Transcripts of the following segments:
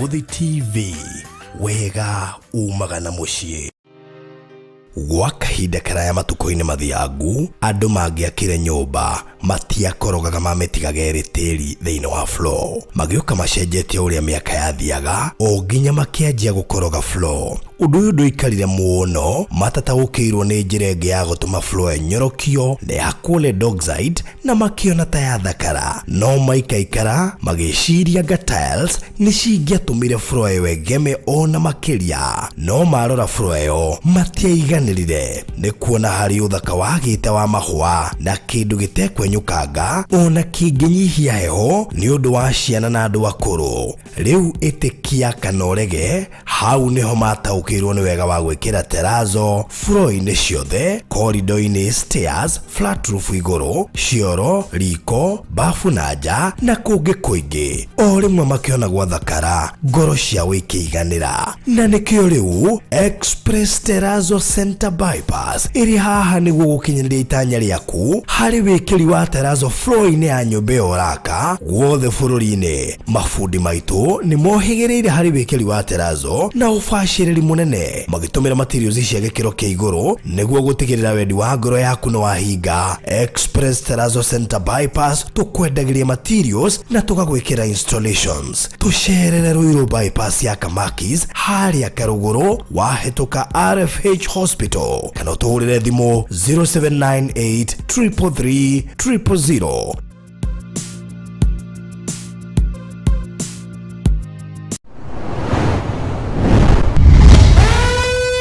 Muthi TV, wega umagana muciĩ. Gwa kahinda karaya matuko-inĩ mathiangu, andũ mangĩakire nyũmba matiakorogaga mamĩtigaga ĩrĩ tĩri thĩinĩ wa floor. Magĩũka macenjetie ũrĩa mĩaka yathiaga, o nginya makĩanjia gũkoroga floor. Ũndũ ũyũ ndũikarire mũno, matataũkĩirwo nĩ njĩra ĩngĩ ya gũtũma floor ĩnyorokio na yakwo dogside na makĩona ta yathakara. No maikaikara magĩciria anga tiles nĩ cingĩatũmire floor ĩyo ĩgeme ona makĩria. No marora floor ĩyo matiaiganĩrire, nĩ kuona harĩ ũthaka wagĩte wa mahũa na kĩndũ gĩtekwenyũkanga ona kĩngĩnyihia heho nĩ ũndũ wa ciana na andũ akũrũ. Rĩu ĩtĩkia kana ũrege, hau nĩho mataũkĩirwo nĩ wega wa gwĩkĩra terazo floor-inĩ ciothe, corridor-inĩ, stairs, flat roof igũrũ, cioro, riko, bafu na nja na kũngĩ kũingĩ. O rĩmwe makĩona gwathakara, ngoro ciao ikĩiganĩra. Na nĩkĩo rĩu Express Terazo Center Bypass ĩrĩ haha nĩguo gũkinyĩria itanya rĩaku harĩ wĩkĩri wa terazo floor-inĩ ya nyũmba ya ũraka guothe bũrũri-inĩ. Mafundi maitũ nĩ mohĩgĩrĩire harĩ wĩkĩri wa terazo na ũbacĩrĩri mũnene, magĩtũmĩra materials cia gĩkĩro kĩa igũrũ nĩguo gũtigĩrĩra wendi wa ngoro yaku nĩ wahinga. Express Terazo Center Bypass tũkwendagĩria materials na tũgagwĩkĩra installations. Tũcerere Ruiru bypass ya Kamakis harĩa Karũgũrũ wahĩtũka RFH Hospital, kana ũtũhũrĩre thimũ 0798 333 000.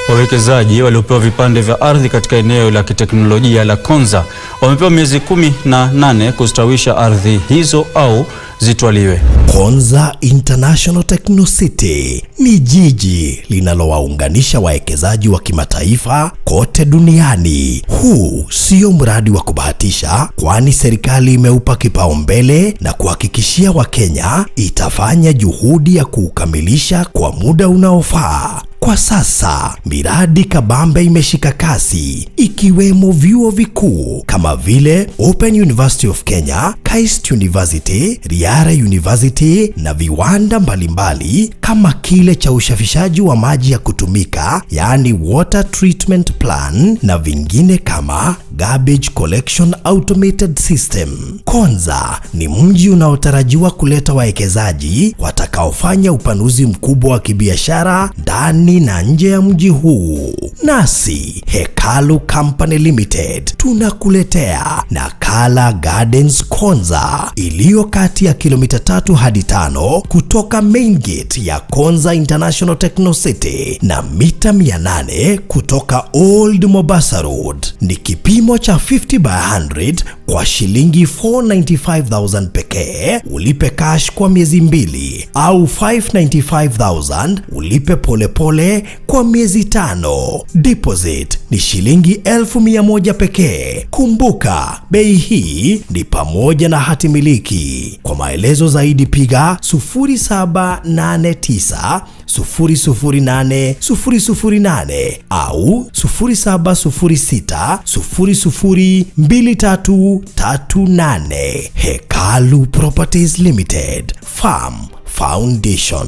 Wawekezaji waliopewa vipande vya ardhi katika eneo la kiteknolojia la Konza wamepewa miezi 18 kustawisha ardhi hizo au zitwaliwe. Konza International Techno City ni jiji linalowaunganisha wawekezaji wa kimataifa kote duniani. Huu sio mradi wa kubahatisha, kwani serikali imeupa kipaumbele na kuhakikishia Wakenya itafanya juhudi ya kuukamilisha kwa muda unaofaa. Kwa sasa miradi kabambe imeshika kasi, ikiwemo vyuo vikuu kama vile Open University of Kenya, KAIST University, Riara University na viwanda mbalimbali kama kile cha ushafishaji wa maji ya kutumika, yani water treatment plan, na vingine kama garbage collection automated system. Konza ni mji unaotarajiwa kuleta wawekezaji watakaofanya upanuzi mkubwa wa kibiashara ndani na nje ya mji huu. Nasi Hekalu Company Limited tunakuletea Nakala Gardens Konza, iliyo kati ya kilomita 3 hadi 5 kutoka main gate ya Konza International Techno City na mita 800 kutoka Old Mombasa Road. Ni kipimo cha 50 by 100 kwa shilingi 495,000 pekee. Ulipe cash kwa miezi 2 au 595,000 ulipe polepole kwa miezi 5. Deposit ni shilingi 1,100 pekee. Kumbuka, bei hii ni pamoja na hati miliki. Kwa maelezo zaidi piga 0789 008 008 au 0706 002338. Hekalu Properties Limited, Farm Foundation.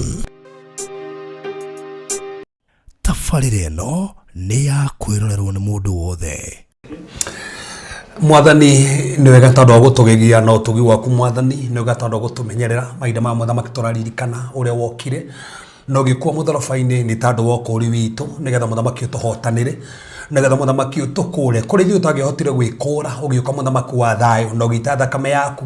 Tafarĩra ĩno nĩ ya kwĩrorerwo nĩ mũndũ wothe. Mwathani nĩ wega tondũ wa gũtũgegia na ũtugi waku Mwathani, nĩ wega tondũ wa gũtũmenyerera mahinda ma mũthamaki tũraririkana ũrĩa wokire na ũgĩkua mũtharabai-inĩ nĩ tondũ wa ũkũri witũ, nĩgetha mũthamaki ũtũhotanĩre, nĩgetha mũthamaki ũtũkũre kũrĩ ithuĩ ũtangĩhotire gwĩkũra, ũgĩũka mũthamaki wa thayũ na ũgĩita thakame yaku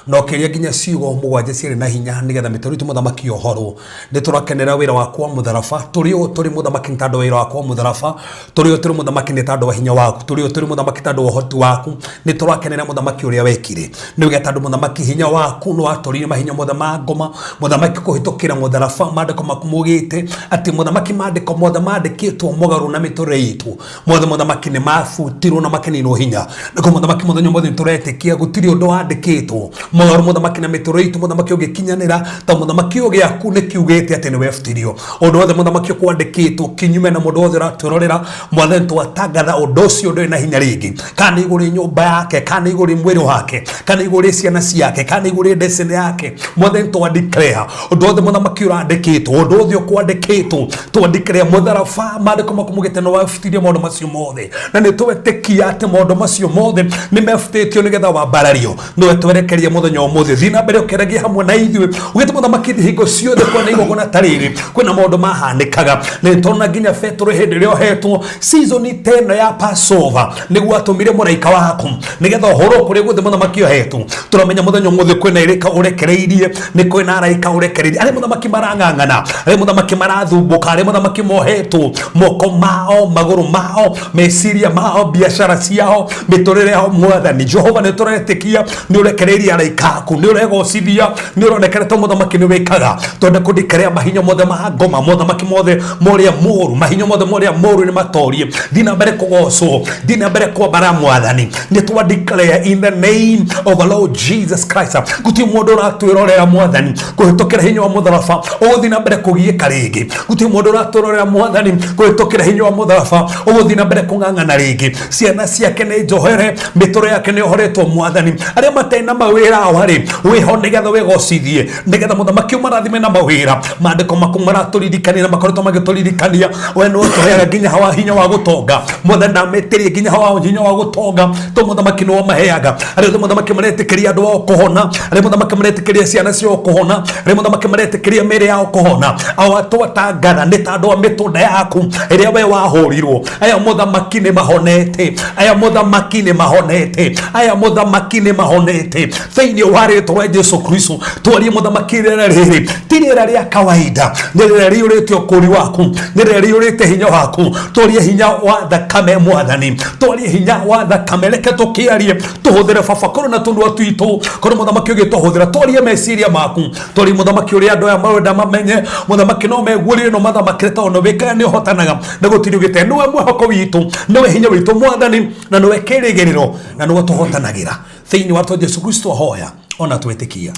na ũkĩria nginya ciugo mũgwanja cirĩ na hinya, nĩgetha mĩtũrĩ itũ mũthamaki ũhorwo. Nĩ tũrakenera wĩra waku wa mũtharaba, tũrĩ o tũrĩ mũthamaki nĩ tondũ wa wĩra waku wa mũtharaba, tũrĩ o tũrĩ mũthamaki nĩ tondũ wa hinya waku, tũrĩ o tũrĩ mũthamaki tondũ wa ũhoti waku. Nĩ tũrakenera mũthamaki ũrĩa wekire, nĩ wega tondũ mũthamaki hinya waku nĩ watũrire mahinya mothe ma ngoma, mũthamaki kũhĩtũkĩra mũtharaba. Maandĩko maku mugĩte atĩ mũthamaki maandĩko mothe maandĩkĩtwo mũgarũ na mĩtũrĩre itũ, mothamaki nĩ mabutirwo na makenino hinya nĩko mothamaki mũthenya mothe tũretĩkia gũtirĩ ũndũ wandĩkĩtwo mũgarũ mothamaki na mĩtũrĩ itũ mothamaki ũgĩkinyanĩra ta mothamaki ũgĩaku nĩ kiugĩte atĩ nĩ webutirio ũndũ wothe mothamaki ũkwandĩkĩtwo kinyume na mũndũ wothe ũratwĩrorera mwathani twatangatha ũndũ ũcio ndũrĩ na hinya rĩngĩ kana igũrĩ nyũmba yake kana igũrĩ mwĩrĩ wake kana igũrĩ ciana ciake kana igũrĩ destiny yake mwathani twandeclare ũndũ wothe mothamaki ũrandĩkĩtwo ũndũ wothe ũkwandĩkĩtwo twandeclare mũtharaba maandĩko makumũgĩte no webutirio maũndũ macio mothe na nĩ twetĩkia atĩ maũndũ macio mothe nĩ mebutĩtio nĩgetha wambarario no twerekerie mũthenya ũmũthĩ thiĩ na mbere ũkeragia hamwe na ithuĩ ũgĩte mũthamaki hingo ciothe kwona igogona tarĩrĩ kwĩna maũndũ mahanĩkaga na tona nginya Petro hĩndĩ ĩrĩa ohetwo season 10 ya Passover nĩguo atũmire mũraika waku nĩgetha ũhoro kũrĩa guothe mũthamaki ohetwo tũramenya mũthenya ũmũthĩ kwĩna ĩrĩka ũrekereirie nĩ kwĩna araika ũrekereirie arĩa mũthamaki marang'ang'ana arĩa mũthamaki marathumbũka arĩa mũthamaki mohetwo moko mao magũrũ mao meciria mao biacara ciao mĩtũrĩre yao mwathani Jehova nĩ tũretĩkia nĩ ũrekereirie araika aku nĩ ũregocithia nĩ ũronekerete mũthamaki nĩ wĩkaga twende kũndĩkĩrĩa mahinya mothe ma ngoma mũthamaki mothe morĩa mũru mahinya mothe morĩa mũru nĩ matorie thiĩ na mbere kũgocwo thiĩ na mbere kwambara mwathani nĩ twandeclare in the name of our Lord Jesus Christ gũtirĩ mũndũ ũratwĩrorera mwathani kũhĩtũkĩra hinya wa mũtharaba ũgũthiĩ na mbere kũgiĩka rĩngĩ gũtirĩ mũndũ ũratwĩrorera mwathani kũhĩtũkĩra hinya wa mũtharaba ũgũthiĩ na mbere kũng'ang'ana rĩngĩ ciana ciake nĩ njohere mĩtũrĩ yake nĩ yohoretwo mwathani arĩa matarĩ na mawĩra ao harĩ wĩho nĩgetha wĩgocithie nĩgetha mũthamaki ũmarathime na mawĩra maandĩko maku maratũririkania na makoretwo magĩtũririkania we nĩ ũtũheaga nginya hawa hinya wa gũtonga mwathani ndamĩtĩrie nginya hawa hinya wa gũtonga to mũthamaki nĩ wamaheaga arĩa othe mũthamaki maretĩkĩria andũ ao kũhona arĩa mũthamaki maretĩkĩria ciana ciao kũhona arĩa mũthamaki maretĩkĩria mĩĩrĩ yao kũhona ao twatangatha nĩ ta andũ a mĩtũnda yaku ĩrĩa we wahũrirwo aya mũthamaki nĩ mahonete aya mũthamaki nĩ mahonete aya mũthamaki nĩ mahonete thĩinĩ wa rĩĩtwa rĩa Jesũ Kristo twarie mũthamaki rĩera rĩrĩ ti rĩera rĩa kawaida nĩ rĩera rĩũrĩte ũkũri waku nĩ rĩera rĩũrĩte hinya waku twarie hinya wa thakame mwathani twarie hinya wa thakame reke tũkĩarie tũhũthĩre baba korwo na tũnua twitũ korwo mũthamaki ũgĩtũhũthĩra twarie meciria maku twarie mũthamaki ũrĩa andũ aya marenda mamenye mũthamaki no meguũrĩre no mathamakĩre tondũ wĩkaga nĩ ũhotanaga na gũtirĩ ũgĩte nĩwe mwĩhoko witũ nĩwe hinya witũ mwathani na nĩwe kĩrĩgĩrĩro na nĩwe tũhotanagĩra thĩinĩ wa Jesũ Kristo hoya ona twĩtĩkia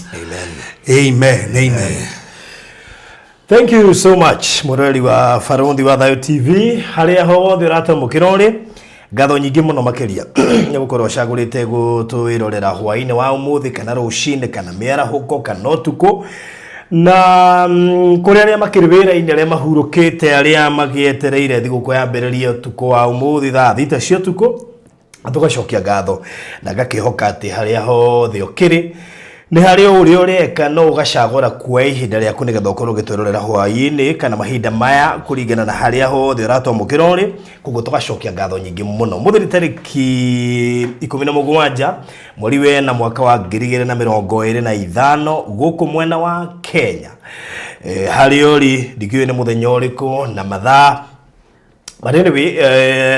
amen amen. Thank you so much mureri wa Farundi wa Thayo TV haria hothe ũratamũkĩra ũrĩ ngatho nyingĩ mũno makĩria nĩ gũkorwo cagũrĩte gũtwĩrorera hwaĩ-inĩ wa ũmũthĩ kana rũcinĩ kana mĩarahũko kana ũtukũ na kũrĩ arĩa makĩrĩ wĩra-inĩ arĩa mahurũkĩte arĩa magĩetereire thigũkũ yambĩrĩrie ũtukũ wa ũmũthĩ thaa 6 cia ũtukũ tũgacokia ngatho na ngakĩhoka atĩ harĩa hothe ũkĩrĩ nĩ harĩ ũrĩa ũreka no ũgacagũra kuoya ihinda rĩaku nĩgetha ũkorwo ũgĩtwĩrorera hwaĩ-inĩ kana mahinda maya kũringana na harĩa hothe ũratwamũkĩra ũrĩ koguo tũgacokia ngatho nyingĩ mũno mũthĩ nĩ tarĩki 17 mweri wena mwaka wa 2025 gũkũ mwena wa Kenya harĩ ũrĩ ndikiũĩ nĩ mũthenya ũrĩkũ na mathaa Anyway,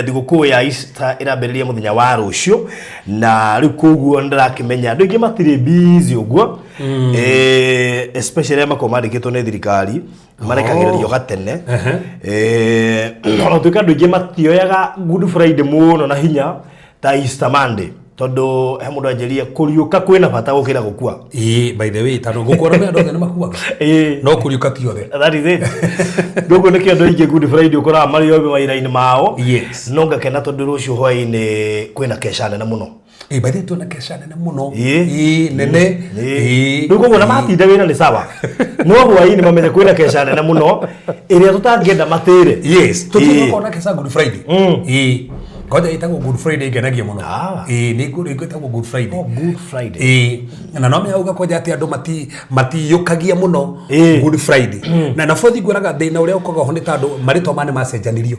thigũkũ ya Easter ĩrambĩrĩria mũthenya wa rũciũ na rĩu koguo ndĩrakĩmenya andũ aingĩ matirĩ busy ũguo especially makorwo mandĩkĩtwo nĩ thirikari marekagĩrĩrio gatene ona tuĩka andũ aingĩ matioyaga Good Friday mũno na hinya ta Easter Monday tondu he mundu anjeria kuriuka kwina bata gukira gukua by the way tano gukora me andu othe makuaga no kuriuka ti othe that is it gugu niki andu aingĩ Good Friday ukora mari yobe maira-ini mao no ngakena tondu rucio hwaĩ-inĩ kwina kesha nene muno by the way tuna kesha nene muno nene gugu na matinda wina ni sawa no hwaĩ-inĩ mamenye kwina kesha nene muno iria tutangĩenda matĩre tutikona kesha Good Friday Koja itagwo Good Friday ngenagia muno. Ni itagwo Good Friday. Good Friday. Na no me auga koja ati andu matiyukagia muno Good Friday. Na nafothi gwiraga thina uria ukoga ho ni tandu maritwa mane macenjanirio.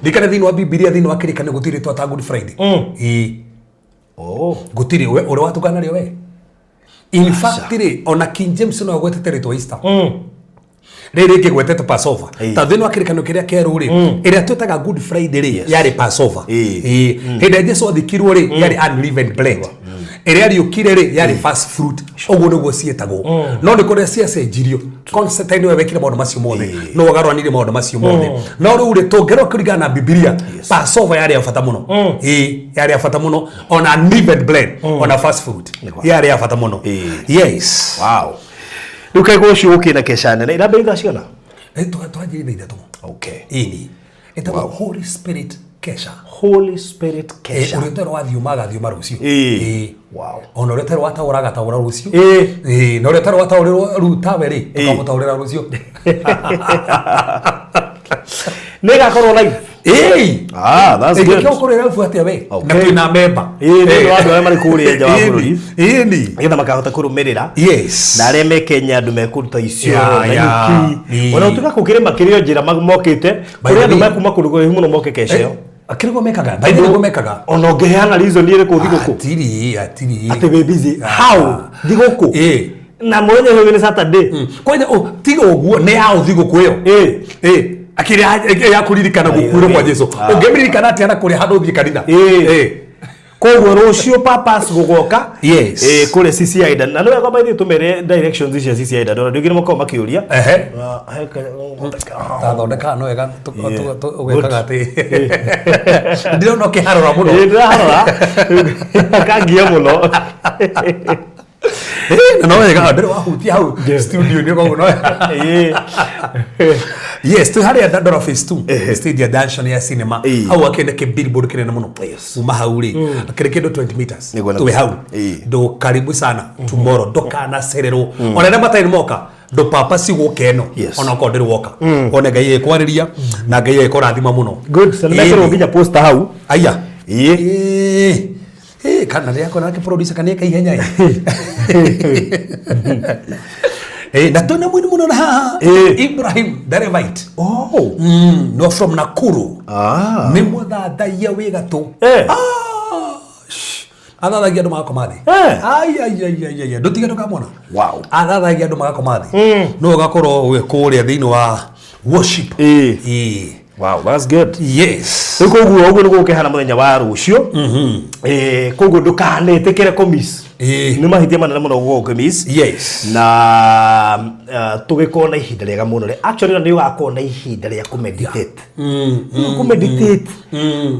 Ndikana thini wa Biblia thini wa kirikano gutiri twata Good Friday. Gutiri we uri watukana rio we. In fact ri ona King James no gwetete ritwa Easter. Rĩrĩ kĩgwetete Passover ta thĩinĩ wa kĩrĩkanĩro kĩrĩa kĩerũ rĩ ĩrĩa twĩtaga Good Friday rĩ yarĩ Passover hĩndĩ ĩrĩa Jesũ athikirwo rĩ yarĩ unleavened bread ĩrĩa ariũkire rĩ yarĩ first fruit ũguo nĩguo ciĩtagwo no nĩ kũrĩa ciacenjirio concept ino wekire maundu macio mothe no wagarwanire maundu macio mothe no ru ri tongero kurigana na Biblia Passover yari afata muno yari afata muno on unleavened bread on a fast food yari afata muno yes wow duka gosho ukina keshana na irabe ngashona twajiri na ithatu okay ini ita Holy Spirit kesha urutero wa thiumaga thiuma rucio wow ona urutero wa tauraga taura rucio no urutero wa tauriro rutawe ri ukamutaurira rucio nega korwo live that's good ekyo korera fuatia we na twina member ndio andu aya mari kuria nja wa bururi ni getha makahota kurumirira yes na aria me Kenya andu mekuruta icio na yuki ona utuka kukire makirio njira mokite kuria andu mekuma kurugo himu no moke keceo akirigo mekaga baidi go mekaga ona ngeheana reason ire ku thiguku atiri ate we busy how thiguku na mwenye hiyo ni Saturday kwani tiga uguo ne ao thiguku iyo akiri ya kuririkana gukuro kwa Jesu ungemirikana ati ana kuri hado thie kanitha koguo rucio papas gugoka yes kure CCI dan na no kwamba tumere directions icio CCI dan ndio ngire mako makiuria ta thondeka no ega ugekaga ati ndio no kiharora muno kangia muno no ega ndio wahutia hau studio ni kwa no yes tu hari Dandora phase 2 stage ya dance ya cinema au akende ke billboard kile muno uma hauri kile kido 20 meters tuwe hau ndo karibu sana tomorrow ndokana serero ona mata moka ndo papa si gukeno ona ko ndiri woka ona ngai ekwariria na ngai ekorathima muno good so mekero nginya poster hau aya kana ria kona ke producer kaneka ihenya na tuna mwini muno na haha Ibrahim Deliverance no from Nakuru ni muthathaia wigatu athathagia andu magakomathi ai ndutiga ndukamona wow athathagia andu magakomathi no gakorwo we kuria thiini wa worship wow that's good yes koguo uguo niguo kehana muthenya wa rucio koguo ndukanetekere komis ni mahitia manene muno gugo miss yes na tugikona ihinda riega muno actually ndio gakona ihinda ria kumeditate kumeditate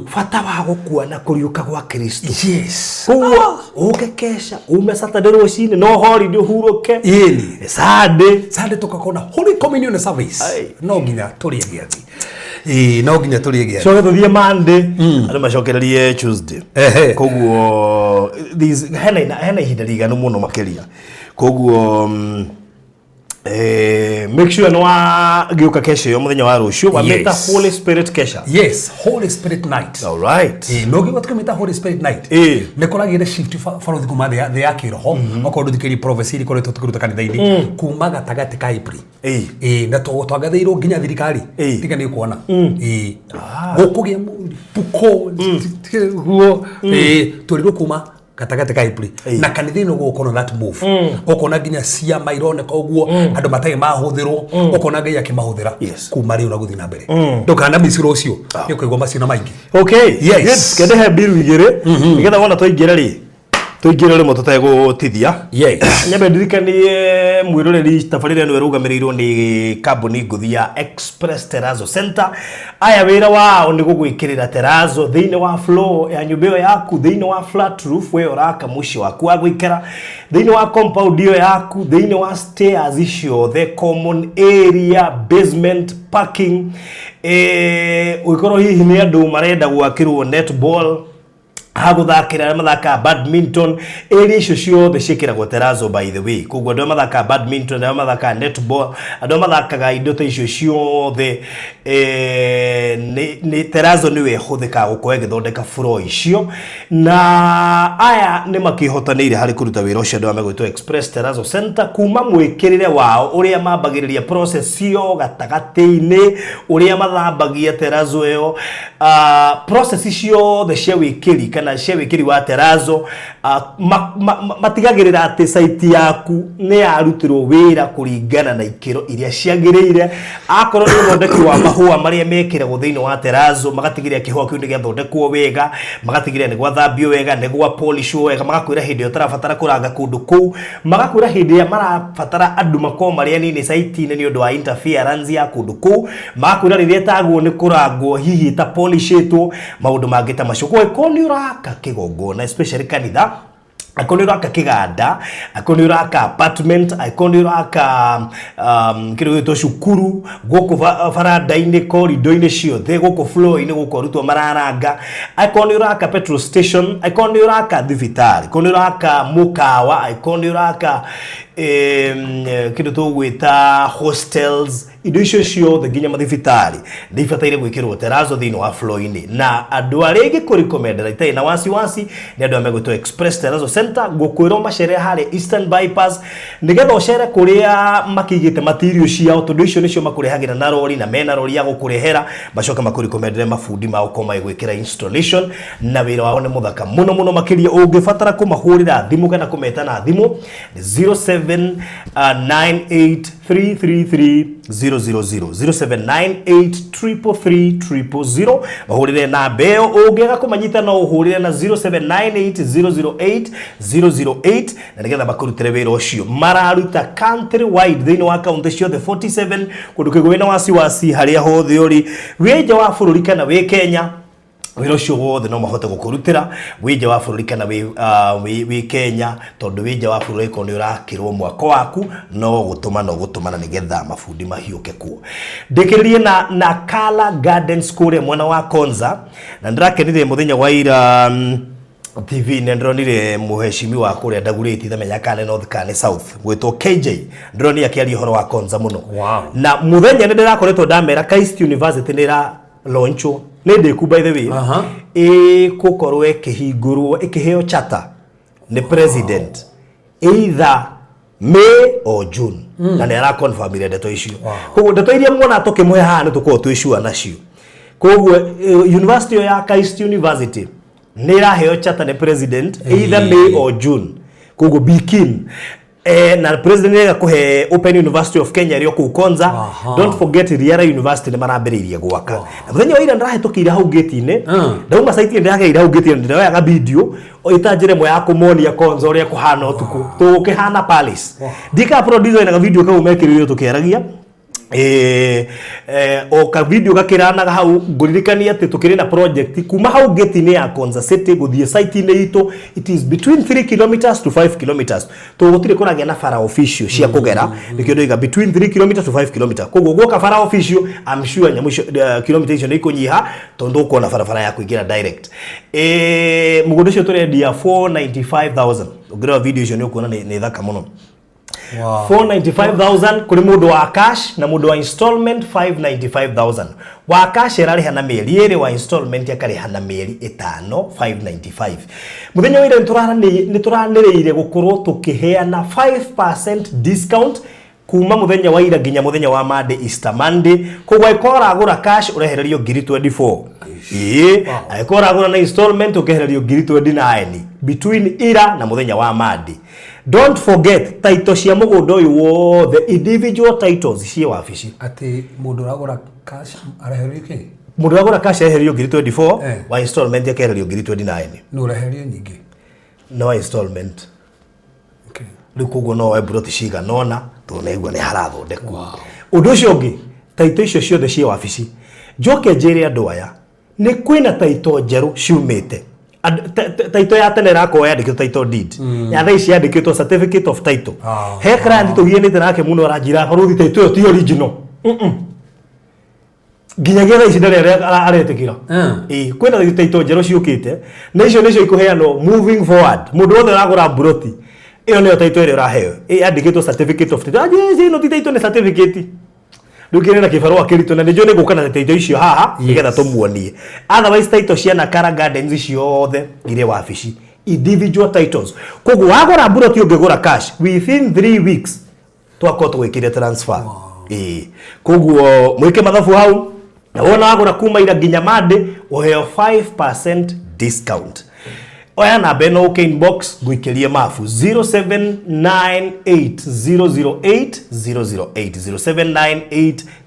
fata wa gukua na kuriuka gwa Kristo yes koguo ukekesha ume Saturday rucini no holiday huruke Sunday tukakona Holy Communion service no nginya turie giathi no nginya turie giathi so tuthie Monday ari macokererie Tuesday koguo these hena ihinda riganu muno makiria koguo make sure no giuka kesho yo muthenya wa rucio wa meta Holy Spirit kesha yes Holy Spirit night all right no giuka tukameta Holy Spirit night nekoragire shift farothi kuma the yakiroho makondo dikiri prophecy kore tutukuruta kanitha-ini kuma gatagati ka April na twagathiirwo nginya thirikari tiga ni kuona gukugia puko guo turirwo kuma katagate ka April na kanithino gukona that move ukona nginya cia mairone koguo andu matai mahuthirwo ukona ngai akimahuthira kuma riu na guthi na mbere ndukana misiro ucio ni kuigwa macina maingi okay yes kende he biru igire nigetha wona twaingira ri tuingire mo tutegutithia nyambe ndirikanie mwiroreri tabarire no erugamiriro ni kambuni nguthia Express Terrazzo Center aya wira wao ni gugwikirira terrazzo thiine wa floor ya nyumba yaku thiine wa flat roof we oraka mushi waku wa gwikira thiine wa compound iyo yaku thiine wa stairs icio the common area basement parking uikoro hihi ni andu marenda gwakirwo netball haguthakira mathaka badminton area icio ciothe ciikiragwo Terrazzo by the way koguo andu mathaka badminton na mathaka netball andu mathakaga indo ta icio ciothe ni Terrazzo niwe huthika gukorwo igithondeka floor icio na aya ni makihotanire hari kuruta wira ucio andu megwitwo Express Terrazzo Center kuma mwikirire wao uria mambagiriria process cio gatagati-ini uria mathambagia Terrazzo iyo process icio the cia wikiri kana na cia wikiri wa terazo matigagirira ati site yaku ne yarutirwo wira kuringana na ikiro iria ciagirire akorwo ni thondeki wa mahua maria mekiragwo thiini wa terazo magatigirira kihua kiu ni giathondekwo wega magatigirira ni gwathambio wega ni gwa polishwo wega magakwira hindi yo tarafatara kuranga kundu kuu magakwira hindi ya marafatara andu makoma maria nini site ni undu wa interference ya kundu kuu magakwira riria tagwo ni kurangwo hihi ta polishitwo maundu mangita macukwo ikoni uraka kigongona especially kanitha akoni uraka kiganda akoni uraka apartment akoni uraka kiro to shukuru goko farada-ini corridor-ini ciothe goko floor-ini goko rutwo mararanga akoni uraka petrol station akoni uraka thibitari akoni uraka mukawa akoni uraka kiro to gwita hostels indo icio ciothe nginya mathibitari ndibataire gwikirwo terazo thiini wa floor-ini na andu arege ku recommend itai na wasi ni andu amegwitwo express terazo center gukwirwo macere hare eastern bypass nigetha ocere kuria makigite material ciao tondu icio nicio makurehagira na rori na mena rori ya gukurehera macoka makurikomendere mafundi ma ukoma igwikira installation na wira wao ni muthaka muno makiria ungifatara kumahurira thimu kana kumetana thimu 0798333000 0798333000 bahurire na beo ungega kumanyita no uhurire na 0798008008 na nigetha bakurutire wira ucio mararuta country wide thiini wa county ciothe 47 kundu kigwina wasi haria hothe uri wije wa bururi kana wi Kenya wira ucio wothe no mahote gukurutira wije wa bururi kana wi Kenya tondu wije wa bururi ko ni urakirwo mwako waku no gutumana nigetha mafundi mahiuke kuo ndikiririe na Kala Garden School mwana wa Konza na ndirakenire muthenya wa ira TV nendronire muheshimi wa kuria Ndaguriti themenya Kale North Kale South gwitwo KJ ndroni akiari horo wa Konza muno na muthenya ndirakoretwo ndamera Christ University nira launcho nende ku by the way kukorwo ikihingurwo ikiheo charter ni president either May or June na nera confirm ile ndeto icio koguo ndeto iria mwona tukimwe haha ni tuko twishua nacio koguo university ya Christ University nera heo charter ni president either May or June koguo bikin na president ya kuhe Open University of Kenya rio ku Konza don't forget Riara University ni marambiririe gwaka na muthenya wa ira ndirahetukire hau gate-ini ndauma site ndirageira hau gate-ini ndiraga video itanjire mwe ya kumonia Konza uria kuhana utuku tukihana palace ndika producer na video kau mekiririo tukiaragia o ka video gakiranaga hau nguririkania ati tukiri na project kuma hau gate-ini ya Konza City guthie site-ini itu it is between 3 kilometers to 5 kilometers to gutire kuragia na fara official cia kugera nikio ndoiga between 3 kilometers to 5 kilometers koguo goka fara official I'm sure nyamusho kilometer icio nikunyiha tondu uko na fara ya kuingira direct mugondo cio turendia 495,000 ugira video icio ni ukuona ni thaka muno. Wow. 495,000 kuri mundu wa cash na mundu wa installment 595,000 wa cash erariha na mieri iri wa installment yakariha na mieri 5 595 muthenya wira ni turaniriire gukorwo tukiheana 5% discount kuma muthenya wa ira nginya muthenya wa Monday Easter Monday kugwa ikora agura cash urehererio 24 ikora agura na installment ukehererio 29 between ira na muthenya wa Monday. Don't forget title cia mugundo uyu wothe individual titles cie wabici ati mundu uragura cash areherio ki mundu uragura cash areherio 24 wa installment akehererio 29 no ureherio nyingi no installment rikugo no ebroti ciga nona to neigua ni harathondekwo undu ucio ungi title icio ciothe cie wabici njoke njire andu aya ni kwina title njeru ciumite title ya tene rako yandikitwo title deed ya thaici yandikitwo certificate of title he client tugienite nake muno aranjira baruthi title ti original nginyagia thaici ndari aretikira kwina title njeru ciukite na icio nicio ikuheanwo moving forward mundu wothe aragura broti iyo niyo title ire uraheo yandikitwo certificate of title no ti title ni certificate ndukire na kibarua kirito na nijo niguka na title icio haha nigetha tumuonie otherwise title cia na Kala Gardens ciothe ire wabici individual titles koguo wagura broti ungigura cash within 3 weeks twako twikire transfer koguo mwike mathabu hau na wona wagura kuma ira nginya Monday uheo 5% discount oya namba ĩno ũke inbox ngũikĩrie mafu 0798008008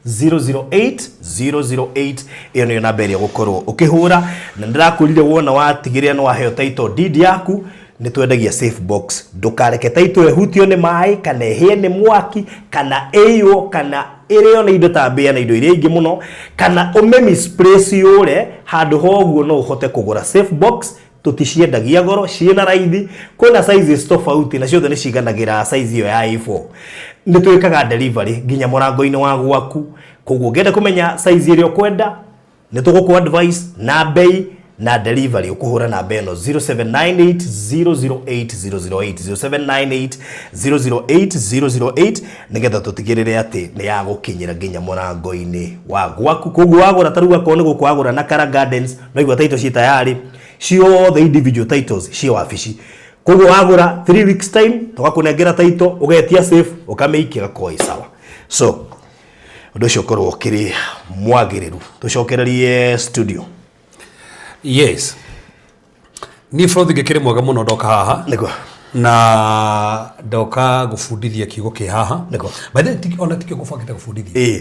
0798008008 ĩyo nĩyo namba ĩrĩa gũkorwo ũkĩhũra na ndĩrakũrire wona watigĩrĩra no waheo title deed yaku nĩ twendagia safe box ndukareke title ehutio nĩ maĩ kana ehie nĩ mwaki kana eyo kana ĩrĩo nĩ indo ta mbĩa na indo iria ingĩ mũno kana ũme misplace yũre handũ hoguo no ũhote kũgũra safe box tuticiendagia goro ciĩna raithi kwĩna sizes tofauti na ciothe nĩ ciganagĩra size ĩyo ya A4 nĩ twĩkaga delivery nginya mũrango-inĩ wa gwaku koguo ngenda kũmenya size ĩrĩa ũkwenda nĩ tũgũkũ advice na bei na delivery ukuhura na beno 0798008008 0798008008 nigetha tutigirire ati ni ya gukinyira nginya murango-ini wa gwaku koguo wagura taruga ko ni gukwagura na Kara Gardens no igwa title ci tayari cio the individual titles cio wabici koguo wagura 3 weeks time tugakunengera title ugetia safe ukameikia koi sawa so undu cio korwo kiri mwagiriru tucokererie studio. Yes. Ni Frothy gekere mwaga muno ndoka haha. Niko. Na ndoka gufundithia kiugo ki haha. Niko. By the ona tikio gufakita gufundithia.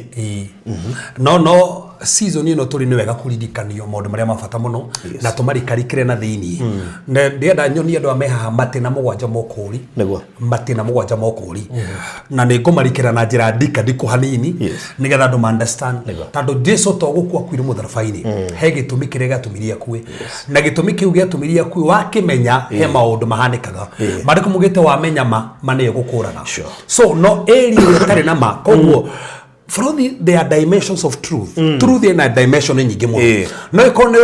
No season ino turi ni wega kuririkanio maundu maria mabata muno na tumarikarikire na thiini. Na ndienda nyoni andu amehaha matina mugwanja mokuri. Niko. Matina mugwanja mokuri. Na ni ngumarikira na njira ndika ndiku hanini nigetha andu understand. Tando Jesu to gukua kwire mutharabaini. He gitumi kire gatumiria kwe. Na gitumi kiu gatumiria kwe wakimenya he maundu mahanikaga. Mariko mugite wamenya mane gukuraga. So no area tare na ma koguo Frothy, there are dimensions of truth. Truth in a dimension nyingi muno. No ikone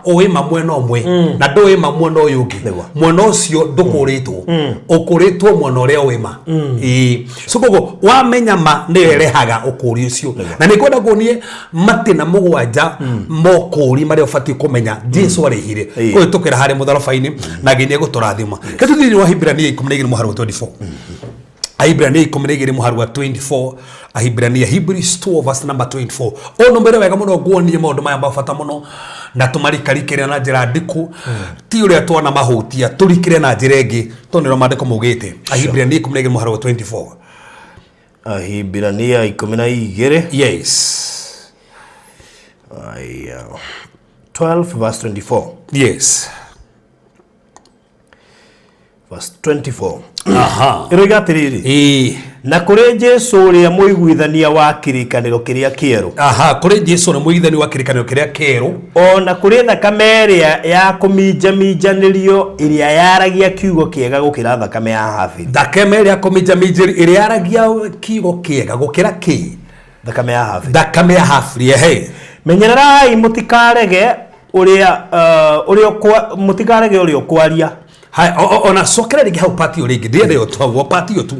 oima mwena omwe na ndo ima mwena uyu ungi. Mwena ucio ndukuritwo. Ukuritwo mwena uria oima. So koguo wamenya ma ni erehaga ukuri ucio. Na nikwenda kuonie matina mugwanja mokuri maria ubati kumenya Jesu arihire. Koguo tukira hari mutharabaini na nginya guturathima. Ketu thini wa Hibrania 12 muharo 24. Ahibrania 12 muharo 24. Ahibrania Hebrews 2 verse number 24. Ono mbere wega muno guonie maundu maya mabata muno na tumarikarikire na njira ndiku ti uria twana mahutia turikire na njira ingi tonero mandiko mugite. Ahibrania 12 muharo 24. Ahibrania 12. Yes. 12 verse 24. Yes. Verse 24. Aha. Irigatiriri. Na kuri Jesu uria muiguithania wa kirikaniro kiria kieru. Aha, kuri Jesu na muiguithania wa kirikaniro kiria kieru. Ona kuri thakame iria ya kuminjanirio iria yaragia kiugo kiega gukira thakame ya Habili. Thakame iria kuminjanirio iria yaragia kiugo kiega gukira ki? Thakame ya Habili. Thakame ya Habili. He. Menyererai mutikarege uria mutikarege uria kwaria. Hai ona sokera rigi hau patio rigi ndiende yo twa patio tu.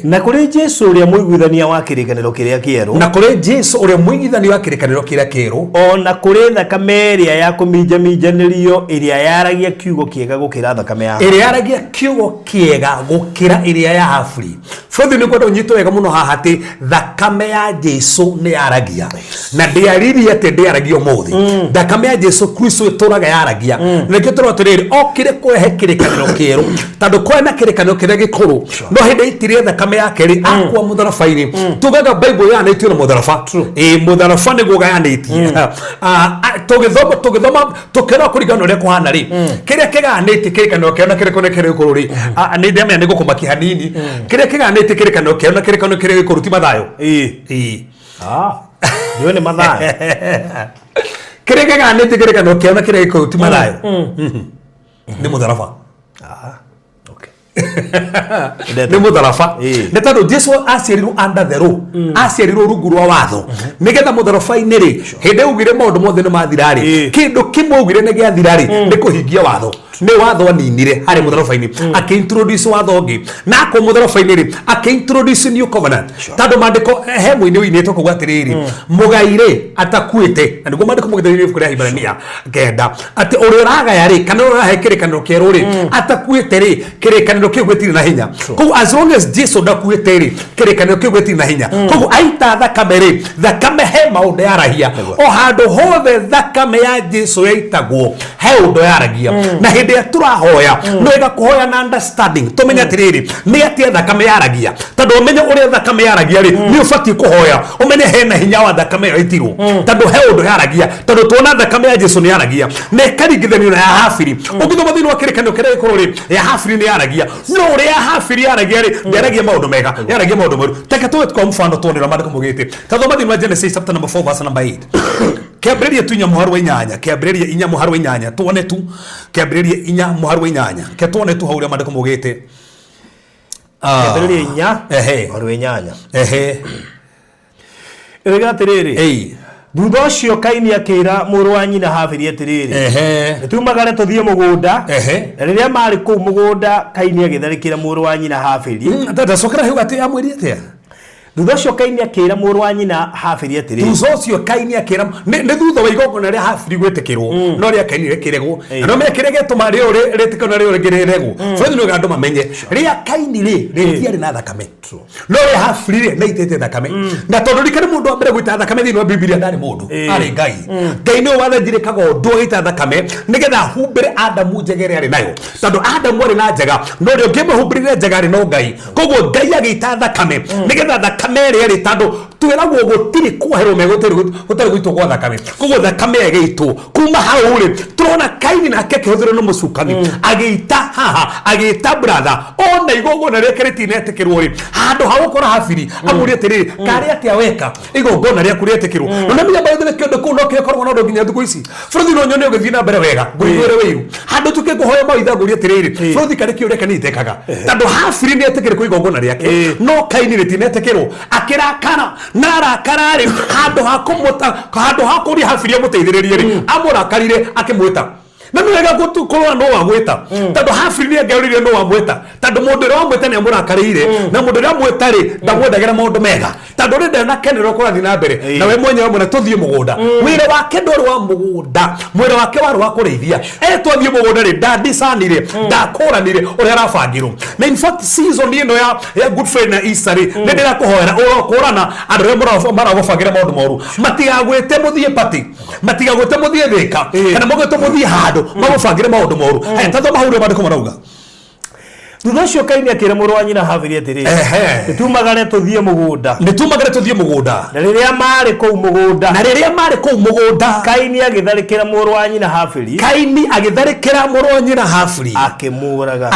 Na kuri Jesu uria muiguithania wa kirikaniro kiria kieru. Na kuri Jesu uria muiguithania wa kirikaniro kiria kieru. Ona kuri thakame iria ya kuminjanirio iria yaragia kiugo kiega gukira thakame ya iria yaragia kiugo kiega gukira iria ya Habili. Frothy ni kwenda unyito wega muno haha ati thakame ya Jesu ni yaragia. Na ndiariri ati ndiaragio muthi. Thakame ya Jesu Kristo ituraga yaragia. Na kitoro atiriri okire kurehe kirikaniro kieru. Tando kwena kirikaniro kiria gikuru. No hindi thakame yake ri akwa mutharabaini tugaga Bible yanitio na mutharaba mutharaba ni gugayaniti tugithoma tukira kurigana ria kuhana ri kiria kiganiti kirikaniro kiona kirikone kiri gikuru ri ni ndemenya ni gukumaki hanini kiria kiganiti kirikaniro kiona kirikone kiri gikuru ti mathayo dio ni mathayo kiria kiganiti kirikaniro kiona kiri gikuru ti mathayo ni mutharaba ni mutharaba ni tando Jesu aciarirwo under the law aciarirwo rungu rwa watho nigetha mutharabai-ini ri hindi ugire maundu mothe ni mathirari kindu kimwe ugire ni giathirari ni kuhingia watho ni watho aninire hari mutharabai-ini aki-introduce watho ungi na ko mutharabai-ini ri aki-introduce new covenant tando mandiko hemu-ini winitwo kuga atiriri mugaire atakuite na niguo mandiko mugithirire kuri Hibrania kenda ati uri uragaya ri kana urahe kirikaniro kieru ri atakuite ri kirikaniro kiu gwetiri na hinya koguo as long as Jesu ndakuite ri kirikaniro kiu gwetiri na hinya koguo aita thakame ri thakame he maundu yarahia o handu hothe thakame ya Jesu yaitagwo he undu yaragia na hindi hende turahoya no ega kuhoya na understanding tumenya tiriri ni atia thakame yaragia tondu umenye uria thakame yaragia ri ni ubati kuhoya umenye hena hinya wa thakame itirwo tondu he undu yaragia tondu tuona thakame ya Jesu ni yaragia ne karigithanio na ya Habili ugithoma thini wa kirikanio kire ikuru ri ya Habili ni yaragia no uria ya Habili yaragia ri yaragia maundu mega yaragia maundu moru teka tuwe kwa mfano tuonera mandiko mugite tathoma thini wa Genesis chapter number 4 verse number 8 kiambĩrĩria tu 4:8 kiambĩrĩria 4:8 tuone tu kiambĩrĩria 4:8 ke tuone tu hauria mandiko mugite kiambĩrĩria 4:8 ĩgatirĩrĩ thutha ũcio Kaini akĩra mũrũ wa nyina Habili atirĩrĩ nĩtumagare tũthiĩ mũgũnda na rĩrĩa marĩ kũu mũgũnda Kaini agĩtharĩkĩra mũrũ wa nyina Habili ndacokera hiu ati amwĩrire atia thutha ũcio Kaini akĩra mũrũ wa nyina Habili atirĩrĩ thutha ũcio Kaini akĩra nĩ thutha wa igongona rĩa Habili gwĩtĩkĩrwo no rĩa Kaini rĩkĩregwo no mekĩrege tũma rĩo rĩtĩkĩrwo rĩo rĩngĩrĩregwo bũrũri nĩ andũ mamenye rĩa Kaini rĩtiarĩ na thakame no rĩa Habili nĩ itĩte thakame na tondũ rĩkĩrĩ mũndũ wa mbere gũita thakame thĩinĩ wa Biblia ndarĩ mũndũ arĩ Ngai Ngai nĩ wathanjire kagondu agĩita thakame nĩgetha humbĩre Adamu njegere arĩ nayo tondũ Adamu arĩ na njega no rĩo ngĩmũhumbĩrire njega arĩ no Ngai koguo Ngai agĩita thakame nĩgetha thakame ĩrĩ tondũ twĩragwo gũtirĩ kwoherwo gũtarĩ gũitwo gwa thakame koguo thakame ĩgĩitwo kuma hau rĩ tũrona Kaini nake akĩhũthĩrwo nĩ mũcukani agĩita haha agĩita brother ona igongona rĩake rĩtinetĩkĩrwo rĩ handũ ha gũkora Habili amũrie atĩrĩrĩ karĩ atĩa weka igongona rĩaku rĩetĩkĩrwo no nĩmenya baithĩ kĩndũ kũu no kĩkoragwo na ũndũ nginya thikũ ici bũrũri no nyone ũgĩthiĩ na mbere wega ngũiguĩre wĩiru handũ tũkĩkũhoya maitha ngũrie atĩrĩrĩ bũrũri karĩ kĩũria kanitĩkaga tondũ Habili nĩetĩkĩrĩkwo igongona rĩake no Kaini rĩtinetĩkĩrwo akirakara narakara ri handu ha kuri Habili amuteithĩrĩrie ri amurakarire akimwita na mwega gutukorwa no wagwita tondu Habili ni angeurire no wagwita tondu mundu ri wamwita ni amurakarire na mundu ri amwita ri ndamwendagera maundu mega tondu ri ndena kenero kurathi na mbere na we mwenyewe mwana tuthie mugunda mwire wake ndori wa mugunda mwire wake wari wa kureithia twathie mugunda ri ndandisanire ndakuranire uri arabangirwo na in fact season ino ya Good Friday na Easter ri ni ndirakuhoera urokurana andu ri maragobangira maundu moru matigagwite muthie party matigagwite muthie thika kana mugwite muthie hado magufangire maundu moru tathoma hau mandiko marauga thutha ũcio Kaini akĩra mũrũ wa nyina Habili atĩrĩ nĩtumagare tũthiĩ mũgũnda na rĩrĩa marĩ kũu mũgũnda Kaini agĩtharĩkĩra mũrũ wa nyina Habili akĩmũraga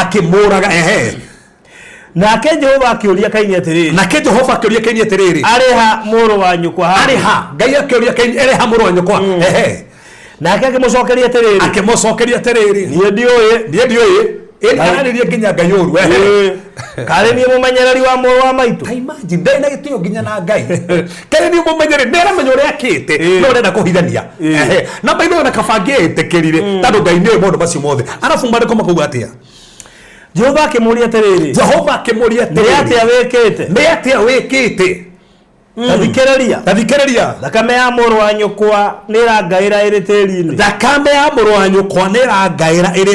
nake Jehova akĩũria Kaini atĩrĩ arĩ ha mũrũ wa nyũkwa arĩ ha Ngai akĩũria Kaini arĩ ha mũrũ wa nyũkwa nake akĩmũcokeria atĩrĩrĩ niĩ ndiũĩ ĩrarĩrie nginya Ngai ũru karĩ niĩ mũmenyereri wa mũrũ wa maitũ imagine ndĩ na gĩtĩo nginya na Ngai karĩ niĩ mũmenyereri nĩramenya ũrĩa akĩte no ũrenda kũhithania na maitho na kabangie ĩtĩkĩrire tondũ Ngai nĩoĩ maũndũ macio mothe arabu mandĩko makauga atĩa Jehova akĩmũria atĩrĩrĩ nĩ atĩa wĩkĩte Tathikĩrĩria thakame ya mũrũ wa nyũkwa nĩ ĩrangaĩra ĩrĩ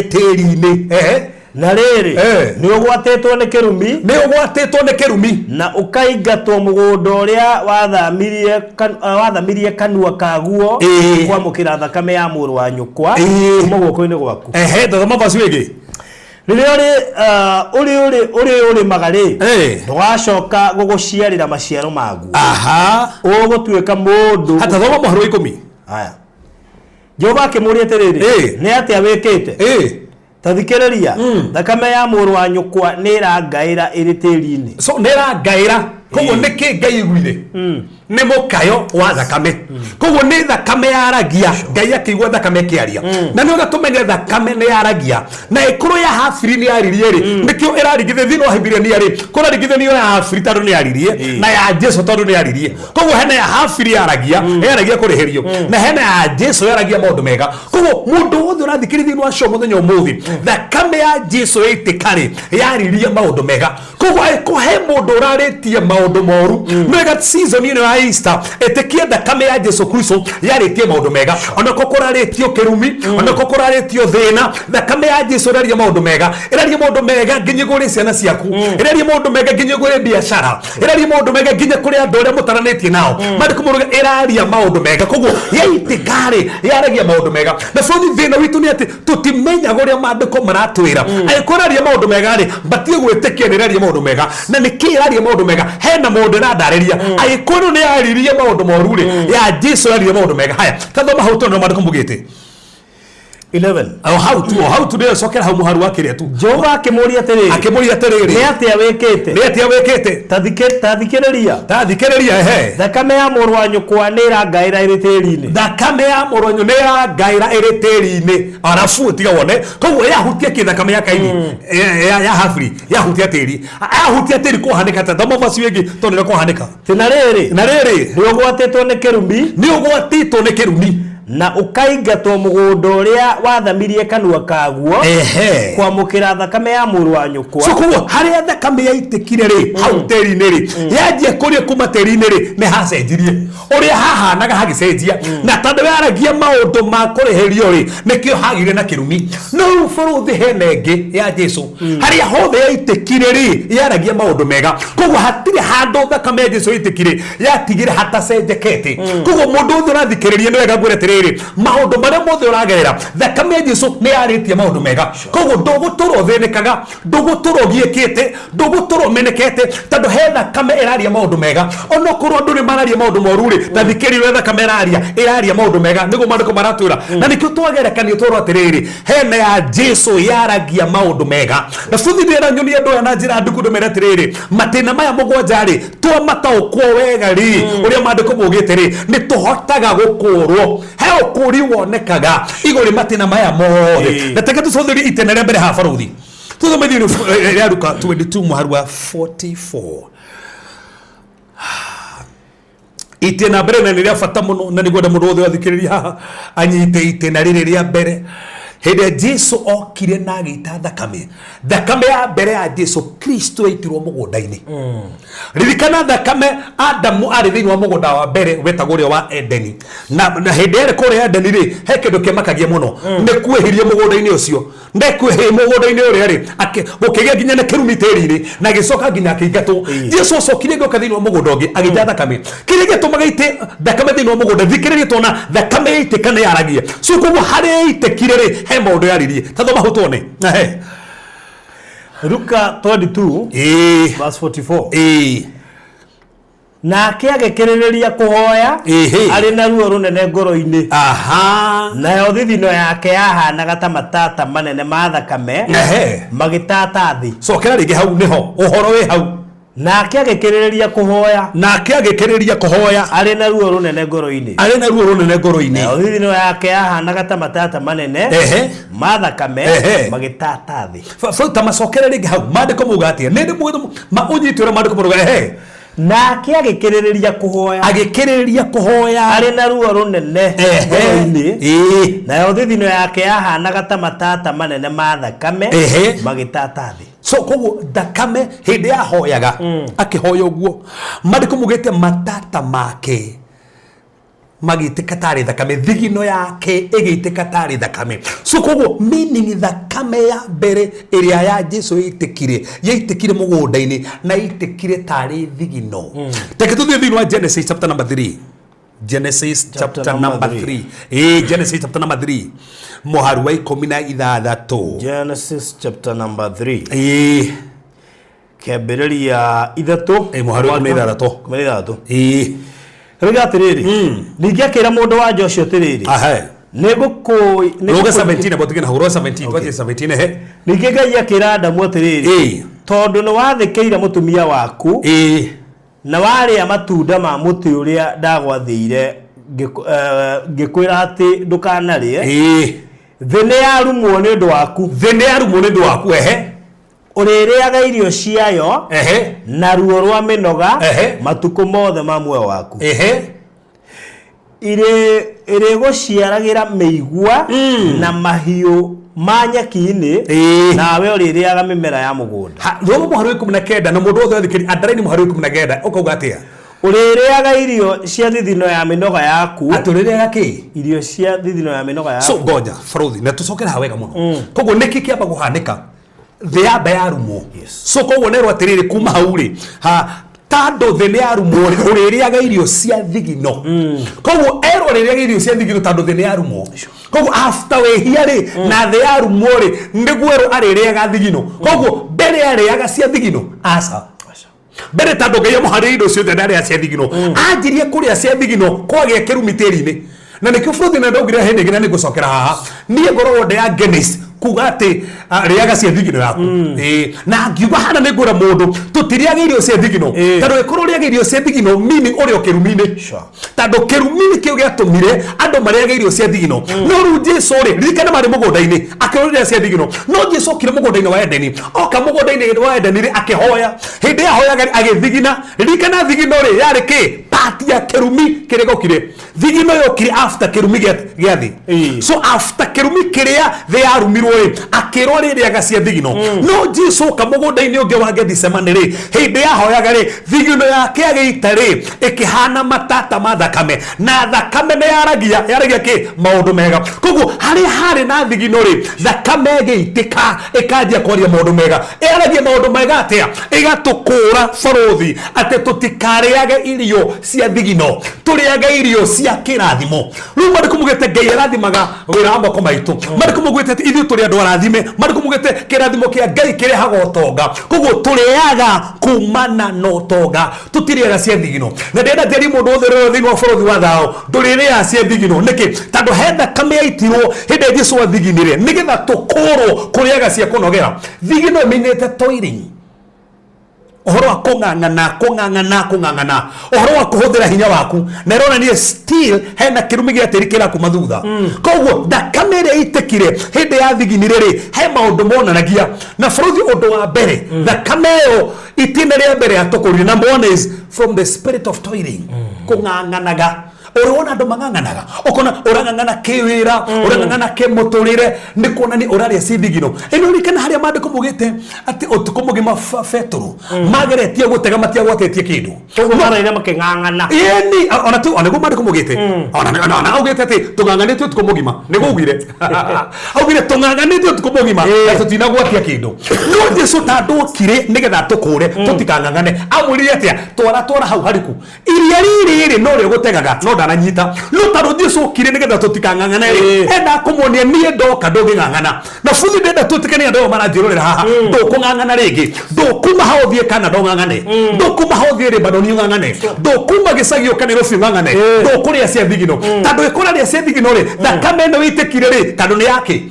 tĩĩri-inĩ na rĩrĩ nĩ ũgwatĩtwo nĩ kĩrumi na ũkaingatwo mũgũnda ũrĩa wathamirie kanua kaguo kwamũkĩra thakame ya mũrũ wa nyũkwa kuma guoko-inĩ gwaku thoma vaci ĩngĩ rĩrĩa ũrĩmaga rĩ ndũgacoka gũgũciarĩra maciaro maguo ũgũtuĩka mũndũ hata thoma mũhari wa 10 haya Jehova akĩmũria atĩrĩrĩ nĩ atĩa wĩkĩte tathikĩrĩria thakame ya mũrũ wa nyũkwa nĩ ĩrangaĩra ĩrĩ tĩĩri-inĩ so nĩ ĩrangaĩra koguo nĩkĩ Ngai aiguire nĩ mũkayo wa thakame koguo nĩ thakame yaragia Ngai akĩigua thakame ĩkĩaria na nĩ ũgatũmenya thakame nĩ yaragia na ĩkũrũ ya Habili nĩ yaririe rĩ nĩkĩo ĩrarigithia thĩinĩ wa Hibirania rĩ kũrarigithanio ya Habili tondũ nĩ yaririe na ya Jesu tondũ nĩ yaririe koguo hena ya Habili yaragia kũrĩhĩrio na hena ya Jesu yaragia maũndũ mega koguo mũndũ wothe ũrathikĩrĩria thĩinĩ wa show mũthenya ũmũthĩ thakame ya Jesu ĩtĩkarĩ yaririe maũndũ mega koguo kũhe mũndũ ũrarĩtie maũndũ moru no ĩga season ĩno ya Easter etekia thakame ya Jesu Kristo yarĩtie maũndũ mega ona kokoraretio kerumi ona kokoraretio thĩna thakame ya Jesu ĩraria maũndũ mega ĩraria maũndũ mega nginya igũrĩ ciana ciaku ĩraria maũndũ mega nginya igũrĩ biashara ĩraria maũndũ mega nginya kũrĩ andũ arĩa mũtaranĩtie nao mandĩko moruga ĩraria maũndũ mega koguo yaitikare yaragia maũndũ mega na bũrũri thĩna witũ nĩ atĩ tũtimenya ũrĩa mandĩko maratwĩra ayĩkoraria maũndũ mega rĩ batie gwĩtĩkia nĩ ĩraria maũndũ mega na nĩ kĩ ĩraria maũndũ mega hena maũndũ ĩrandarĩria ayĩkorwo nĩ yaririe maũndũ moru rĩ ya Jesu yaririe maũndũ mega haya kathoma hau tondũ mandĩko mugĩte 11 how to ndio sokera hau muharu wakire tu Jehova akĩmũria atĩrĩrĩ nĩ atĩa wĩkĩte tathikĩrĩria thakame ya mũrũ wa nyũkwa nĩ ĩrangaĩra ĩrĩ tĩri-inĩ thakame ya mũrũ wa nyũkwa nĩ ĩrangaĩra ĩrĩ tĩri-inĩ arabu tiga wone koguo yahutia kĩthakame ya Kaini ya Habili yahutia tĩri kũhanĩka ta thoma basi wengi tondũ nĩ kũhanĩka na rĩrĩ nĩ ũgwatĩtwo nĩ kĩrumi na ũkaingatwo mũgũnda ũrĩa wathamirie kanua kaguo kwamũkĩra thakame ya mũrũ wa nyũkwa so koguo harĩa thakame yaitĩkire rĩ hau tĩri-inĩ rĩ yanjia kũrĩa kuma tĩri-inĩ rĩ nĩ hacenjirie ũrĩa hahanaga hagĩcenjia na tondũ yaragia maũndũ ma kũreherio rĩ nĩkĩo hagire na kĩrumi no bũrũri hena ĩngĩ ya Jesu harĩa hothe yaitĩkire rĩ yaragia maũndũ mega koguo hatirĩ handũ thakame ya Jesu yaitĩkire yatigire hatacenjekete koguo mũndũ ũthĩ ũrathikĩrĩria nĩ wega ngwĩre atĩrĩrĩ maũndũ marĩa mothe ũragerera thakame ya Jesu nĩ yarĩtie maũndũ mega koguo ndũgũtũrwo thĩnĩkaga ndũgũtũrwo giĩkĩte ndũgũtũrwo menekete tondũ he thakame ĩraria maũndũ mega ona korwo andũ nĩ mararia maũndũ moru rĩ ta thikĩrĩria thakame ĩraria maũndũ mega nĩguo mandĩko maratwĩra na nĩkĩo twagerekanio tũrwo atĩrĩrĩ hena ya Jesu yaragia maũndũ mega na buthi nĩ ĩranyonia andũ aya na njĩra ndũku ndũmere atĩrĩrĩ matĩna maya mũgwanja rĩ twamataũkwo wega rĩ ũrĩa mandĩko maugĩte rĩ nĩ tũhotaga gũkũrwo ukuri wonekaga igore matena maya mothe na teke tucotherie itena rĩa mbere ha baruthi tuthomethio rĩa Luka 22 muharu wa 44 itena mbere na rĩa bata muno na nĩguo mũndũ wothe wathikĩrĩria haha anyite itena rĩrĩ rĩa mbere hĩndĩ Jesu okire na agĩita thakame ya mbere ya Jesu Kristo aitirwo mũgũnda-inĩ ririkana thakame Adamu arĩ thĩinĩ wa mũgũnda wa mbere wetagwo ũrĩa wa Edeni na hĩndĩ ĩrĩ kũrĩa Edeni rĩ he kĩndũ kĩmakagia mũno nĩ kwĩhirie mũgũnda-inĩ ũcio ndekwĩhĩ mũgũnda-inĩ ũrĩa rĩ gũkĩgĩa nginya na kĩrumi tĩri-inĩ na gĩcoka nginya akĩingatwo Jesu acokire gũka thĩinĩ wa mũgũnda ũngĩ agĩita thakame kĩrĩa gĩtũmaga ite thakame thĩinĩ wa mũgũnda thikĩrĩria tona thakame yaitĩka nĩ yaragia so koguo harĩa yaitĩkire rĩ he maũndũ yaririe tathoma hau tuone Luka 22 verse 44 nake agĩkĩrĩrĩria kũhoya arĩ na ruo rũnene ngoro-inĩ nayo thithino yake yahanaga ta matata manene ma thakame magĩtata thĩ cokera rĩngĩ hau nĩho ũhoro wĩ hau nake agĩkĩrĩrĩria kũhoya arĩ na ruo rũnene ngoro-inĩ nayo thithino yake yahanaga ta matata manene ma thakame magĩtata thĩ ta macokera rĩngĩ hau mandĩko mauga atĩa nĩ ndĩ ũnyite ũrĩa mandĩko mauga nake agĩkĩrĩrĩria kũhoya arĩ na ruo rũnene ngoro-inĩ nayo thithino yake yahanaga ta matata manene ma thakame magĩtata thĩ so koguo thakame hĩndĩ yahoyaga akĩhoya ũguo mandĩko mugĩte matata make magĩitĩka tarĩ thakame thigino yake ĩgĩitĩka tarĩ thakame so koguo meaning thakame ya mbere ĩrĩa ya Jesu yaitĩkire mũgũnda-inĩ na yaitĩkire tarĩ thigino teke tũthiĩ thĩinĩ wa Genesis chapter number 3 Genesis chapter number 3 muharu wa 16 Genesis chapter number 3 kĩambĩrĩria ithatũ muharu wa 16 Rega atĩrĩrĩ ningĩ akĩra mũndũ wa Joshua atĩrĩrĩ Roga 17 abotigena huro 17 kwa 17 he ningĩ Ngai akĩra Adamu atĩrĩrĩ tondũ nĩ wathĩkĩire mũtumia waku na warĩa matunda ma mũtĩ ũrĩa ndagwathĩire ngĩkwĩra atĩ ndũkanarĩe thĩ nĩ yarumwo nĩ ũndũ waku ũrĩrĩaga irio ciayo na ruo rwa mĩnoga matukũ mothe ma muoyo waku irĩgũciaragĩra mĩigua na mahiũ ma nyaki-inĩ nawe ũrĩrĩaga mĩmera ya mũgũnda thoma muharu 19 na mũndũ wothe athikĩrĩria andaraini muharu 19 ũkauga atĩa Urereaga irio cia thithino ya minoga yaku. Aturereaga ki? Irio cia thithino ya minoga yaku. So ngoja Farothi na tucokera hawega muno. Koguo niki kiamba guhanika. Thiamba ya rumo. So koguo nerwo atiriri kuma hauri. Tando thene ya rumo urereaga irio cia thigino. Koguo ero urereaga irio cia thigino tando thene ya rumo. Koguo after we here na the ya rumo ri niguo ero arereaga thigino. Koguo mbere areaga cia thigino. Asa. Mbere tando ngai muhariri indo cio thene ya cia thigino. Anjirie kuria cia thigino kwage kirumi tiri-ini. Na nikio Farothi na ndogire hende ngina nigucokera haha. Nie ngorwo nde ya Guinness kuga ati riaga cia thigino yaku na ngiuga hana ne ngora mundu tutiriaga irio cia thigino tando ikorwo riaga irio cia thigino mimi urio kirumine tando kirumine kio giatumire andu mariaga irio cia thigino no ru Jesu ri ririkana mari mugunda-ini akirorera cia thigino no Jesu kire mugunda-ini wa Edeni oka mugunda-ini wa Edeni ri akihoya hindi ahoyaga agithigina ririkana thigino ri yari ki pati ya kirumi kirego kire thigino yo kire after kirumi giathi so after kirumi kiria they are rumirwo akirwo riaga cia thigino no Jesu kamugunda-ini ungi wa Gethsemane ri hindi ahoyaga ri thigino yake agita ri ikihana matata ma thakame na thakame ne yaragia ki maundu mega koguo hari na thigino ri thakame giitika ikanjia kwaria maundu mega yaragia maundu mega atia igatukura Farothi ate tutikariage irio cia thigino turiaga irio cia kirathimo riu mari kumugete ngai arathimaga wira wa moko maitu mari kumugete ithu turi andu arathime mari kumugete kirathimo kia ngai kirehaga utonga koguo turiaga kumana no tonga tutiriaga cia thigino na ndenda teri mundu othe thini wa Farothi wa thao nduriria cia thigino niki tando hetha kame yaitirwo hinde Jesu athiginire nigetha tukoro kuriaga cia kunogera thigino imenyete toiring ohoro kungangana ohoro wa kuhuthira hinya waku na irona ni still hena kirumi gia tiri kira kuma thutha koguo thakame ria itekire hindi ya thiginire ri he maundu monanagia na Farothi undu wa mbere thakame yo itine ria mbere atukurire number one is from the spirit of toiling kunganganaga urona andu manganganaga okona urangangana kiwira urangangana kimuturire ni kuona ni uraria thigino ino rikana haria mandiko mugite ati utuko mugima Petro mageretie gutega matia gwatetie kindu mara ina makingangana yeni ona tu ona mandiko mugite ona augite ati tunganganite utuko mugima ni gugire augire tunganganite utuko mugima na tutina gwatia kindu no Jesu tando kire nigetha tukure tutikangangane amurire atia twara hau hariku iria riri no rio gutegaga no nanyita lutaro Jesu kire nigetha tutikangangana enda kumuonia nie ndoka ndungingangana na futhi ndenda tutikania ndo maranjirorera haha ndukungangana ringi ndukuma haothie kana ndongangane ndukuma haothie ri bado niungangane ndukuma gisagio kana rofi ngangane ndukuria cia thigino tando ikuraria cia thigino ri thakame no itekire ri tando ni yake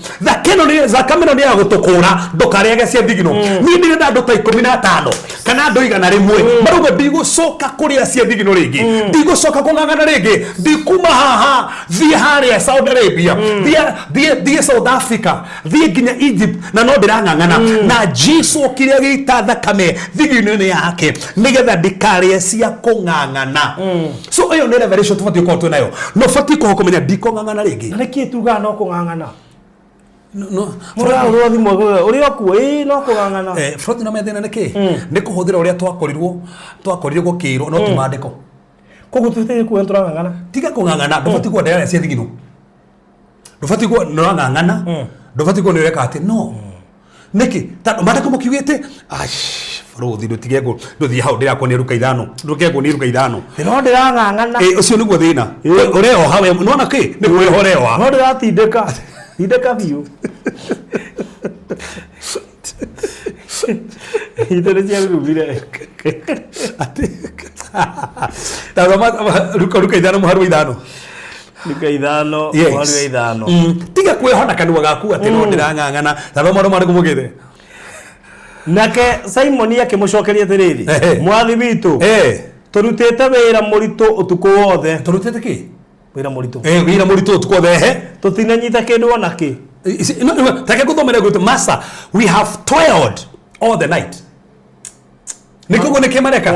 thakame no ni ya gutukura ndukariaga cia thigino ni ndirenda ndu ta 15 kana ndu 100 maruga ndigucoka kuria cia thigino ringi ndigucoka kungangana ringi ndikuma haha thie haria Saudi Arabia thie South Africa thie ginya Egypt na no ndirangangana na Jesu kiria gita thakame thigino-ini yake nigetha ndikarie cia kungangana so iyo ni revelation tufati ko tu nayo no fati ko kumenya ndikungangana ringi na niki tuga no kungangana no Farothi mwe uri okuo no kungangana Farothi no methena niki ni kuhuthira uria twakorirwo gukirwo no tumandiko koguo tutete ku entrangana tiga kungangana ndufati ku ndaya cia thigino ndufati ku no ngangana ndufati ku nireka ati no niki tando mandiko mukiugite Farothi nduthie hau ndirako ni ruka ithano ndukego ni ruka ithano no ndirangangana ucio niguo thina ureo hawe nona ki ni kwihorewa no ndiratindeka biu itore cia rubire ati tazama ruka ithano muharu ithano ruka ithano muharu ithano tiga kwihona kanua gaku ati no ndirangangana tazama ndo mariko mugite nake Simon akimucokeria atiriri mwathi witu turutete wira muritu utuku wothe turutete ki wira muritu wira muritu utuku wothe tutinanyita kindu ona ki take kuthomera gutu master we have toiled all the night nikugo ne kemareka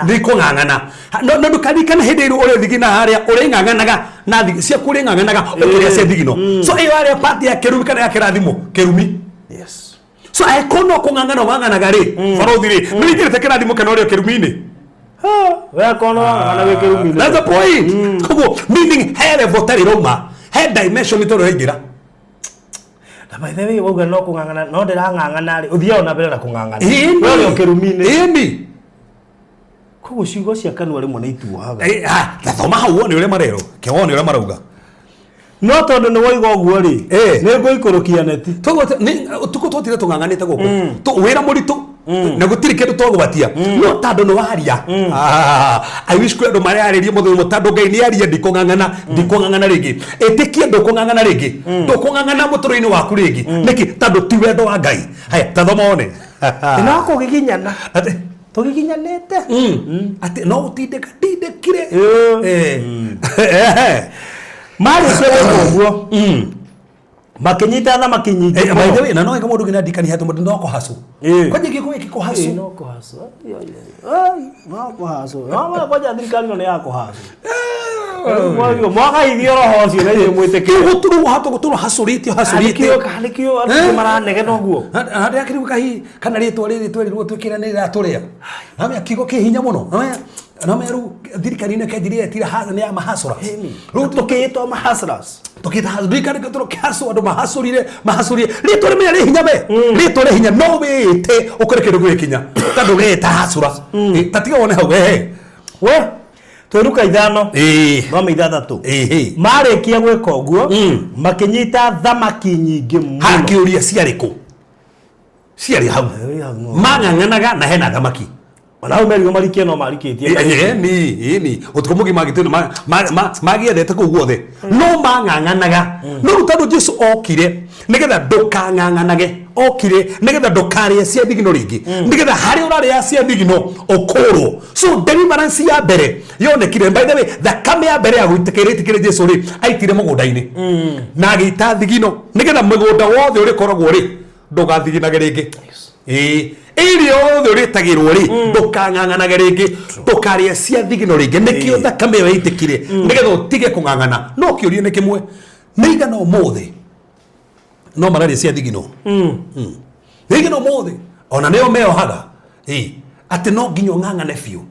nikungangana no ndukarikana hediru ore thigina haria ore nganganaga na thigi cia kuri nganganaga ukire cia thigino so iyo haria party ya kerumi kana ya kirathimo kerumi yes so ai kono kungangana wanganaga ri Farothi ri ndirite kirathimo kana ore kerumi-ini we kono ana we kirumi. That's the point. Kogo meaning hele votari Roma. He dimension itoro higira. Na by the way woga no kungangana no ndira ngangana ri uthia ona mbere na kungangana. We yo kirumi-ini. Indi. Kogo ciugo cia kanua rimwe ni ituaga. Gathoma hau wone ure marero. Ke wone ure marauga. No tondu ni woiga uguo ri. Ni nguikurukia neti. Togo ni tuko totire tunganganite goko. To wira muritu. Na gutiri kindu twagubatia. No tando no waria. I wish kwedo mari aririe muthu mutando ngai ni aria ndikungangana ringi. Etikie ndukungangana ringi. Ndukungangana muturo-ini waku ringi. Niki tando ti wendo wa ngai. Haya tathoma one. Ina ko giginyana. Ati tugiginyanite. Ati no utindekire. Mari kwenda uguo. Makinyita na makinyita. By the way, na no eka mundu ngina dikani hatu mundu ndoko hasu. Kwaje giko ekiko hasu. No ko hasu. Ai, no ko hasu. No kwaje dikani no yako hasu. Kwaje mwaka ithio roho cio na ile mwiteke. Guturu hato guturu hasurite. Halikio ati maranege no guo. Hadi akiri kahi kana ritwa riri twikira ni raturia. Nami akigo ke hinya muno. Nami ru dirikani ne ke diria tira haza ni mahasura. Ru tukito mahasras. Tokita dirikani ke toro kaso ado mahasuri ritwa me ri hinya be. Ritwa ri hinya no be te okore ke rugo ikinya. Tado ge ta hasura. Tatiga wone hau we. Tweruka ithano no me ithathatu marikia gwika uguo makinyita thamaki nyingi muno hakiuria ciariko ciari hau mang'ang'anaga na hena thamaki ona umerigo marikie no marikitie ni utikomugi magitino magiethete ku guothe no mang'ang'anaga no rutando Jesu okire nigetha ndukang'ang'anage okire nigetha ndukarie cia thigino ringi nigetha hari uraria cia thigino okoro so deliverance ya mbere yonekire by the way thakame ya mbere ya gwitikire Jesu ri aitire mugunda-ini na agita thigino nigetha mugunda wothe uri koragwo ri ndugathiginage ringi irio othe uritagirwo ri ndukang'ang'anaga ringi ndukarie cia thigino ringi nikio thakame yo itikire nigetha utige kung'ang'ana no kiurie ni kimwe niigana umuthe no mararia cia thigino thigino mothe ona neo meohaga ati no nginyo ng'ang'ane biu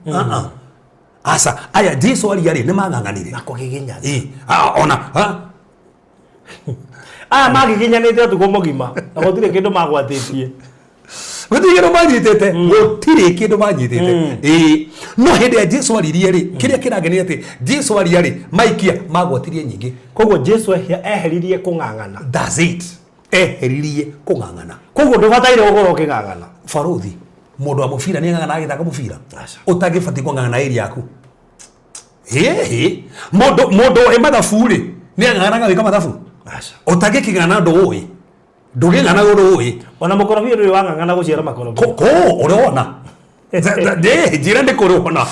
asa aya Jesu ari ni mang'ang'anire na kugiginya ona magiginyanite tuko mugima na gutire kindu magwatitie gutire manyitete gutire kindu manyitete no hindi ya Jesu aririe ri kiria kiragenia ati Jesu ari maikia magwatirie nyingi koguo Jesu eheririe kung'ang'ana that's it eheririe kung'ang'ana koguo ndubataire gukoro king'ang'ana faruthi mundu wa mubira ni ng'ang'ana agithaka mubira utagibati kung'ang'ana area yaku mundu emathabu ri ni ng'ang'ana wika mathabu utagiking'ana ndu nduging'ana uri ona mukorobia uri wang'ang'ana guciara makorobia ko urona jira ndikurona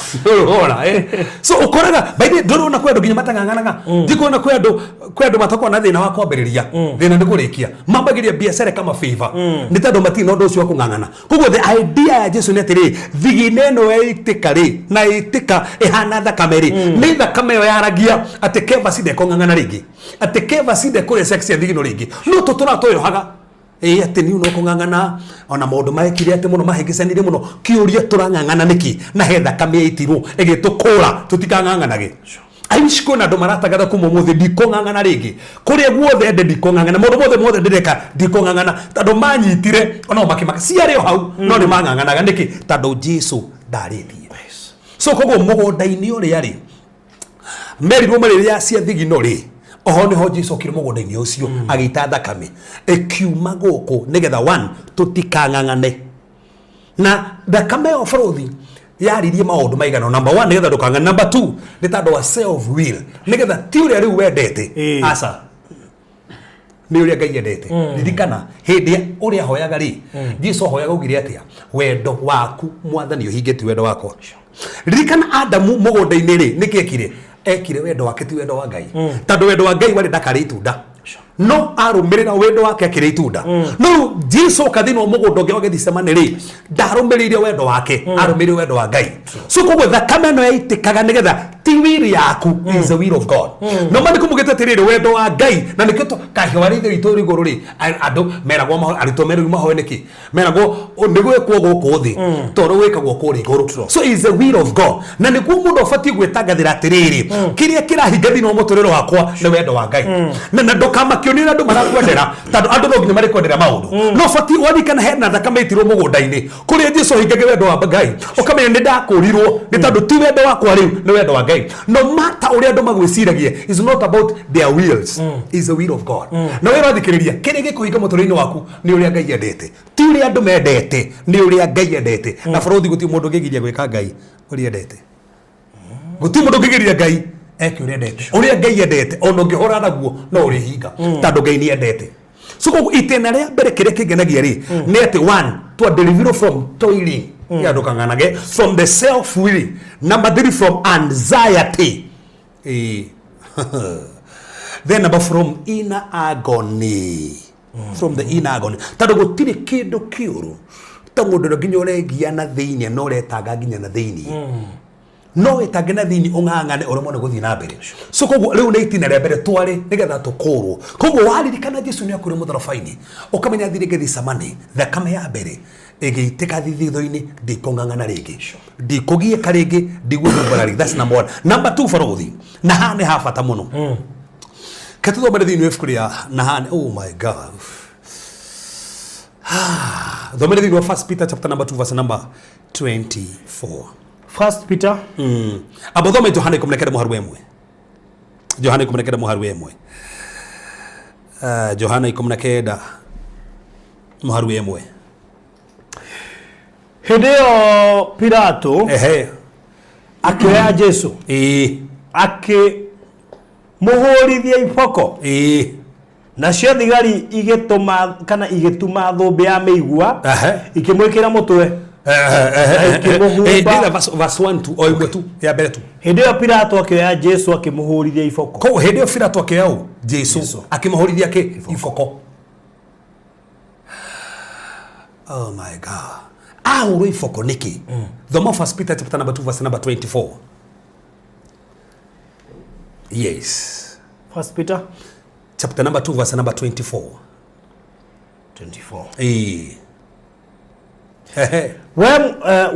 so ukoraga baidi ndurona kwendu nginya matang'ang'anaga ndikona kwendu matakwa na thina wa kwambiriria thina ndikurikia mambagiria biashara kama favor ni tando matino ndo ucio kung'ang'ana koguo the idea ya Jesu ni atiri thigine no eitika ri na itika ihana thakame ri ni thakame yo yaragia ati Cephas de kung'ang'ana ringi ati Cephas de kure sex ya thigino ringi no tutura toyohaga ati ni no kung'ang'ana ona maundu maikire ati muno mahingicanire muno kiuria turang'ang'ana niki na he thakame itirwo igitukura tutikang'ang'anage aishiko na ndo maratagatha kuma muthi ndikong'ang'ana ringi kuria guothe ndikong'ang'ana mundu mothe ndireka ndikong'ang'ana tando manyitire ona makimaka ciari o hau no ni mang'ang'anaga niki tando Jesu ndarithie so koguo mugunda-ini uria ri merirwo mariria cia thigino ri oho niho Jesu kire mugunda-ini ucio agita thakame ekiuma guku nigetha one tutikang'ang'ane na thakame o faruthi yaririe maundu maigana number 1 nigetha ndukang'ana number 2 ni tando wa self will nigetha ti uria riu wendete asa ni uria Ngai endete ririkana hindi uria hoyaga ri Jesu hoyaga ugire atia wendo waku mwathani uhingeti wendo wakwa ririkana Adamu mugunda-ini ri nikekire ekire wendo wake ti wendo wa Ngai tando wendo wa Ngai wari ndakari itunda no arumirira wendo wake akire itunda no Jesu kathino mugundo nge wage thisemane ri ndarumirire wendo wake arumirire wendo wa Ngai so koguo thakame no yaitikaga nigetha ti wiri yaku is the will of God no mani kumugete tirire wendo wa Ngai na nikito kahiwarithe ituri iguru ri andu meragwo arito meru mahoe niki meragwo nigwekwo guku thi toro wekagwo kuri iguru so is the will of God na niguo mundu ofati gwetangathira tiriri kiria kirahinga thino muturiro wakwa ni wendo wa Ngai na ndokamakionira andu marakwendera tondu andu no nginya marikwendera maundu no fati wani kana hena thakame itirwo mugunda-ini kuria Jesu hingage wendo wa Ngai ukamenya ni ndakurirwo ni tondu ti wendo wakwa riu ni wendo wa Ngai no matter uria andu magwiciragia is not about their wills is the will of God na wewe rathikiriria kiri gikuhinga muturiro waku ni uria Ngai endete ti uria andu mendete ni uria Ngai endete na borothi guti mundu ngigiria gwika Ngai uria endete guti mundu ngigiria Ngai eke uria endete uria Ngai endete ono ngihora naguo no uri hinga tondu Ngai ni endete so koguo itena ria mbere kiria kingenagia ri ni ati one to deliver from toiling ya ndokanganage from the self will number 3 from anxiety then number from inner agony from the inner agony tondu gutire kindu kiuru ta mundu nginya uregia na thiini no retanga nginya na thiini no wetange na thiini ung'ang'ane urimo ne guthii na mbere so koguo riu ni itina ria mbere twari nigetha tukurwo koguo waririkana Jesu ni akure mutharabaini ukamenya thiri ngethi samani thakame ya mbere igiteka thithitho-ini ndikung'ang'ana ringi ndikugieka ringi ndiguthumbura ringi that's number 1 number 2 borothi na hane ha bata muno katuthomere thiini wa ibuku ria na hane oh my God thomere thiini wa 1 Peter chapter number 2 verse number 24 1 Peter abo thome Johana 19 muharu emwe Johana 19 muharu emwe Johana 19 muharu emwe Hideo Pilato akioya Jesu muhurithia iboko nacio thigari igituma kana igituma thumbi ya meigua ikimwikira mutwe verse 1 to o igwe tu ya mbere tu Hideo Pilato akioya Jesu akimuhurithia iboko ko Hideo Pilato akioya Jesu akimuhurithia ke iboko oh my God ahuru ifoko niki thoma 1 Peter chapter number 2 verse number 24 yes 1 Peter chapter number 2 verse number 24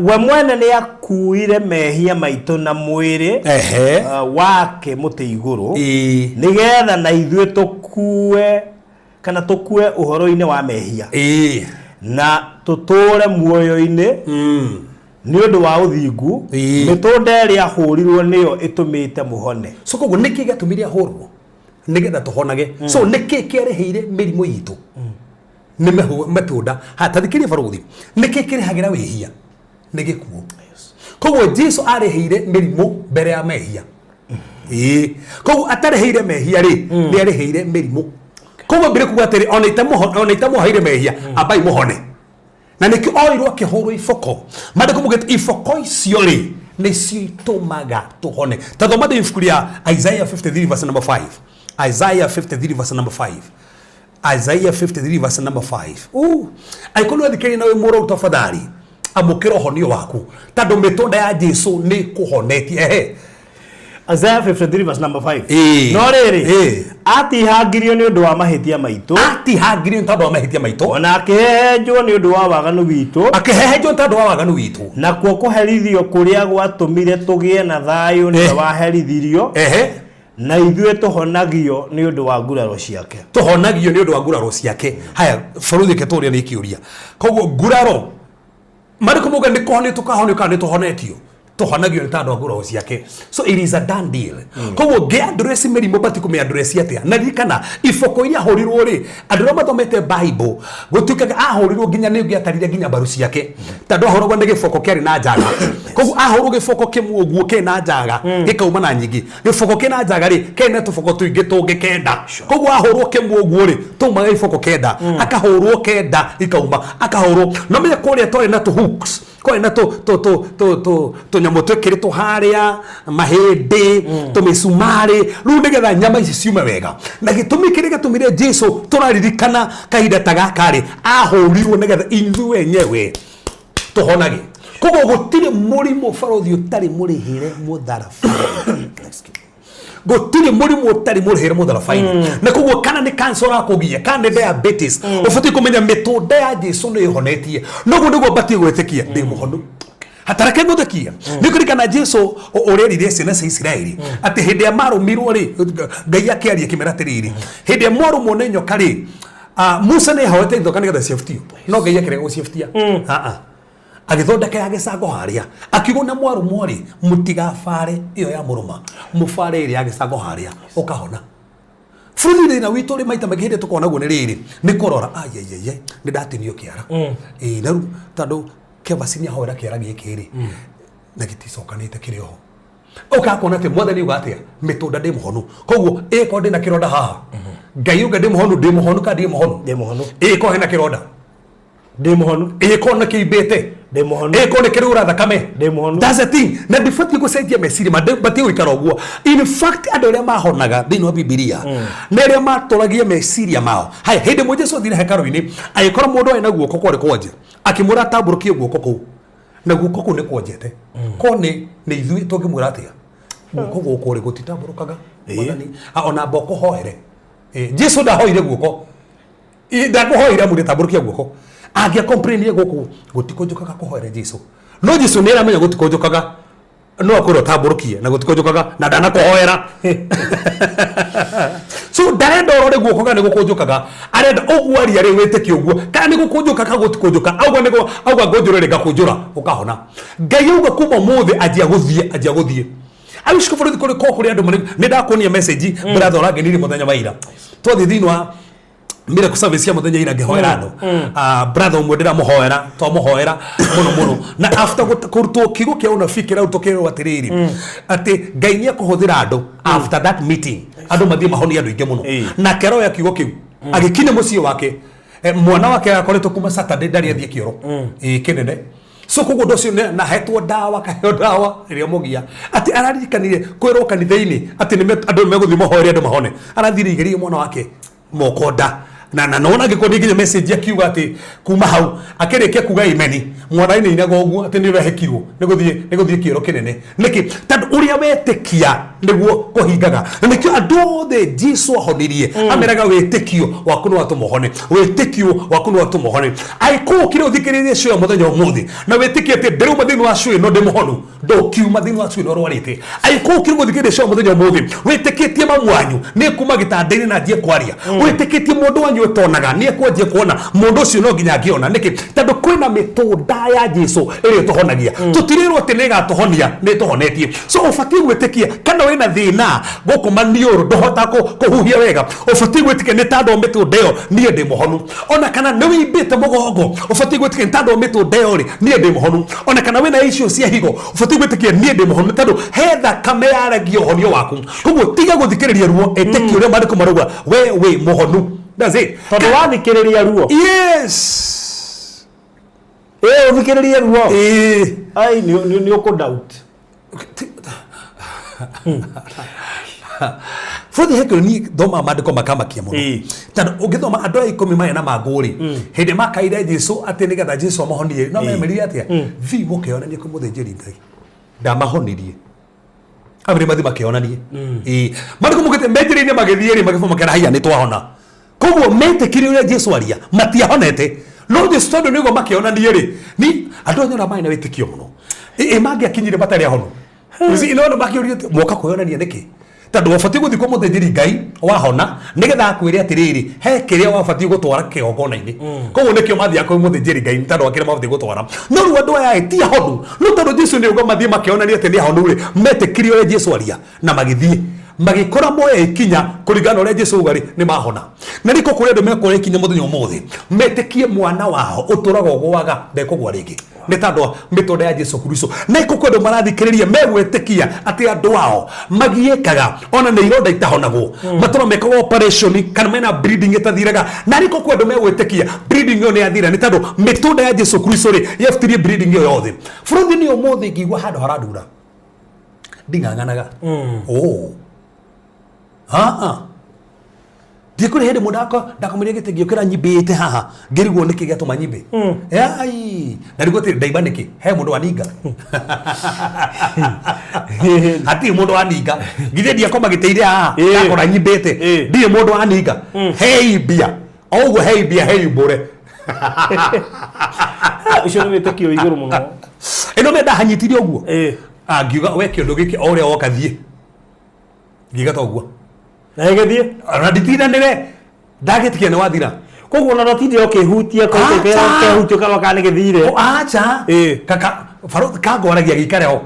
we mwene ni akuire mehia maitu na mwiri wake muti iguru nigetha na ithuĩ tukue kana tukue uhoro-ini wa mehia na tuture muoyo-ini ni undu wa uthingu mitunda ria hurirwo niyo itumite muhone so koguo niki gatumire ahurwo nigetha tuhonage so niki kiareheire mirimu yitu ni metunda hatathikirie baruthi niki kirehagira wihia ni gikuo koguo Jesu areheire mirimu mbere ya mehia koguo atareheire mehia ri ni areheire mirimu koguo mbere kugatiri onaitamo haire mehia abai muhone na niki oirwo akihurwo ifoko mande kumugete ifoko icio ri ni citumaga tuhone tathoma de ibuku ria Isaiah 53 verse number 5 Isaiah 53 verse number 5 Isaiah 53 verse number 5 aikolo thikiri nawe muro tafadhali amukiro honio waku tondu mitunda ya Jesu ni kuhonetie Isaiah 53 verse number 5 no riri atihangirio ni undu wa mahitia maitu atihangirio tondu wa mahitia maitu ona akihehenjwo ni undu wa waganu witu na kuo kuherithio kuria gwatumire tugie na thayu ni waherithirio na ithuĩ tuhonagio ni undu wa nguraro ciake haya baruthi keturia ni kiuria koguo nguraro mariko muga ni kuhoni tukahoni kana tuhonetio tuhonagio ni tondu wa nguraro ciake so it is a done deal koguo ge address merimu batiku me address atia na rikana ifoko iria horirwo ri andu ria mathomete Bible gutuikaga ahorirwo nginya ni ngiatarire nginya baru ciake tondu ahorwo ni gifoko kiari na njaga koguo ahorwo gifoko kimwe uguo kina njaga gikauma na nyingi gifoko kina njaga ri kene tufoko tuingi tungikenda koguo ahorwo kimwe uguo ri tumaga gifoko kenda akahorwo kenda ikauma akahorwo no me kuria tore na tu hooks kwa ina to nyamo twekiritwo haria mahindi tumisumari ru nigetha nyama ici ciume wega na gitumi kiri gatumire Jesu turaririkana kahinda tagakari ahurirwo nigetha ithu wenyewe tuhonage kogo gutire murimo barothi utari murihire mutharabai gutire murimo utari murihire mutharabai na kogo kana ni cancer akugia kana diabetes ufati kumenya mitunda ya Jesu ni ihonetie nogo nigo bati gwetikia ndi muhonu hatarake guthikia nikurikana Jesu urerire ciana cia Israeli ati hindi ya marumirwo ri Ngai akiaria kimeratiriri hindi ya mwaru monenyo kari Musa ne hawete ndoka nigetha safety no Ngai akirega safety agithondeka ya gicango haria akiugo na mwaru mwori mutigafare iyo ya muruma mufare iri ya gicango haria ukahona Fulire na witu ri maita magihinde tukona guo ni riri ni korora ayeyeye ni datinio kiara na tando Cephas ni ahora kiara gikiri na giticokanite kirioho ukakona ati mwathani ugatia mitunda ndi muhonu koguo ko ndi na kironda haha Ngai uga ndi muhonu ka ndi muhonu ko hena kironda ndi muhonu ko na kiibete ndi muhonu ko ne kirura thakame ndi muhonu that's the thing na ndifati gucenjia meciri bati uikara uguo in fact andu aria mahonaga thini wa Biblia na aria maturagia meciria mao hai hindi mo Jesu thire hekaru-ini agikora mundu ena guoko kwari kwonje akimura tamburukie guoko kuu na guoko kuu ni kwonjete ko ni ithui tungimwira atia guoko guko ri gutitamburukaga mwathani ona boko hoere Jesu ndahoire guoko ndakuhoire mu tamburukie guoko agia complain guku gutikonjukaga kuhoere Jesu no Jesu nera menya gutikonjukaga no akoro tamburukie na gutikonjukaga na ndana kuhoera so darenda orore guoko ga ni gukonjukaga arenda ogwari ari weteke uguo kana ni gukonjukaga gutikonjuka auga ngonjurere gakunjura ukahona Ngai uga kuma muthe ajia guthie abishiko buru kuri ko kuri andu ni ndakonia message brother orage niri muthenya waira twathi thinwa mira kuservice ya muthenya ira ngihoera andu brother umwe ndira muhoera muno na after kurutwo kigo kia unafiki ra utokero atiriri ati Ngai ni akuhuthira andu after that meeting andu mathie mahoni andu inge muno na kero ya kigo kiu agikine mucie wake mwana wake akoretwo kuma Saturday ndari athie kioro kinene so kogo docio na hetwo dawa kaheo dawa iria mugia ati ararikanire kwirwo kanitha-ini ati ni andu meguthie mahore andu mahone arathire igerie mwana wake mokonda na nona gikoni nginya message akiuga ati kuma hau akirikia kuga imeni mwana-ini inaga uguo ati ni rehekirwo niguthie kioro kinene niki tandu uria wetekia niguo kuhingaga nikio andu the Jesu ahonirie ameraga wetekio waku no atumohone wetekio waku no atumohone aiko kire uthikiririe cio muthenya umuthi na wetekia ati nderu mathini wa cio no ndimuhonu ndo kiu mathini wa cio no rwarite aiko kire uthikiririe cio muthenya umuthi weteketie mamwanyu ni kuma gitanda-ini na njie kwaria weteketie mundu wanyu etonaga ni ekwenje kuona mundu ucio no nginya ngiona niki tandu kwina mitunda ya Jesu iri tuhonagia tutirirwo ati ni gatuhonia ni tuhonetie so ufati gwetekia kana wina thina gukuma niuru ndohota kuhuhia wega ufati gwetikia ni tando mitunda iyo nie ndi muhonu ona kana ni wimbite mugongo ufati gwetikia ni tando mitunda iyo ri nie ndi muhonu ona kana wina icio cia higo ufati gwetikia nie ndi muhonu tando hetha kame yaragio honio waku koguo tiga guthikiriria ruo eteki uria mandiko marauga we muhonu that's it tondu wathikiriria ruo yes uthikiririe ruo ai ni uko doubt Futhi hekero ni thoma mandiko makamakia muno tandu ungithoma andu a 10 maya na maguri hindi makaire Jesu ati nigetha Jesu amahonie no memerire atia vi mukeonanie ku muthinjiri Ngai ndamahonirie abiri mathi makionanie mandiko mugite menjiri-ini magithie magifuma kera haya ni twahona koguo metekire uria Jesu aria matiahonete no Jesu tondu nigo makionanie ri ni andu anyona mai na wetikio muno magi akinyire batari ahono ino makiuria moka kuyonania niki tandu wafati guthi kwa muthinjiri Ngai wahona nigetha akwire atiriri he kiria wafati gutwara kigongona-ini koguo nikio mathia kwa muthinjiri Ngai tandu akire mafati gutwara no ru andu aya ti ahonu no tandu Jesu ni ugo mathie makionania ati ni ahonu ri metekire uria Jesu aria na magithie magikora moya ikinya kurigana ore Jesu ugari ni mahona na niko kuri andu mekora ikinya muthenya umuthi metekie mwana wao uturaga gwaga ndekogwa ringi ni tando mitode ya Jesu Kristo na iko kwendu marathikiriria megwetekia ati andu wao magiekaga ona ni ironda itahonagwo matoro mekaga operation kana mena bleeding itathiraga na niko kwendu megwetekia bleeding yo ni athira ni tando mitode ya Jesu Kristo ri yeftirie bleeding yo yothe furuthi ni umuthi ngigwa handu haradura ndinganganaga Dikuri hede mudako ndakamenya gitegi ukira nyibite haha ngirigwo niki gatuma nyibe ai ndarigwo ti ndaiba niki he mundu aninga ati mundu aninga ngithe dia koma giteire haha ndakora nyibite ndie mundu aninga hey bia ogo hey bia hey bore ucio ni tekio iguru muno eno me ndahanyitire oguo ngiuga we kiondu giki oria wokathie ngiga toguo na ngethie ana nditinanire ndagetikia ni wathira koguo na rotindi okihutia ko hutio kana kana githire acha kaka faro kagoragia gikare ho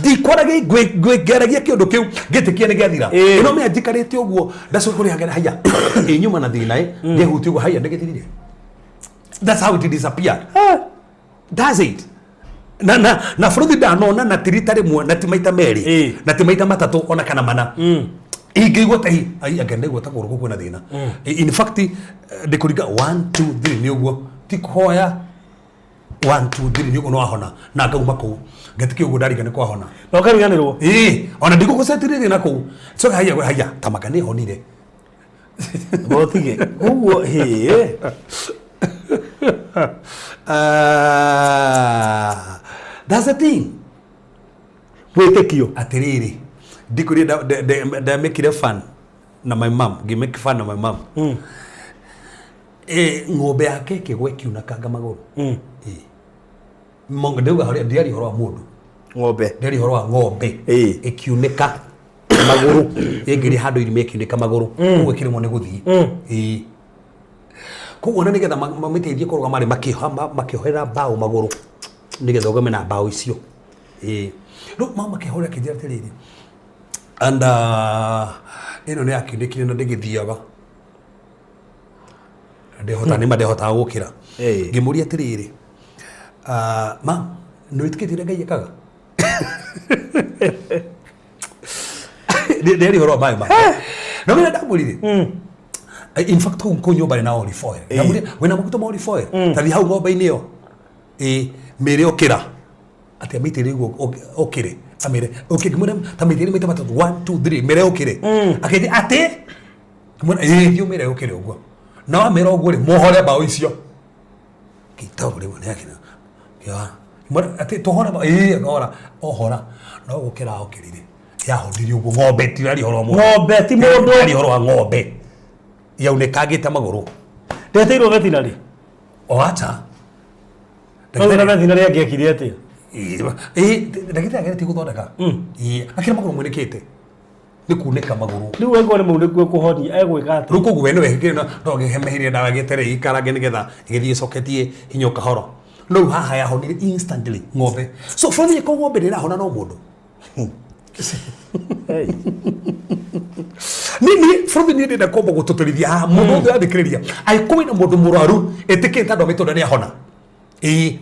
di korage gwe geragia kiondu kiu gitikia ni gathira ino me ajikarite oguo ndacukuri hagera haya inyuma na thina ngehuti oguo haya ndegetirire that's how it disappeared does it na furuthi ndanona na tiritari mwe na timaita meri na timaita matatu ona kana mana ingigwa tai ai agende gwata kuruko kwena thina in fact ndikuriga 1 2 3 ni uguo tikhoya 1 2 3 ni uguo no ahona na ngauma ku ngatiki uguo ndariga ni kwa hona no kariganirwo ona ndiko kusetirire na ku so haya tamakane honire botige uguo that's the thing. Wetekio atiriri ndikuri da make it fun na my mom give make fun na my mom ngombe yake kigwe kiuna kanga maguru mongo ndauga hori ndiari horo wa mundu ngombe ndiari horo wa ngombe ikiuneka maguru ingiri handu iri mekiuneka maguru kuwe kirimo ne guthii kuona nigetha mamiteithie kuruga mari makihorera bao maguru nigetha ugame na bao icio no mama kihora kijira tiriri and ino ni akindikire na ndigithiaga ndehota ni madehota gukira ngimuria tiriri ma no itikitire ngai ekaga nderi horo bai ma no mena ndamurire in fact ko nyumba na olive oil ndamurire wena mukuto ma olive oil tathi hau ngomba-ini yo mere okira ati amitire guo okire amire okigimura tamitire mita matatu 1 2 3 mere okire akedi ati kimura dio mere okire uguo na amira uguo ri mohore bao icio kitawuri mone yakina ya mura ati tohora ba ngora ohora no gukira okirire ya hodiri uguo ngombe tirari horo mo ngombe ti mundu ari horo wa ngombe yaunekagite maguru ndeteirwo veterinary o acha ndagĩtarĩ veterinary angĩekire atĩa ndagĩtarĩ agereti gũthondeka akĩra magũrũ mwenekete nĩ kunĩka magũrũ rĩu wengwo nĩ mũndũ nĩguo kũhonia egwĩka atĩa rĩu koguo we nĩwe hĩkĩrĩ no gĩhemehirie ndawa gĩetereire ikarange nĩgetha ĩgĩthiĩ ĩcoketie hinya ũkahoro no rĩu haha yahonire instantly ng'ombe so bũrũri ko ng'ombe ndĩrahona no mũndũ nini bũrũri nĩ ndĩrenda kwamba gũtũtũrithia haha mũndũ ũthĩ athikĩrĩria angĩkorwo na mũndũ mũrwaru ĩtĩkĩte andũ a mĩtũnda nĩ ahona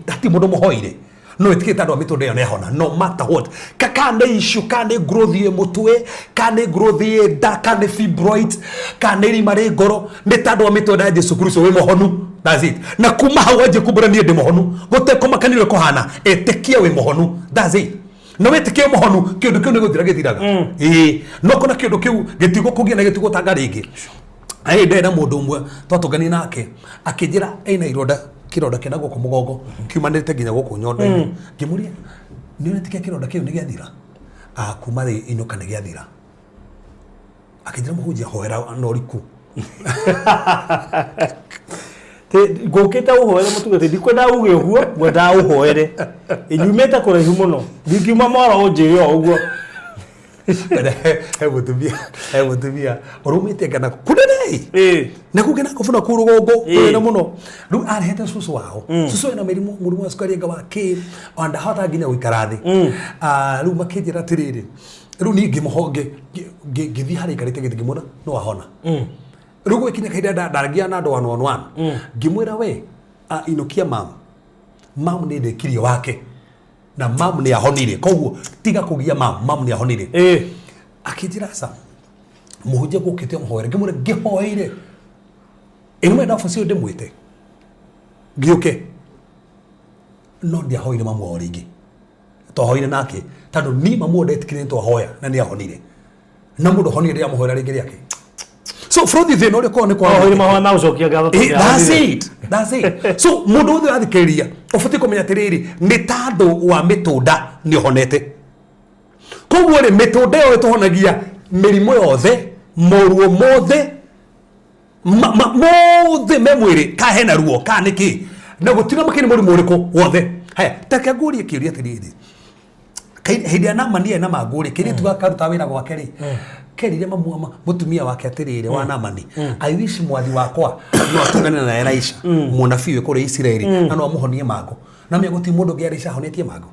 ndati mũndũ mũhoire no ĩtĩkĩte andũ a mĩtũnda ĩyo nĩ ahona no matter what kana issue kana growth ye mũtwe kana growth ye nda kana fibroid kana irima rĩ ngoro nĩ tandũ a mĩtũnda ya Jesu Kristo wĩ mũhonu that's it na kuma hau wanjie kumbũra niĩ ndĩ mũhonu gũtekũmakanĩrwo kũhana ĩtĩkia wĩ mũhonu that's it no wetikie muhonu kindu kiu ni guthira githiraga no kona kindu kiu gitigo kugia na gitigo tanga ringi ndenda mundu umwe twatungani nake akijira ina iroda kiroda kina guku mugongo kiumanite nginya guku nyondo ngimuria ni wetikie kiroda kiu ni giathira kuma ri inuka ni giathira akijira muhunjia hoera no riku ngũkĩte ũhoere mũtugate ndikwenda uge ũguo ngwenda ũhoere inyumĩte kũraihu mũno ndingiuma moro ũnjĩre o ũguo he mũtumia ũrũmĩte ngana kũnene na kugena kufuna kurugongo na muno ru arehete susu wao susu ena murimu wa sukari nga wake onda hata ginya wikarathi ru makejera tiriri ru ni gimuhoge githi hari karite githimuna no ahona ru gwikinya kaida daragia na ndo 111 ngimwira we inokia mam ni ndekiri wake na mam ni ahonire koguo tiga kugia mam ni ahonire akijira sa muhuje gukite muhoere ngimwira gihoire ino na fosio de mwite gioke no ndia hoire mamu origi to hoire nake tando ni mamu ndetikire to hoya na ni ahonire na mundu honire ya muhoera ringi yake so from the no ko ne ko hoire mamu na ucokia gatho that's it so mundu othe athikeria ofite kumenya tiriri ni tando wa mitunda ni honete koguo ri mitunda yo itohonagia mirimo yothe moruo mothe mothe memwiri ka hena ruo ka niki na gutina makini muri muriko wothe haya takaguri kiria tiriri hindi ana mania na maguri kiri tugakaruta wira gwake ri kerire mamu mutumia wake atirire wa namani I wish mwathi wakwa no atungane na Elisha munabii we kuri Israeli na no amuhonie mago na me guti mundu ngi Elisha honetie mago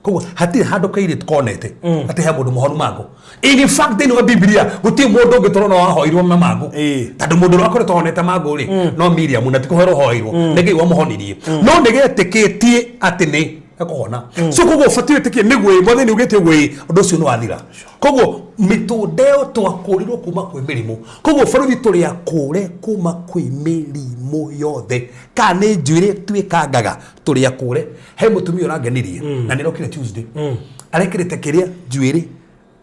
koguo hatire handu kaire tukonete ati he mundu muhonu mago in fact ni wa Biblia guti mundu ngi turona wahoirwo mago tandu mundu akoretwo honete mago ri no Miriam na tikuhero hoirwo ngi wa muhonirie no nigetikitie ati ni ekohona so koguo fatire tikie nigwe mwathe ni ugete gwe undu ucio no wathira koguo mitundeo twakurirwo kuma kwi mirimu koguo faruthi turi akure kuma kwi mirimu yothe kana njwire twikangaga turi akure he mutumia urangenirie na nirokire Tuesday arekirite kiria njwire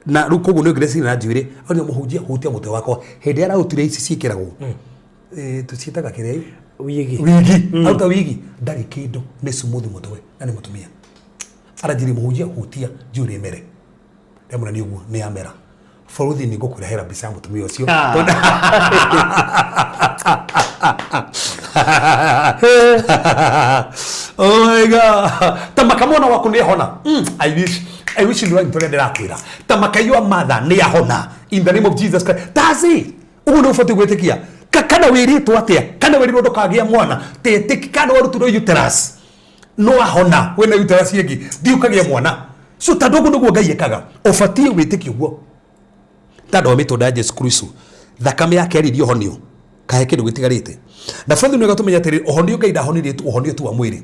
na rukoguo no ngire sina njwire oni muhunjia hutia mute wakwa hindi ara utire ici ciikiragwo tuciitaga kiria wigi auta wigi ndari kindu ni sumuthi mutwe na ni mutumia arajiri muhunjia hutia njwire mere ndemuna ni uguo ni amera foruthi ni gukurehera bisa mutumia ucio oh my god tamakamona wako ni hona I wish you were ndirakwira tamakaywa mother ni ahona in the name of Jesus Christ that's it ugu no fati gwetikia kana wiritwo atia kana wirirwo ndukagia mwana tetiki kana warutiro uterus no ahona wena uterus yegi ndiukagia mwana so tadogo ndugo ngayekaga ofatie witiki uguo tando mitunda Jesu Kristo thakame yake aririo honio kahe kindu gitigarite na fadhi no gatumenya tiri ohonio ngai ndahonirie tu ohonio tu wa mwiri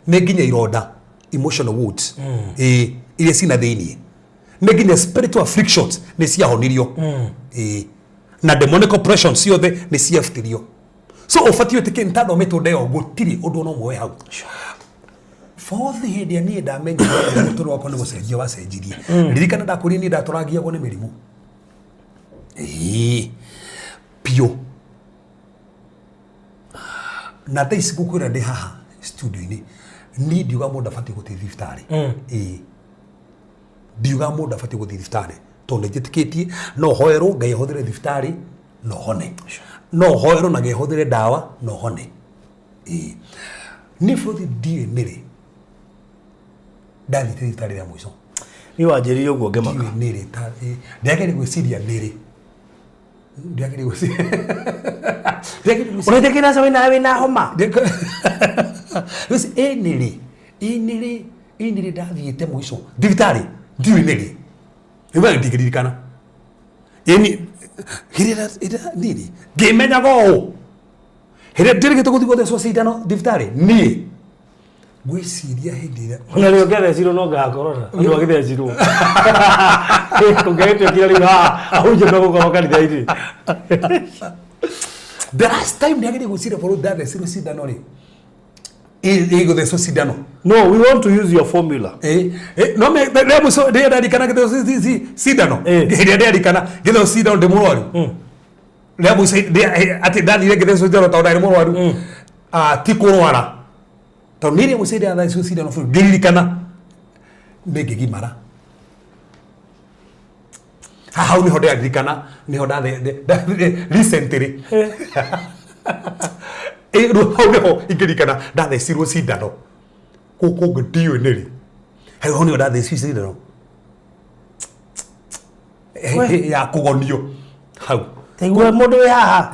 ne ginya iroda emotional wounds ile sina thini ne ginya spiritual afflictions ne cia honirio na demonic oppressions ciothe ne cia fitirio so ofatie witiki ntando mitunda yo gutiri undu no mwe hau fothi hindi ni ndamenya mutoro wako ni gucenjia wacenjirie ririkana ndakuri ni ndaturagia go ni mirimu pio na taisi kukwira ndi haha studio ni ndiuga mundu afati guthi thiftari ndiuga mundu afati guthi thiftari to njitikitie no hoero ngai hothire thiftari no hone no hoero na ngai hothire dawa no hone ni fothi die nire ndathi thiftari ya mwiso ni wanjiri uguo ngemaka nire ta ndagere gwiciria nire ndagere gwiciria unatekena sawa na homa wisi iniri ndathiite mwiso thiftari ndiu niri iba ndikiririkana yani hirira nini ngimenya go hirira ndirigite guthigwo thecwo cindano thiftari ni gwiciria hindira ona rio ngethecirwo no ngakorora andu agithecirwo tungete kira ri ahuje no gukorwo kanitha-ini the last time ndagire gucira for that the cindano ri ego the cindano no we want to use your formula no me lebo so de ndikana githo cindano ndia ndikana githo cindano de murwaru lebo se ati ndani githo cindano ta ndari murwaru ti kurwara to niri musidi ada cindano fu ndikana ngigimara how ni hoda ndikana ni hoda the recently ho ingirikana ndathecirwo cindano kuku ngidio niri heho ni ndathecirwo cindano ya kugonio hau Tegwa mundu we haha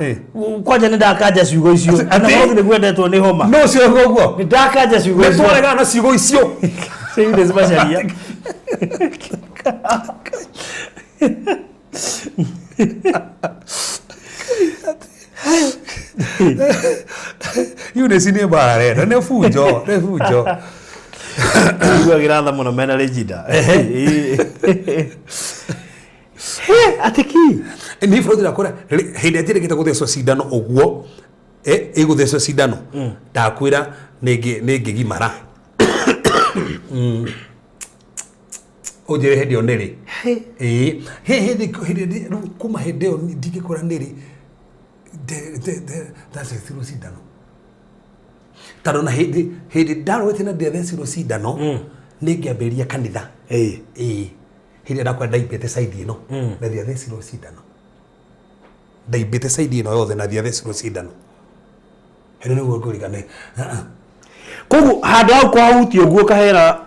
kwanja ni ndakanja ciugo icio ana mothe ni gwendetwo ni homa no cio goguo ni ndakanja ciugo icio twarega na ciugo icio sei ndes macharia Yune sini bare ne fujo Igua giratha muno mena regida atiki ni frodi rakora hinde atire kita guthecwo cindano oguo iguthecwo cindano ndakwira nenge gimara ojere hedi oneri hedi kuma hedi ndigikora neri that's a cindano tarona hedi darwete na thecirwo cindano ningiambiria kanitha hĩndĩ ndakwa ndaibĩte side ĩno na thecirwo cindano ndaibĩte side ĩno yothe na thecirwo cindano hĩndĩ nĩguo ngũrigane koguo handũ hau kwahutio guo kahera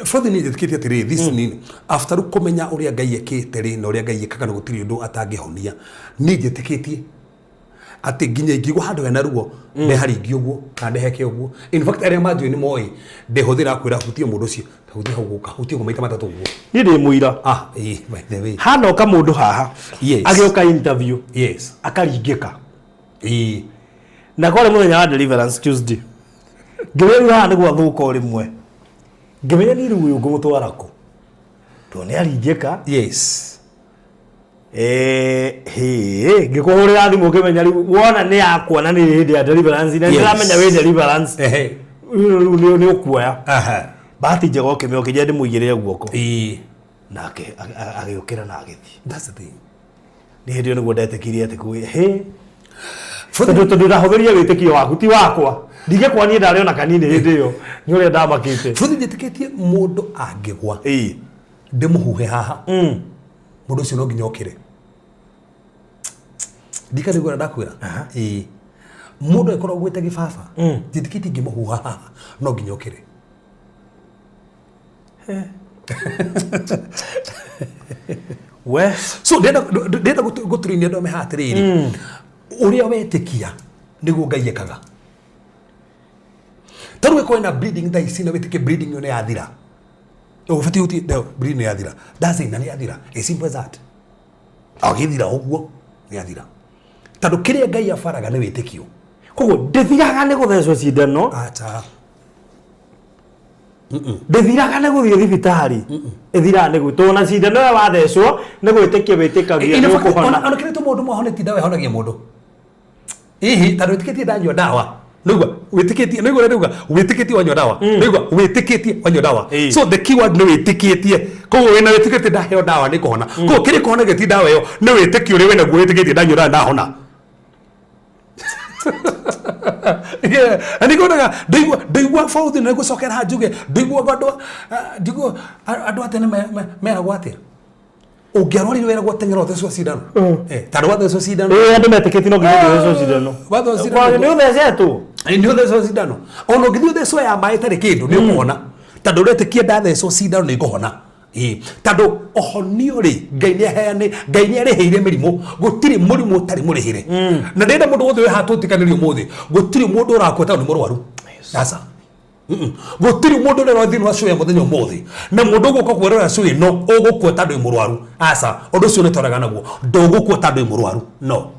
Frodi ni njĩtĩkĩtie atĩrĩ this nini after kũmenya ũrĩa Ngai ekĩte rĩ na ũrĩa Ngai ekaga na gũtirĩ ũndũ atangĩhonia ni njĩtĩkĩtie ati nginya ingĩgwa handũ hena ruo ndeharingi ũguo kana ndeheke ũguo in fact arĩa manjũĩ nĩ moĩ ndehũthĩra kwĩra hutie mũndũ ũcio hutie hau gũka hutie maita matatũ ũguo ni ndĩ mũira by the way hanoka mũndũ haha agĩũka interview akaringĩka na kwarĩ mũthenya wa Deliverance Tuesday ngĩmenya haha nĩguo athũka ũrĩmwe ngĩmenya ni ruo ngũmũtwara kũ to nĩ aringĩka ngĩkũhũrĩra thimũ ngĩmenya wona nĩ yakuona nĩ hĩndĩ ya Deliverance na nĩramenya wĩ Deliverance rĩu nĩ ũkuoya bahati njega ũkĩmenya ũkĩnjĩa ndĩmũigĩrĩre guoko nake agĩũkĩra na agĩthiĩ that's the thing nĩ hĩndĩ ĩyo nĩguo ndetĩkirie atĩ tondũ ndahũthĩrie wĩtĩkio waku ti wakwa ndingĩkwa niĩ ndarĩ ona kanini hĩndĩ ĩyo nĩ ũrĩa ndamakĩte Frodi njĩtĩkĩtie mũndũ angĩgwa ndĩmũhuhe haha mũndũ ũcio no nginya okĩre ndikarigũra ndakwĩra mũndũ akorwo gwĩte gĩbaba njĩtĩkĩtie ngĩmũhuha haha no nginya okĩre we so ndenda gũtũrĩnia andũ meha atĩrĩrĩ ũrĩa wetĩkia nĩguo Ngai ekaga tarũ ĩkorwo na bleeding thaa ici na wĩtĩkie bleeding ĩyo nĩ yathira ũbatiĩ hutie bleeding nĩ yathira ndaci na nĩ yathira as simple as that agĩthira ũguo nĩ yathira tondũ kĩrĩa Ngai abaraga nĩ wĩtĩkio koguo ndĩthiraga nĩ gũthecwo cindano acha ndĩthiraga nĩ gũthiĩ thibitarĩ ĩthiraga nĩ gwĩtwo na cindano ĩyo wathecwo nĩ gwĩtĩkia wĩtĩkagia nĩ ũkũhona ona kĩrĩtwo mũndũ mwahonetie ndawa ĩhonagia mũndũ tondũ wĩtĩkĩtie ndanyua ndawa nĩgua wĩtĩkĩtie nĩgua nĩgua wĩtĩkĩtie wanyua ndawa nĩgua wĩtĩkĩtie wanyua ndawa so the keyword nĩ wĩtĩkĩtie koguo wĩna wĩtĩkĩtie ndaheo ndawa nĩ kũhona koguo kĩrĩ kũhonagia ti ndawa ĩyo nĩ wĩtĩkio ũrĩa wĩnaguo wĩtĩkĩtie ndanyua ndawa ndahona anikonaga ndaigua bauthi nĩ gũcokera ha njuge ndaigua andũ atene meragwo atĩa ũngĩarwarire wĩragwo teng'era ũthecwo cindano tondũ wathecwo cindano andũ metĩkĩtie no nginya ũthecwo cindano nĩ ũthecetwo nĩ ũthecwo cindano ona ũngĩthiĩ ũthecwo ya maĩ ĩtarĩ kĩndũ nĩ ũkũhona tondũ ũretĩkia ndathecwo cindano nĩ ngũhona tondũ ũhonio rĩ Ngai nĩ arĩhĩire mĩrimũ gũtirĩ mũrimũ ũtarĩ mũrĩhĩre na ndĩrenda mũndũ wothe wĩ haha tũtikanĩrio ũmũthĩ gũtirĩ mũndũ ũrakua tondũ nĩ mũrwaru aca gũtirĩ mũndũ ũrera thĩinĩ wa show ya mũthenya ũmũthĩ na mũndũ ũgũka kuorera show ĩno ũgũkua tondũ wĩ mũrwaru aca ũndũ ũcio nĩ twaraga naguo ndũgũkua tondũ wĩ mũrwaru no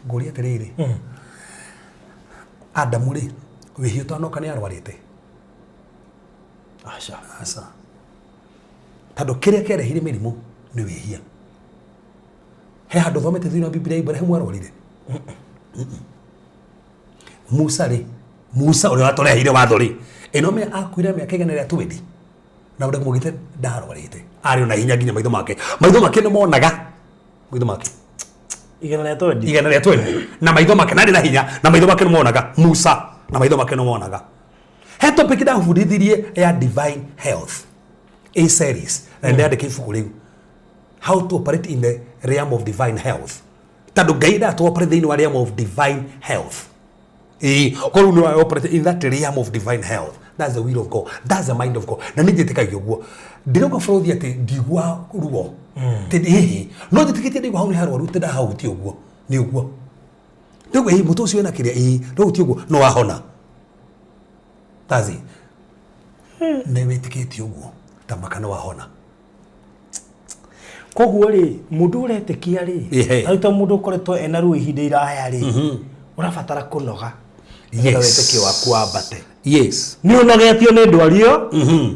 ngũria atĩrĩrĩ Adamu rĩ wĩhia ũtanoka nĩ arwarĩte aca tondũ kĩrĩa kĩarehire mĩrimũ nĩ wĩhia he handũ thomete thĩinĩ wa Biblia Ibrahimu arwarire Musa ũrĩa watũrehire watho rĩ ĩno akuire mĩaka igana rĩa 20 na ũrĩa mũgĩte ndarwarĩte arĩ na hinya nginya maitho make nĩ monaga maitho make igana rĩa 20 na maitho make narĩ na hinya na maitho make nĩ monaga Musa na maitho make nĩ monaga he topic ndabundithirie ya divine health a series na ndandĩka ibuku rĩu how to operate in the realm of divine health tondũ Ngai ndatũ operate thĩinĩ wa realm of divine health Koru no operate in that realm of divine health. That's the will of God. That's the mind of God. Na nijitikagia guo. Ndiroga Frodi ati ndigwa ruo. Tedi no njitikite ndigwa hau ni harwa rute da hau ti uguo. Ni uguo. Ndigwa mutu ucio na kiria no ti uguo no wahona. Tazi. Newe tikiti uguo. Tamakana wahona. Koguo ri mundu uretikia ri aita mundu koretwo ena ruo ihinda iraya ri urabatara kunoga nigetha wĩtĩkio waku wambate. Yes. Ni unogetio ni ndwario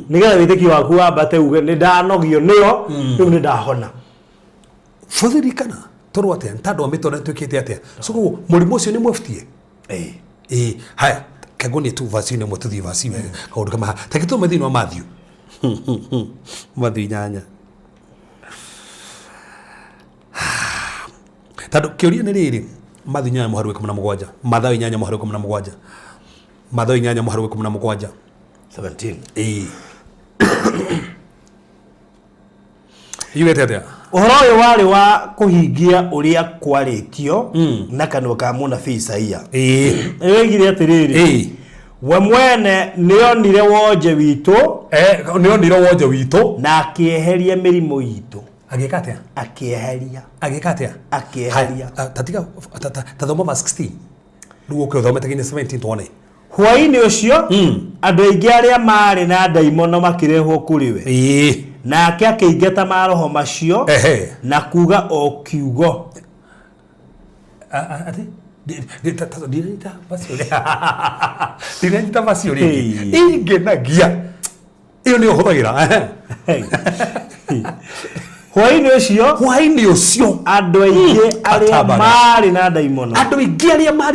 nigetha wĩtĩkio waku wambate uge ni ndanogio niyo riu ni ndahona. Futhirikana torwo atia ntandu amitone twikite atia so murimu ucio ni muftie haya kagoni tu vasine mututhi vasine kaundu kama takitu mathini wa Matthew Matthew nyanya tadu kiuria ni riri Matthew nyanya muharu 17 Mathayo nyanya muharu 17 Mathayo nyanya muharu 17 17 Yugete uhoro uyu wari wa kuhingia uria kwaritio na kanwa ka munabii Isaia. Egire atiriri we mwene nionire wonje witu nionire wonje witu na akieheria mirimo yitu. Agikatia akieheria tatika tathoma verse 16 ruo ke thoma tekine 17 tuone hwaini ucio andu aingi aria mari na daimono makirehwo kuriwe nake akĩingata maroho macio na kuga o kiugo ati dirita basio ingenagia iyo ni uhuthagira hwaini ucio andu aingi aria mari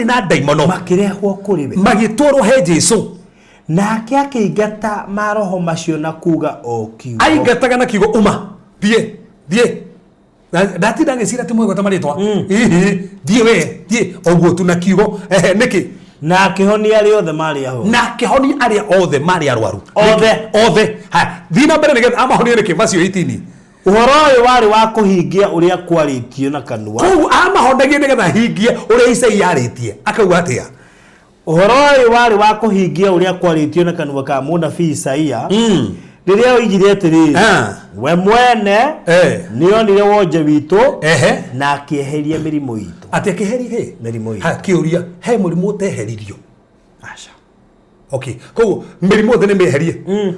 na daimono makirehwo kuriwe magitwarwo he Jesu nake akĩingata maroho macio na kuga o kiugo aingataga na kiugo uma thie dati dange sira timo gota maritwa thie oguo tu na kiugo niki na akihonia aria othe mari arwaru othe ha thina mbere nige amahonia niki vasio 18 uhoro uyu wari wa kuhingia uria kwaritio na kanua kou amahonagia nigetha hingie uria Isaia aritie akauga atia uhoro uyu wari wa kuhingia uria kwaritio na kanua ka munabii Isaia riria oigire atiriri we mwene nionire wonje witu na akieheria mirimo yitu ati akieheria mirimo yitu kiuria he murimu uteheririo acha okay kou mirimo the ni meherie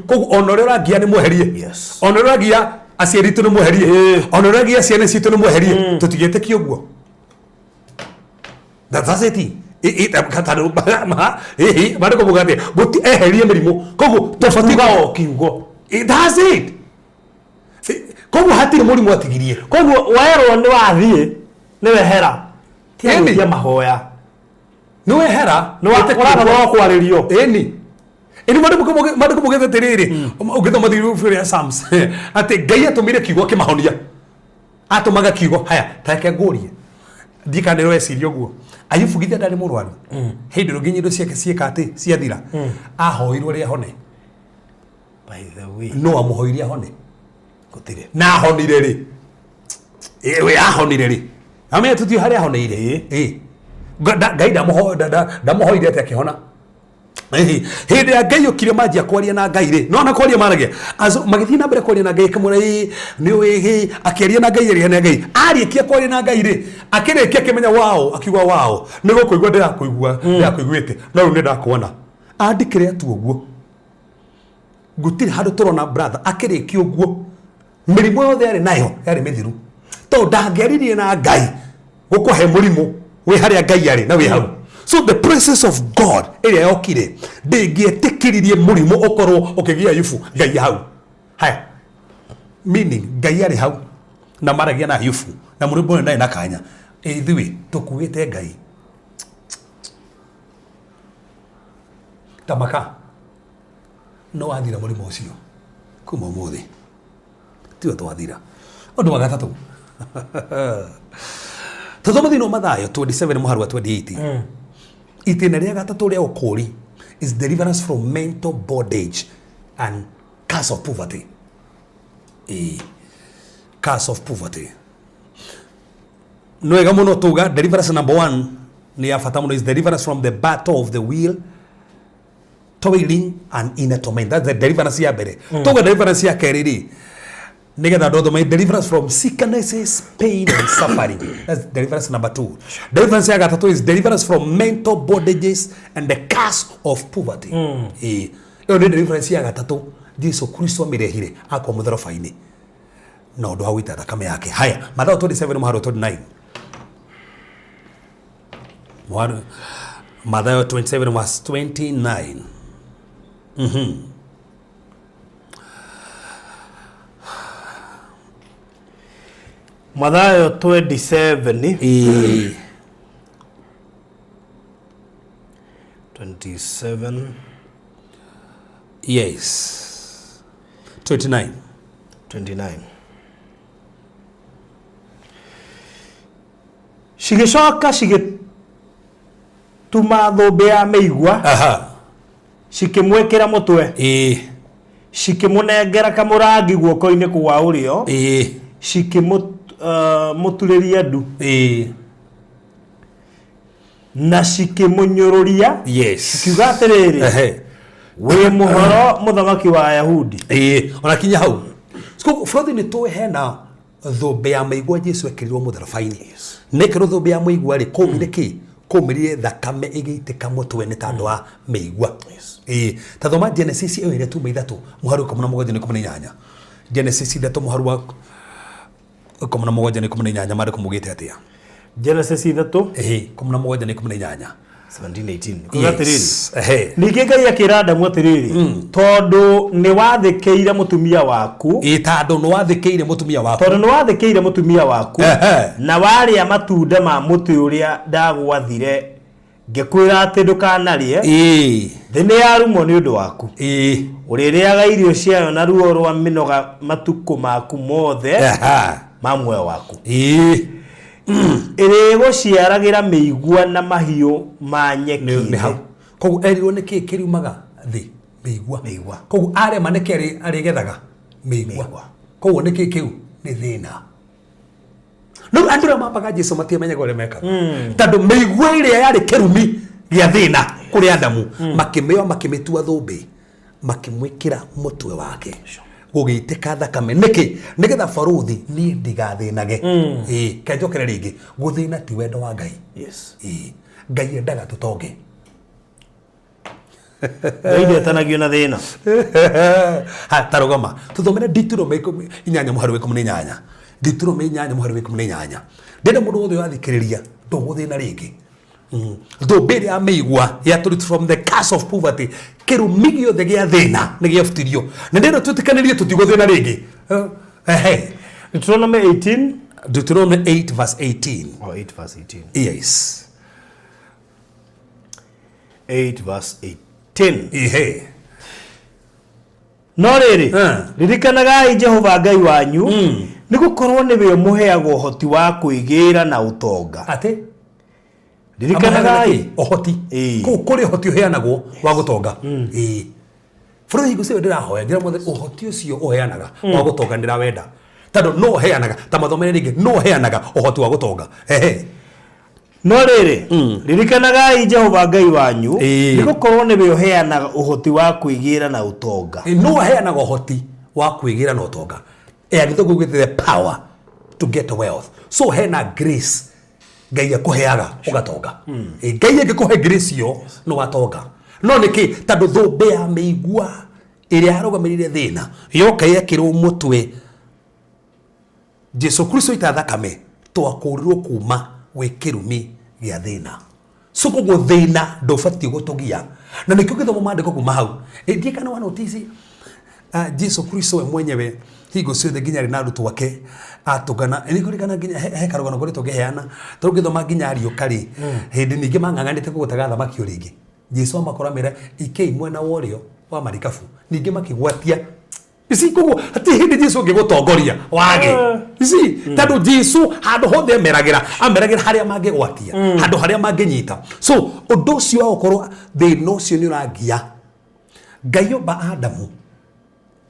kou onore rangia ni muherie onore rangia aciari tu ni muherie onore rangia ciana citu ni muherie tutigete kiuguo that's it katano bado kubugate guti eherie mirimo kogu tofatiga o kiugo that's it kogu hatiri murimu atigirie kogu waerwo ni wathie ni wehera ti ya mahoya ni wehera ni wakora kwaririo ini madu kubugate tiriri ugithoma thiru ya Psalms ati Ngai atumire kiugo kimahonia atumaga kiugo haya take ngurie ndikanero ecirio guo ayibugithia ndari murwaru hindi ruginyi ndo ciake ciekate ciathira ahoirwo ri ahone by the way no amuhoirie ahone gutire na ahonire ri we ahonire ri ame tuti hari ahoneire Ngai ndamuhoire ati akihona hindi ya Ngai ukire majia kwaria na Ngai ri no na kwaria maragia azo magithii na mbere kwaria na Ngai kamure ni we akiaria na Ngai ri na Ngai arikia kwaria na Ngai ri akirikia kimenya wao akiugwa wao ni gukuigwa ndirakuiguite no ni ndakuona andikire atu uguo gutiri handu turona brother akirikia uguo mirimo yothe ari nayo yari mithiru to ndangeririe na Ngai gukuhe murimu we haria Ngai ari na we hau. So the presence of God ere yokire ndingietikiririe murimu okorwo ukigia Ayubu Ngai hau haya meaning Ngai ari hau na maragia na Ayubu na murimu ndai na kanya ithui tukuite Ngai tamaka no athira murimu ucio kuma muthi tiyo twathira undu wa gatatu tuthoma thino Mathayo 27 muharu wa 28 itena ria gatatu ria ukuri is deliverance from mental bondage and curse of poverty. Curse of poverty. No ega muno tuga deliverance number 1 ni ya fata muno is deliverance from the battle of the wheel, toiling and inner torment. That's the deliverance ya bere. Toga deliverance ya keriri. Nigga do my deliverance from sicknesses, pain and suffering. That's deliverance number 2. Deliverance ya gatatu is deliverance from mental bondages and the curse of poverty. Iyo ni deliverance ya gatatu Jesu Kristo amirehire akwa mutharabaini. No ndo hawita thakame yake. Haya, Mathayo 27 muharo 29. Mathayo 27 verse 29. Mathayo 27 27 Yes. 29. Shigicoka tuma thũmbĩ ya mĩigua cikĩmwĩkĩra mũtwe cikĩmũnengera kamũrangi guoko-inĩ kwa ũrĩo cikĩmũturĩria ndu na cikĩmũnyũrũria cikiuga atĩrĩrĩ wĩ mũhoro mũthamaki wa Ayahudi. Ona kinya hau bũrũri nĩ tũĩ hena thũmbĩ ya mĩigua Jesu ekĩrirwo mũtharabai-inĩ. Nekĩrwo thũmbĩ ya mĩigua rĩ kũmire kĩ kũmire thakame ĩgĩitĩka mũtwe nĩ tondũ wa mĩigua. Ta thoma Genesis ĩyo ĩrĩa tuma 3 mũhari 17-18. Genesis 3 mũhari wa 17-18 Mariko mugĩte atĩa? Genesis 3 17-18 17-18 ningĩ Ngai akĩra Adamu atĩrĩrĩ tondũ nĩ wathĩkĩire mũtumia waku tondũ nĩ wathĩkĩire mũtumia waku na warĩa matunda ma mũtĩ ũrĩa ndagwathire ngĩkwĩra atĩ ndũkanarĩe thĩ nĩ yarumwo nĩ ũndũ waku ũrĩrĩaga irio ciayo na ruo rwa mĩnoga matukũ maku mothe ma muoyo waku ĩrĩgũciaragĩra mĩigua na mahiũ ma nyeki. Koguo erirwo nĩ kĩĩ kĩriumaga thĩ? Mĩigua. Koguo arema nĩ kĩĩ arĩgethaga? Mĩigua. Koguo nĩ kĩĩ kĩu? Nĩ thĩna. Rĩu andũ arĩa mambaga Jesu matiamenyaga ũrĩa mekaga. Tondũ mĩigua ĩrĩa yarĩ kĩrumi gĩa thĩna kũrĩ Adamu makĩmĩoya makĩmĩtua thũmbĩ makĩmwĩkĩra mũtwe wake. Gũgĩitĩka thakame nĩkĩ nĩgetha baruthi niĩ ndigathĩnage. Kenjokere rĩngĩ gũthĩna ti wendo wa Ngai. Ngai endaga tũtonge. Ngai ndetanagio na thĩna. Tarũgama tũthomere Deuteronomy 8:18. Deuteronomy 8:18. Ndĩrenda mũndũ wothe wathikĩrĩria ndũgũthĩna rĩngĩ. Thũmbĩ ya mĩigua yatũrutwo from the curse of poverty kĩrumi gĩothe gĩa thĩna nĩ gĩabutirio na ndĩrenda twĩtĩkanĩrie tũtigũthĩna rĩngĩ. Deuteronomy 18 Deuteronomy 8:18. 8:18. Yes. 8:18. No rĩrĩ ririkanagai Jehova Ngai wanyu nĩ gũkorwo nĩwe mũheagwo ũhoti wa kwĩgĩra na ũtonga. Atĩ ririkanagai ũhoti kũrĩ ũhoti ũheanagwo wa gũtonga. Bũrũri hingo ciothe ndĩrahoya njĩra mothe ũhoti ũcio ũheanaga wa gũtonga ndĩrawenda tondũ no ũheanaga ta mathomere rĩngĩ no ũheanaga ũhoti wa gũtonga. No rĩrĩ ririkanagai Jehova Ngai wanyu nĩ gũkorwo nĩwe ũheanaga ũhoti wa kwĩgĩra na ũtonga. No ũheanaga ũhoti wa kwĩgĩra na ũtonga. Gĩthũngũ gĩtagwo the power to get wealth. So hena grace Ngai akũheaga ũgatonga. Ngai angĩkũhe grace iyo no watonga. No nĩkĩ tondũ thũmbĩ ya mĩigua ĩrĩa yarũgamĩrĩire thĩna yoka yekĩrwo mũtwe Jesu Kristo ita thakame twakũrirwo kuma gwĩ kĩrumi gĩa thĩna. So koguo thĩna ndũbatiĩ gũtũgia na nĩkĩo gĩthomo maandĩko kuma hau. Ndiĩ kana wa notice Jesu Kristo we mwenyewe hingo ciothe nginya rĩ na arutwo ake atũngana nĩkũrikana nginya he karũgano kũrĩ tũngĩheana tondũ gĩthoma nginya ariũka rĩ hĩndĩ ningĩ mang'ang'anĩte gũgũtaga thamaki rĩngĩ Jesu amakoramĩra ikei mwena wa ũrĩo wa marikabu ningĩ makĩgwatia isi koguo atĩ hĩndĩ Jesu ngĩgũtongoria wage isi tondũ Jesu handũ hothe ameragĩra harĩa mangĩgwatia handũ harĩa mangĩnyita. So ũndũ ũcio akorwo thĩna ũcio nĩ ũrangia Ngai omba Adamu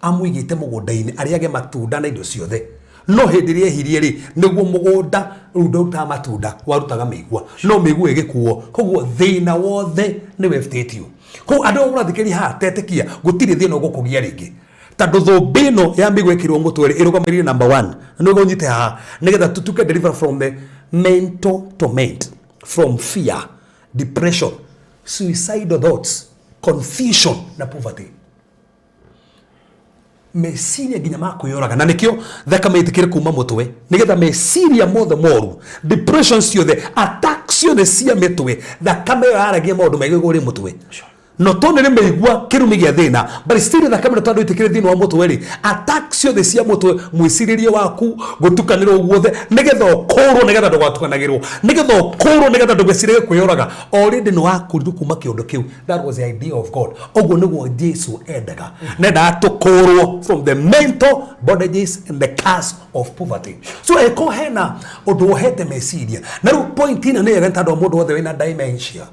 amũigĩte mũgũnda-inĩ arĩage matunda na indo ciothe no hendirie hirie ri niguo mugunda ruta matunda warutaga migwa no migwa igikuo koguo thina wothe ni weftetio ko andu urathikeria ha tetekia gutiri thina gukugia ringi tando thobino ya migwa ikirwo mutwere irugamiririe number 1 no nyite ha nigetha tutuke deliver from the mental torment, from fear, depression, suicidal thoughts, confusion na poverty. Mesiria ginya mako yoraga na nikio thakame itikire kuma mutwe nigetha mesiria mothe moru depression ciothe attacks ciothe cia mitwe thakame yaragia maundu maige guri mutwe no tonere meigua kirumi gia thina but still thakame tondu itikire thina wa mutwe ri attacks ciothe cia mutwe mwiciririe waku gutukanirwo guothe nigetha okorwo nigetha ndugatukanagirwo nigetha okorwo nigetha ndugecirige kuyoraga already no akuriru kuma kiundu kiu. That was the idea of God. Ogo niguo Jesu endaga nenda atukorwo from the mental bondages and the curse of poverty. So eko hena undu ohete meciria na ru point ina ne yega ntando mundu wothe wina dementia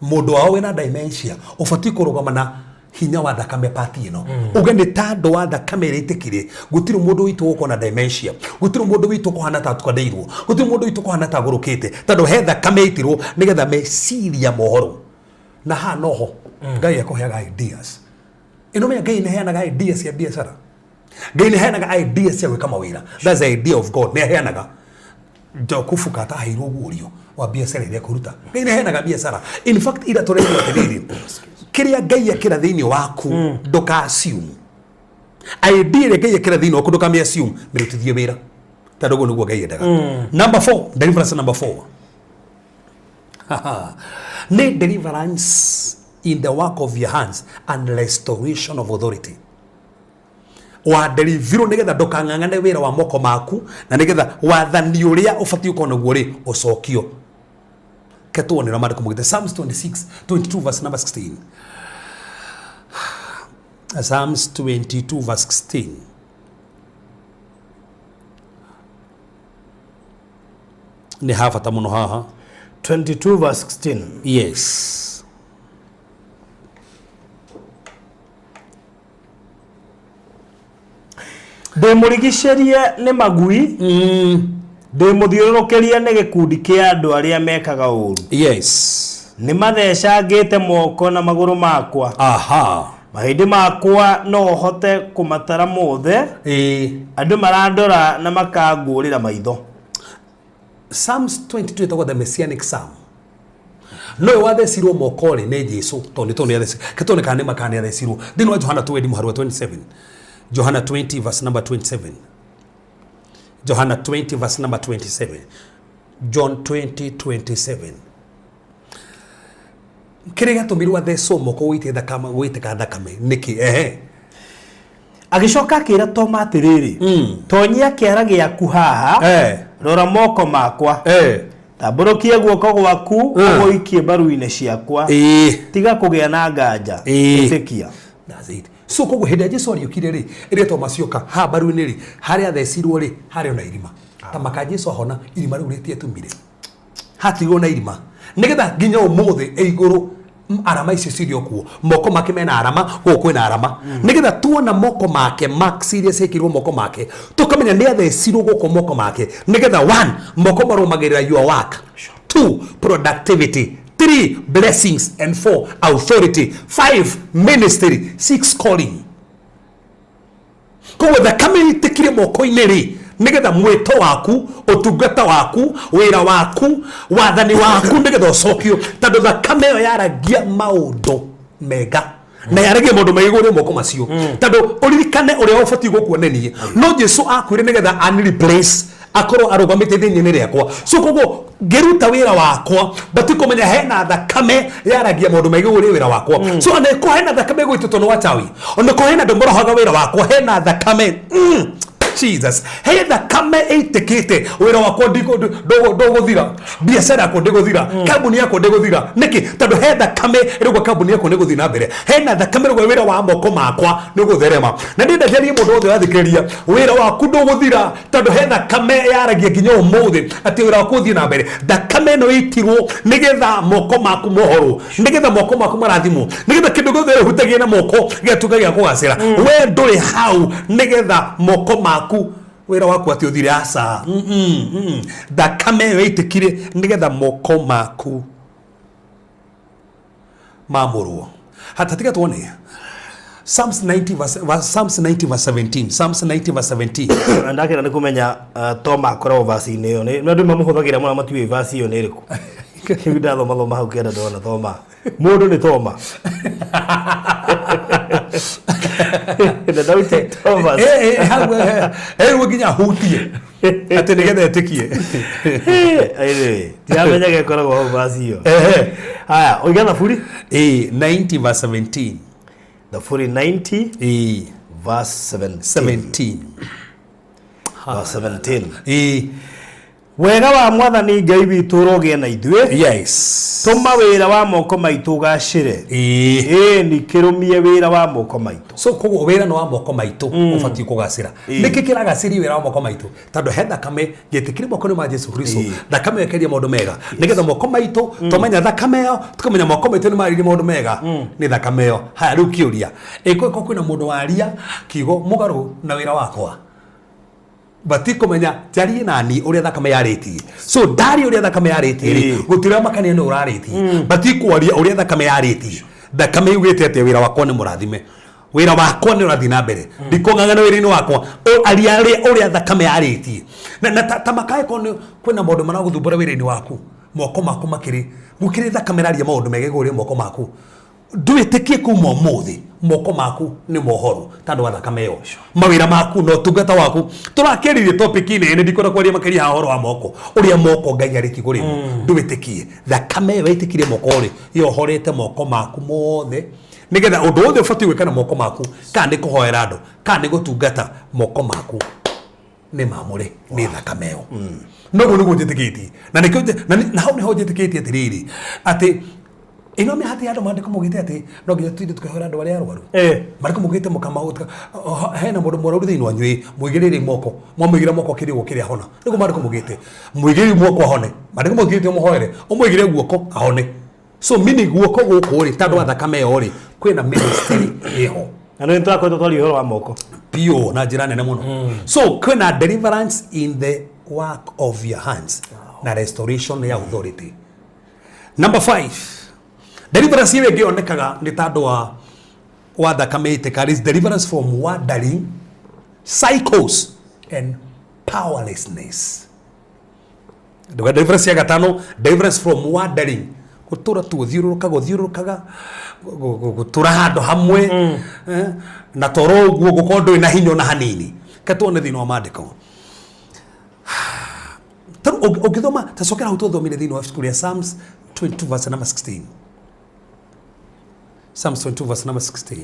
mundu wao wina dementia ufati kurugama na hinya wa thakame pati ino ugende tando wa thakame ritikire gutiru mundu witu uko na dementia gutiru mundu witu ko hana tatu kadeirwo gutiru mundu witu ko hana tagurukite tando he thakame itirwo nigetha meciria mohoro na ha noho Ngai akoheaga ideas ino me Ngai neheanaga ideas ya biashara Ngai neheanaga ideas ya gwika mawira. That's the idea of God. Neheanaga ndokufuka ta hairo gurio wa biashara ile kuruta Ngai neheanaga biashara. In fact ira toreni watiriri kiria Ngai akira thiini waku ndoka assume idea Ngai akira thiini waku ndoka me assume mirutithie wira tando go niguo Ngai endaga. Number 4, deliverance number 4 need deliverance in the work of your hands and restoration of authority. Wa delivery nigetha ndokangangane wira wa moko maku na nigetha wathani uria ufati ukona guori ocokio ketuonera mandiko mugite Psalms 22 verse number 16. Psalms 22 verse 16. Ni hafata muno haha 22 verse 16. Yes. Ndimurigicerie ni magui ndimuthiururukirie ni gikundi kia andu aria mekaga uru. Yes. Ni mathecangite moko na maguru makwa. Aha. Mahindi makwa no hote kumatara mothe. Andu marandora na makangurira maitho. Psalms 22 itakuwa the messianic psalm. No wade siro mokore ne Jesu toni yade ketone kane makane yade siro dino Johana 20 muharwa 27. Johana 20 verse number 27. Johana 20 verse number 27. John 20:27. Kirega tumirwa the somo ko wite thakama wite ka thakame niki agicoka akira Toma atiriri tonyia kiara giaku haha rora moko makwa tambũrũkia guoko gwaku ũgũikie mbaru-inĩ ciakwa tiga kũgĩa na nganja ĩtĩkia. That's it. So koguo hĩndĩ Jesu ariũkire rĩ ĩrĩa Thomas yoka ha mbaru-inĩ rĩ harĩa thecirwo rĩ harĩ ona irima tamaka Jesu ahona irima rĩu rĩtiatumire hatigwo na irima nigetha nginya ũmũthĩ igũrũ arama icio cirio kuo moko make mena arama gũkũ na arama nigetha tuona moko make mark serious ekirwo moko make tukamenya nĩ athecirwo gũkũ moko make nigetha 1 moko marũmagĩrĩra your work, 2 productivity, 3 blessings, and 4 authority, 5 ministry, 6 calling. Koguo thakame itikire moko-inĩ rĩ nigetha mwito waku utungata waku wira waku wathani waku nigetha ocokio tando thakame yo yaragia maundu mega na yaragia maundu maigũrĩ moko macio tando uririkane uria ũbatiĩ gũkuonanie no Jesu akwire nigetha an replace akorwo arugamite thiini riakwa. So koguo ngeruta wira wakwa batikomenya hena thakame yaragia maundu maigũrĩ wira wakwa. So aneko hena thakame gwitũtwo nĩ wachawi oneko hena ndũmũrohaga wira wakwa hena thakame Jesus. Hey thakame itikite wira wakwa ndoguthira biashara yako ndoguthira kambuni yako ndoguthira niki tando he thakame rĩgwa kambuni yako ndoguthira na mbere hena thakame rĩgwa wira wa moko makwa nĩgũtherema na ndĩndatherie mũndũ wothe wathikĩrĩria wira waku ndoguthira tando he thakame yaragia nginya ũmũthĩ atĩ wira waku ũthiĩ na mbere thakame no itirwo nigetha moko maku mohoro nigetha moko maku marathimwo nigetha kĩndũ gĩothe hutagia na moko gĩatuĩka gĩa kũgacĩra we ndũrĩ hau nigetha moko maku wira waku ati uthire asa thakame yo itikire nigetha moko maku mamurwo hatatiga tuone Psalms 90 verse 17 Psalms 90 verse 17 ndakira nikumenya Toma akoro verse ine yo ni ndu mamuhuthagira mwana matiwe verse iyo ni riku kibida thoma hau kenda ndona Toma mundu ni Toma na dauti Toma wikinya hutie ati nigetha etikie tiamenya gekoragwo hau verse iyo haya oigana furi 90 verse 17 the 90 verse 17 verse 17 wega wa mwathani ngai witu roge na ithue yes tuma wira wa moko maitu gacire ni kirumie wira wa moko maitu so kogo wira no wa moko maitu ufati kugacira niki kiragaciri wira wa moko maitu tando he thakame getikire moko ni ma Jesu Kristo thakame yekeria maundu mega nigetha moko maitu tumenya thakame yo tukamenya moko maitu ni mariri maundu mega ni thakame yo haya riu kiuria iko kwina mundu waria kigo mugaru na wira wakwa batiko menya jari nani uria thakame yariti so dari uria thakame yariti gutira makania no urariti batiko aria uria thakame yariti thakame yugite ate wira wakwa ni murathime wira wakwa ni urathi na mbere ndikong'ang'ana wira-ini wakwa aria uria thakame yariti na tamakae kono kwina maundu maraguthumbura wira-ini waku moko maku makiri gukiri thakame raria maundu megego uria moko maku duitikie kuma muthi moko maku ni mohoru tando wa thakame yo mawira maku no tungata waku turakeririe topic ine ni ndikora kwaria makeria horo wa moko uria moko ngai ari kiguri duitikie thakame waitikire moko ri yo horete moko maku mothe nigetha undu wothe ufati gwikana moko maku kandi kuhoera andu kandi gutungata moko maku ni mamure ni thakame yo no ni gutitikitie na nikyo na hau ni ho jitikitie atiriri ati ino me hati ando mandiko mugite ati no nginya twinde tukahora andu bari arwaru mariko mugite mukamauta hena mundu muraru thiini wanyui muigirire moko mwamuigira moko kiri gukiri hona niko mariko mugite muigiri moko hone mariko mugite muhoere umuigire guoko ahone so mini guoko guko ri tando thakame yo ri kwina ministry iho ano ntako twali horo wa moko pio na jirani na muno so kwina deliverance in the work of your hands na restoration ya authority. Number 5, deliverance ile gionekaga ni tando wa thakame itekari is deliverance from wandering, cycles and powerlessness. Ndio deliverance ya gatano, deliverance from wandering, gutura tu thiurukaga gutura hando hamwe na toro guo gukondo ina hinyo na hanini katone thino maandiko. Ukithoma tasokera hutothomire thino wa school ya Psalms 22 verse number 16. Psalms 22 verse number 16.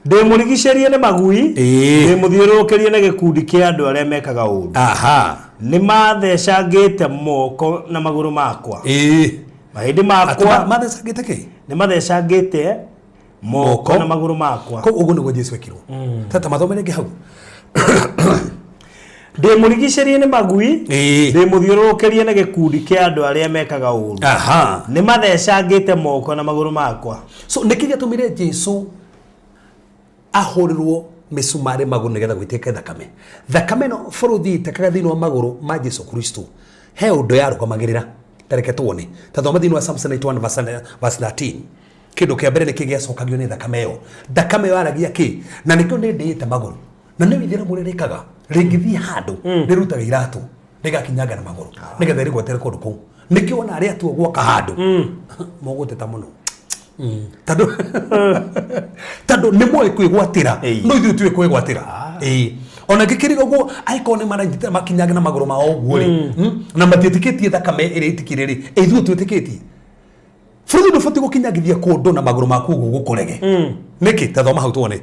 Ndemurigisherie ne magui ndemuthiurukirie ne gikundi kia andu aria mekaga uru ni mathecangite moko na maguru makwa mahindi makwa mathecangite ki ni mathecangite moko na maguru makwa ko ugu niguo Jesu ekirwo tata mathomere ngi hau ndemurigisherie ne magui ndemuthiurukirie ne gikundi kia andu aria mekaga uru ni mathecangite moko na maguru makwa. So nikiga tumire Jesu ahorirwo misumare maguru nigetha gwiteke thakame no foruthi tekaga thino maguru ma Jesu Kristo he undu yarukamagirira tareke tuone tathoma thino wa Psalms 91 verse 13 kindo kia mbere nikigia cokagio ni thakame yo aragia ki na nikyo ni ndiite maguru na ni withira muririkaga ringithi handu nirutaga iratu nigakinyaga na maguru nigetha rigwetere kundu kuu nikyo na aria tu gwoka handu moguteta muno tando ni moe kwigwatira no ithu tuwe kwigwatira ona gikiriga guo aikone maranyita makinyaga na maguru mao guo ri na matitikitie thakame iri itikiriri ithu twitikitie furudu ndufati gukinyagithia kundu na maguru maku gukurege niki tathoma hau tuone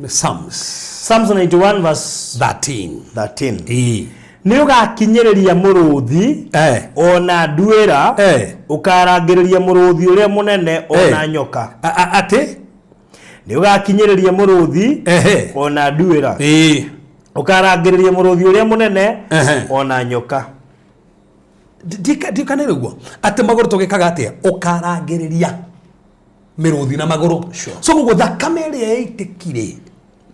Psalms 91 verse 13 ni ugakinyiriria muruthi ona nduira ukarangiriria muruthi uria munene ona nyoka ati ni ugakinyiriria muruthi ona nduira ukarangiriria muruthi uria munene ona nyoka dikane rugo ati maguru tugikaga atia ukarangiriria miruthi na maguru so gugo thakame ria yaitikire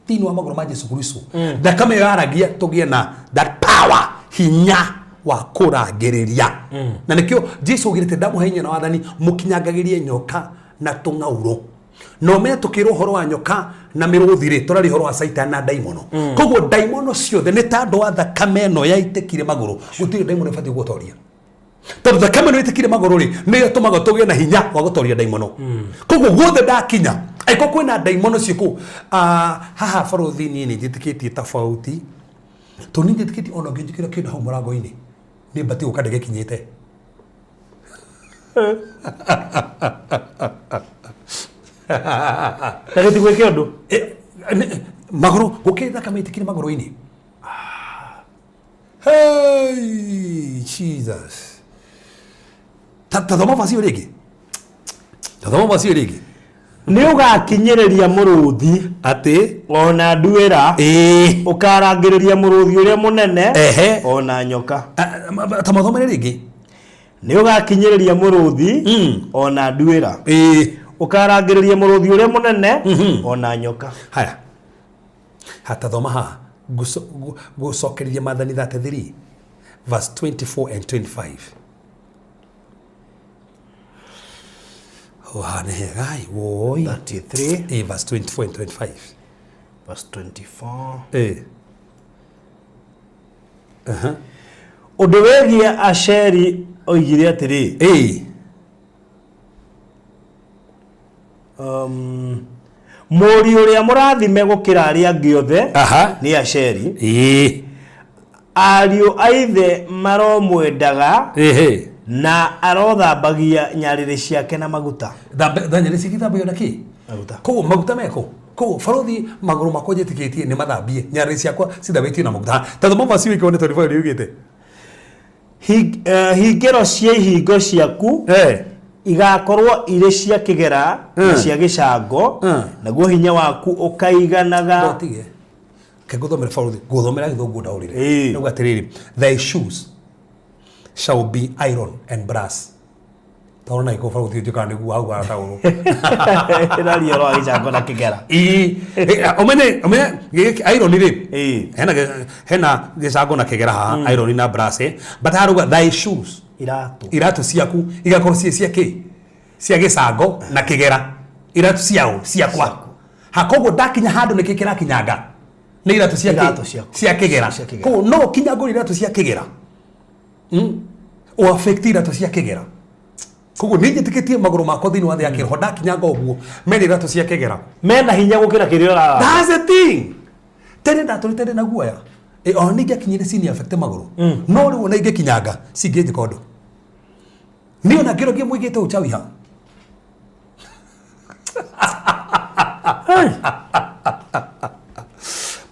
tini wa maguru ma Jesu Kristo thakame yaragia tugie na that power hinya wa kurangiriria na nikio Jesu girite damu hinya na wathani mukinyagagirie nyoka na tungauro no me tukiro horo wa nyoka na miruthi ri turari horo wa Satan na daimono koguo daimono ciothe ni tando wa thakame no yaitikire maguru gutiri daimono ifati gutoria tondu thakame no yaitikire maguru ri ni yatumaga tugie na hinya wa gutoria daimono koguo guothe ndakinya aiko kwina daimono ciku haha faruthi ni njitikitie tofauti to ni njitikitie ono ngijikira kindu hau murango-ini ni mbati guka ndegekinyite Takiti gwike undu maguru gukitha kama itikire maguru-ini hey Jesus tathoma vasio rigi ni ugakinyiriria muruthi ati ona nduira ukarangiriria muruthi uria munene ona nyoka tamathomere rigi ni ugakinyiriria muruthi ona nduira ukarangiriria muruthi uria munene ona nyoka haya hatathoma ha gucokereria Mathani 33 verse 24 and 25 gai woi 33 verse 24 and 25 verse 24 undu wegie Asheri oigire atiri muri uria murathime gukira aria angi othe ni Asheri ariu aithe maromwendaga na arothambagia nyarire ciake na maguta nyarire ciake thambagio na ki koguo maguta meko koguo faruthi maguru makwa njitikitie ni mathambie nyarire ciakwa cithambitio na maguta tathoma vasi wiki one 25 riugite hingiro cia ihingo ciaku igakorwo ire cia kigera na cia gicango naguo hinya waku ukaiganaga ndotige keguthomera faruthi guthomera githungu ndaurire nuga atiriri thy shoes shall be iron and brass taona iko faruthi jikane gu au atauro ira riero gicango na kigera omene iron ri hena gicango na kigera ha iron na brass but haruga thy shoes iratu ciaku igakorwo cia ki cia gicango na kigera iratu ciakwa hakoguo ndakinya handu niki kirakinyanga ni iratu cia kigera ko no kinya ngori iratu cia kigera o affect iratu cia kigera koguo ni njitikitie maguru makwa thini wa thia kiroho ndakinyanga uguo mena iratu cia kigera mena hinya gukira kirio ra that's the thing tene ndaturite na guoya o ni ngikinyire sini affect maguru no ri wona ingikinyanga singeje kondo ni ona kiro muigite uchawi ha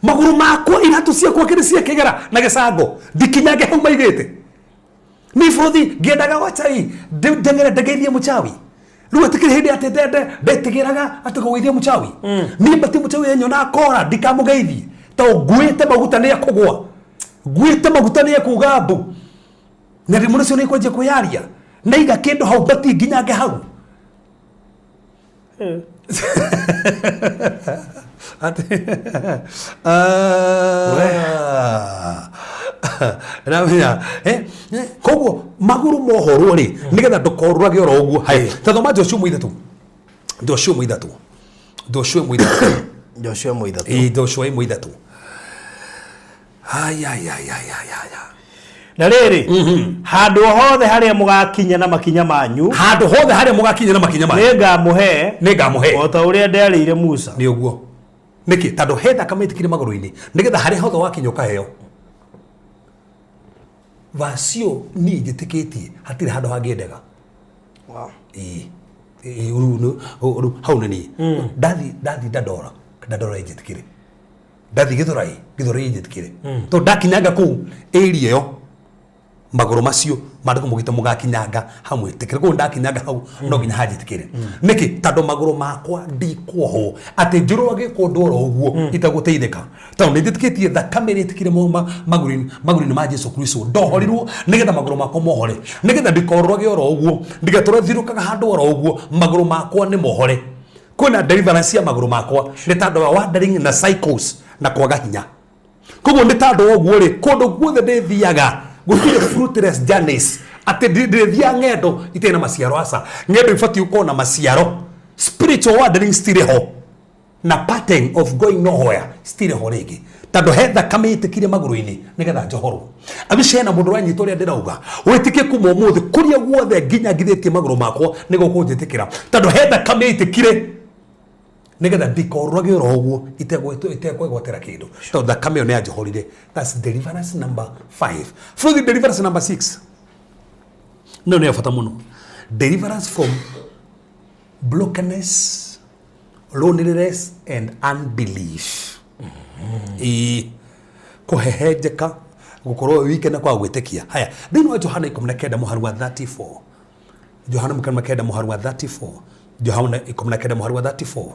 maguru makwa iratu cia kwa kiri cia kigera na gicango ndikinyage hau maigite ni futhi ngiendaga wachai ndengere ndegeithie muchawi riu atikire hindi ati ndetigiraga ati kugeithia muchawi ni mbati muchawi yenyo na akora ndikamugeithie to nguite maguta ni akugwa nguite maguta ni akugambu na rimu nacio ni kwenje kuyaria na iga kindu hau mbati nginyage hau ati ramia koguo maguru mohoro ri nigetha ndukorurage oro uguo hai tathoma Joshua muithatu Joshua muithatu na riri handu hothe haria mugakinya na makinya manyu ningamuhe ota uria nderire Musa ni uguo niki tando hetha kamitikire maguru-ini nigetha haria hothe wakinyoka heo vasio ni njitikitie hatire handu hangiendaga uru hau nini ndathi Dandora injitikire ndathi githurai injitikire to ndakinyaga ku area yo maguru macio mandiko mugite mugakinyanga hamwe tikire ko ndakinyanga hau no ginya haji tikire niki tando maguru makwa ndikwoho ati njuru age kondoro uguo itaguteithika tando nditiketie thakame tikire maguru ma Jesu Kristo ndohorirwo nigetha maguru makwa mohore nigetha ndikororoge oro uguo ndigatura thirukaga handu oro uguo maguru makwa ni mohore kuna deliverance ya maguru makwa ni tando wa wandering na cycles na kwaga hinya koguo ni tando uguo ri kondo guothe ndithiaga gutire fruitless journeys ati ndithia ngendo itena maciaro asa ngendo ifati uko na maciaro spiritual wandering still ho na pattern of going nowhere still ho rigi tando hetha kamitikire maguru-ini nigetha njohoro abicena mundu wanyito ria ndirauga witike kuma umuthi kuria guothe nginya ngithitie maguru makwa nigo kunjitikira tando hetha kamitikire nigetha ndikororage oro uguo itegwetera kindu to thakame yo ni anjohorire. That's deliverance number 5. From the deliverance number 6 no ni afata muno deliverance from brokenness, loneliness and unbelief. Kuhehejeka gukorwo wikena kwa gwitikia haya thini wa Johana 19 muhari wa 34 Johana 19 muhari wa 34 Johana 19 muhari wa 34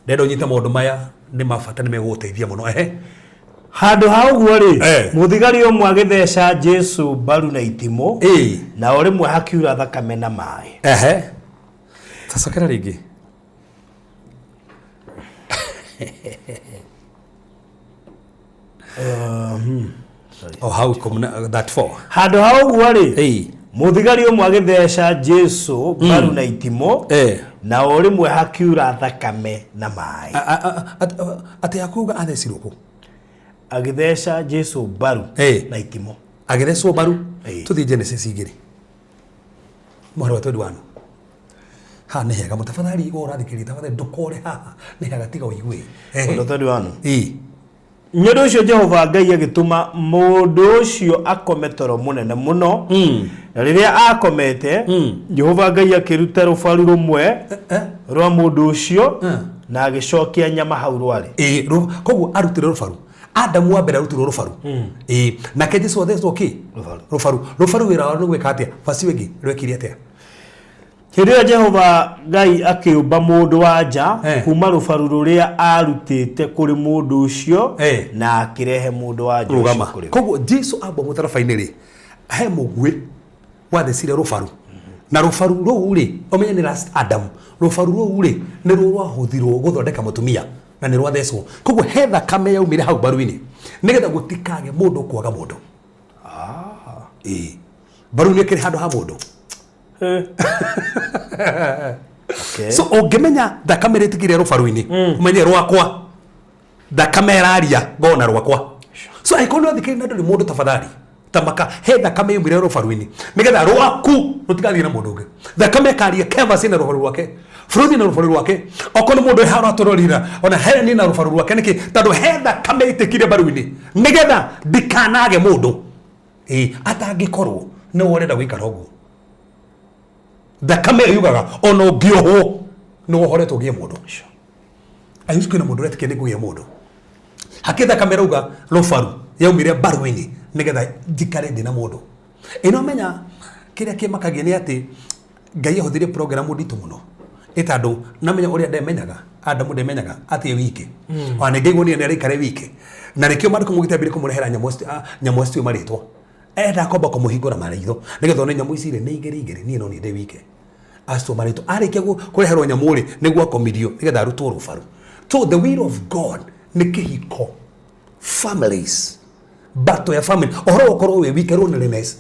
Dedo nyita maundu maya ni mabata ni meguteithia muno handu ha uguo ri muthigari umwe agitheca Jesu baru na itimo na ori mwe hakiura thakame na mai tasakera ringi how come that for handu ha uguo ri muthigari umwe agitheca Jesu baru na itimo na ori mwe hakiura thakame na mai ati akuga athecirwo ku agitheca Jesu baru na itimo agithecwo baru tuthi Genesis igiri mwari wa 21 ha ni hega mutafadhali igo rathikiri tafadhali ndukore haha ni hega tiga uigwe ndo 21 nyodo ucio Jehova Ngai agituma mundu ucio akome toro munene muno na riria akomete Jehova Ngai akiruta rufaru rumwe rwa mundu ucio na agicokia nyama hau rwari koguo arutire rufaru Adamu wa mbere arutirwo rufaru na ke Jesu athecwo ki rufaru wira wao gweka atia fasi wengi rwekiri atia Hiria Jehova Ngai akiumba mundu wanja kuma rufaru ruria arutite kuri mundu ucio na akirehe mundu wanja rugama koguo Jesu amba mutarafaini ri he mugwe wathecire rufaru na rufaru ruu ri omenya ni last Adam rufaru ruu ri ni rwa huthirwo guthondeka mutumia na ni rwa thecwo koguo he thakame yaumire hau baru-ini nigetha gutikage mundu kwaga mundu baru-ini kiri handu ha mundu so ongemenya thakame ritikire rufaru-ini umenye rwakwa thakame raria ngona rwakwa so aikono thikiri na nduri mundu tafadhali tamaka he thakame yaumire rufaru-ini nigetha rwaku rutigathie na mundu ungi thakame karia keva sina rufaru rwake Fruthi na rufaru rwake okono mundu hara atororira ona hereni na rufaru rwake niki tando hetha kame itikire baru-ini nigetha ndikanage mundu atangikorwo ni worenda gwikara uguo thakame yugaga ono ngioho ni wohoretwo gie mundu ayusko na mundu retike ni gugia mundu hakitha kamera uga rufaru yaumire baru-ini nigetha njikare ndina mundu ino menya kiria kimakagia ni ati Ngai ahuthire program nditu muno itando namenya uria ndemenyaga Adamu ndemenyaga ati wiki wana ngeigo ni arikare wiki na rikio mariko mugitambire kumurehera nyamu stu maritwa ndakomba kumuhingura maritho nigetha one nyamu icire ni igeri ni no ni ndi wiki astu maritwa arikia kureherwo nyamu ri niguo akomirio nigetha arutwo rufaru so the will of God ni kihiko families bato ya family ohoro okorwo we wiki loneliness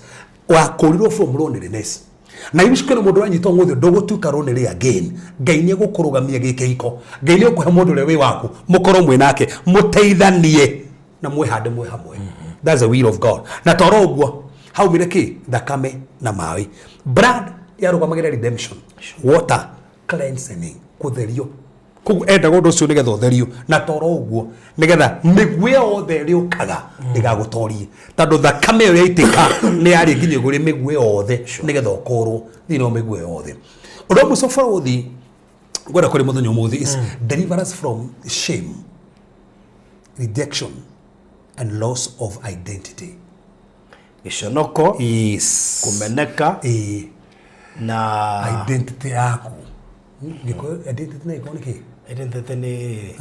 wa korirwo from loneliness na ibishikene mundu anyito ngothe ndogutuka ronere again Ngai ni gukurugamia gikehiko Ngai ni ukuhe mundu lewe waku mukoro mwe nake muteithanie na mwe hande mwe hamwe that's the will of God na toro uguo how mireki thakame na mawi blood yarugamagira redemption water cleansing kutherio kugu enda gondo cio nigetha utherio na toro uguo nigetha migwe othe riukaga ndigagutorie tando thakame yo yaitika ni ari nginye guri migwe othe nigetha ukorwo thino migwe othe undo muso forward gwara kuri muthonyo muthi is deliverance from shame rejection and loss of identity. Gĩconoko, Yes. kumeneka, na identity yako. Identity na iko niki? Identity ni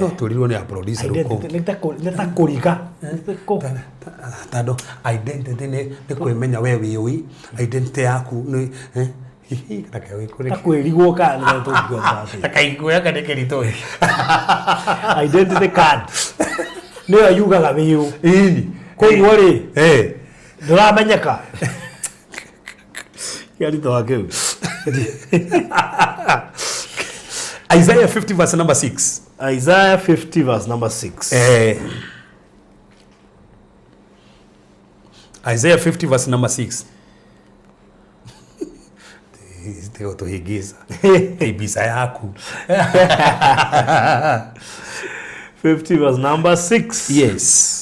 No, tulirwo ni a producer uko. Nita kuriga. Tado identity ni kwimenya wewe wi. Identity yaku ni takwĩrigwo kana tũngĩona takaiguya kana kĩritũ identity card nĩyo yugaga wĩũ koguo rĩ ndũramenyeka kĩarito wakĩu. Isaiah 50 verse number 6. Isaiah 50 verse number 6. Isaiah 50 verse number 6. Teo tuhigiza. Ibisa yaku. 50 verse number 6. Yes.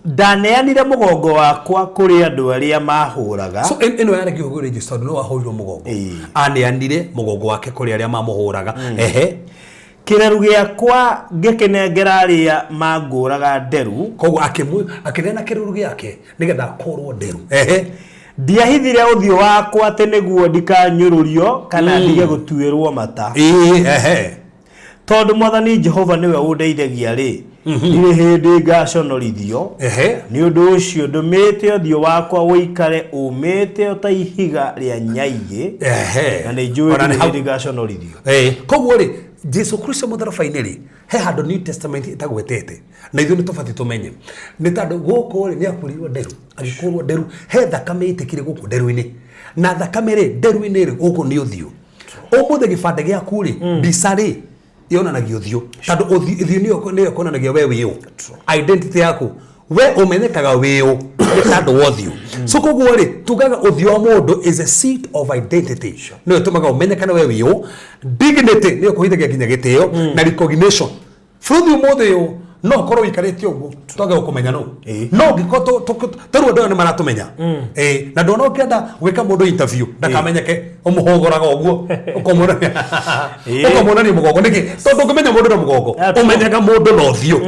Ndaneanire mũgongo wakwa kũrĩ andũ arĩa mahũraga. So eno yare kiugo register no ahũrirwo mũgongo. Aneanire mũgongo wake kũrĩ arĩa mamũhũraga. Kĩreru gĩakwa ngĩkĩnengera arĩa mangũraga nderu. Koguo akĩnena kĩreru gĩake nĩgetha akorwo nderu. Ndiahithire ũthiũ wakwa atĩ nĩguo ndikanyũrũrio kana ndige gũtuĩrwo mata. Tondũ Mwathani Jehova nĩwe ũndeithagia rĩ. Ndirĩ hĩndĩ ngaconorithio. Nĩ ũndũ ũcio ndũmĩte ũthiũ wakwa wũikare ũmĩte ta ihiga rĩa nyaigĩ. Na nĩ njũĩ ndirĩ hĩndĩ ngaconorithio. Koguo rĩ Jesu Kristo mũtharabai-inĩ rĩ he handũ New Testament itagwetete na ithuĩ nĩ tũbatiĩ tũmenye nĩ tondũ gũkũ rĩ nĩ akũrirwo nderu agĩkorwo nderu he thakame ĩtĩkire gũkũ nderu-inĩ na thakame rĩ nderu-inĩ rĩ gũkũ nĩ ũthiũ ũmũthĩ gĩbande gĩaku rĩ mbica rĩ yonanagia ũthiũ tondũ ũthiũ nĩyo kuonanagia we wĩũ identity yaku we ũmenyekaga wĩũ nĩ tondũ wa ũthiũ so koguo rĩ tugaga ũthiũ wa mũndũ is a seat of identity nĩyo ĩtũmaga ũmenyekane we wĩũ dignity nĩyo kũhithagia nginya gĩtĩo na recognition bũrũri ũmũthĩ ũyũ no ũkorwo ũikarĩte ũguo twage gũkũmenya no ngĩkorwo tarũ andũ nĩ maratũmenya na ndona ũkĩenda gwĩka mũndũ interview ndakamenyeke ũmũhũgũraga ũguo ũkamwonania mũgongo nĩkĩ tondũ ũngĩmenya mũndũ na mũgongo ũmenyaga mũndũ na ũthiũ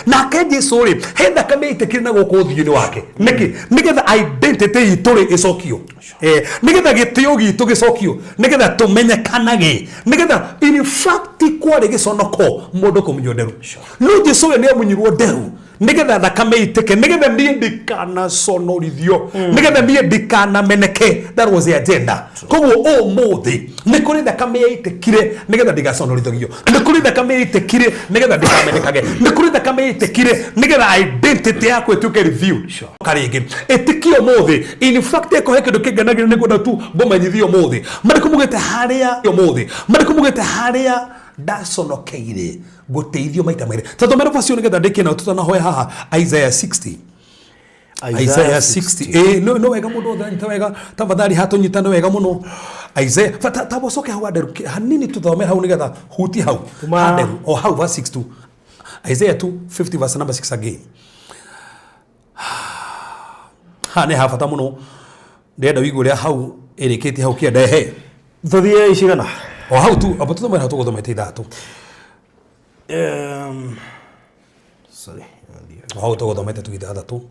nake Jesũ rĩ he thakame ĩtĩkire na gũkũ ũthiũ-inĩ wake nĩkĩ nĩgetha identity itũ rĩ ĩcokio nĩgetha gĩtĩo gitũ gĩcokio nĩgetha tũmenyekanage nĩgetha in fact kwarĩ gĩconoko mũndũ kũmenywo nderu no Jesũ we nĩ amunyirwo nderu nĩgetha thakame itĩke nĩgetha niĩ ndikanaconorithio nĩgetha niĩ ndikanameneke that was the agenda koguo ũmũthĩ nĩ kũrĩ thakame yaitĩkire nĩgetha ndigaconorithagio nĩ kũrĩ thakame yaitĩkire nĩgetha ndikamenekage nĩ kũrĩ thakame yaitĩkire nĩgetha identity yakwa ĩtuĩke revealed karĩngĩ ĩtĩkio ũmũthĩ in fact ĩkohe kĩndũ kĩngenagĩrĩra nĩguo tu ngũmenyithio ũmũthĩ marĩkũ mugĩte harĩa ũmũthĩ marĩkũ mugĩte harĩa ndaconokeire gũteithio maita maire tondũ mero facio nĩgetha ndĩkie na tutanahoya haha Isaiah 60 Isaiah 60 no wega mũndũ ũthanyita wega tafadhali hatunyitana wega mũno Isaiah tabocoke hau anderu hanini tuthome hau nĩgetha huti hau anderu o hau verse 62 Isaiah 2:50 verse number 6 again nĩ habata mũno ndĩrenda wĩigua ũrĩa hau ĩrĩkĩtie hau kĩenda Thũthie icigana o hau tu abo tuthomera hau tũgũthomete ithatũ sorry o hau tũgũthomete tu ithathatũ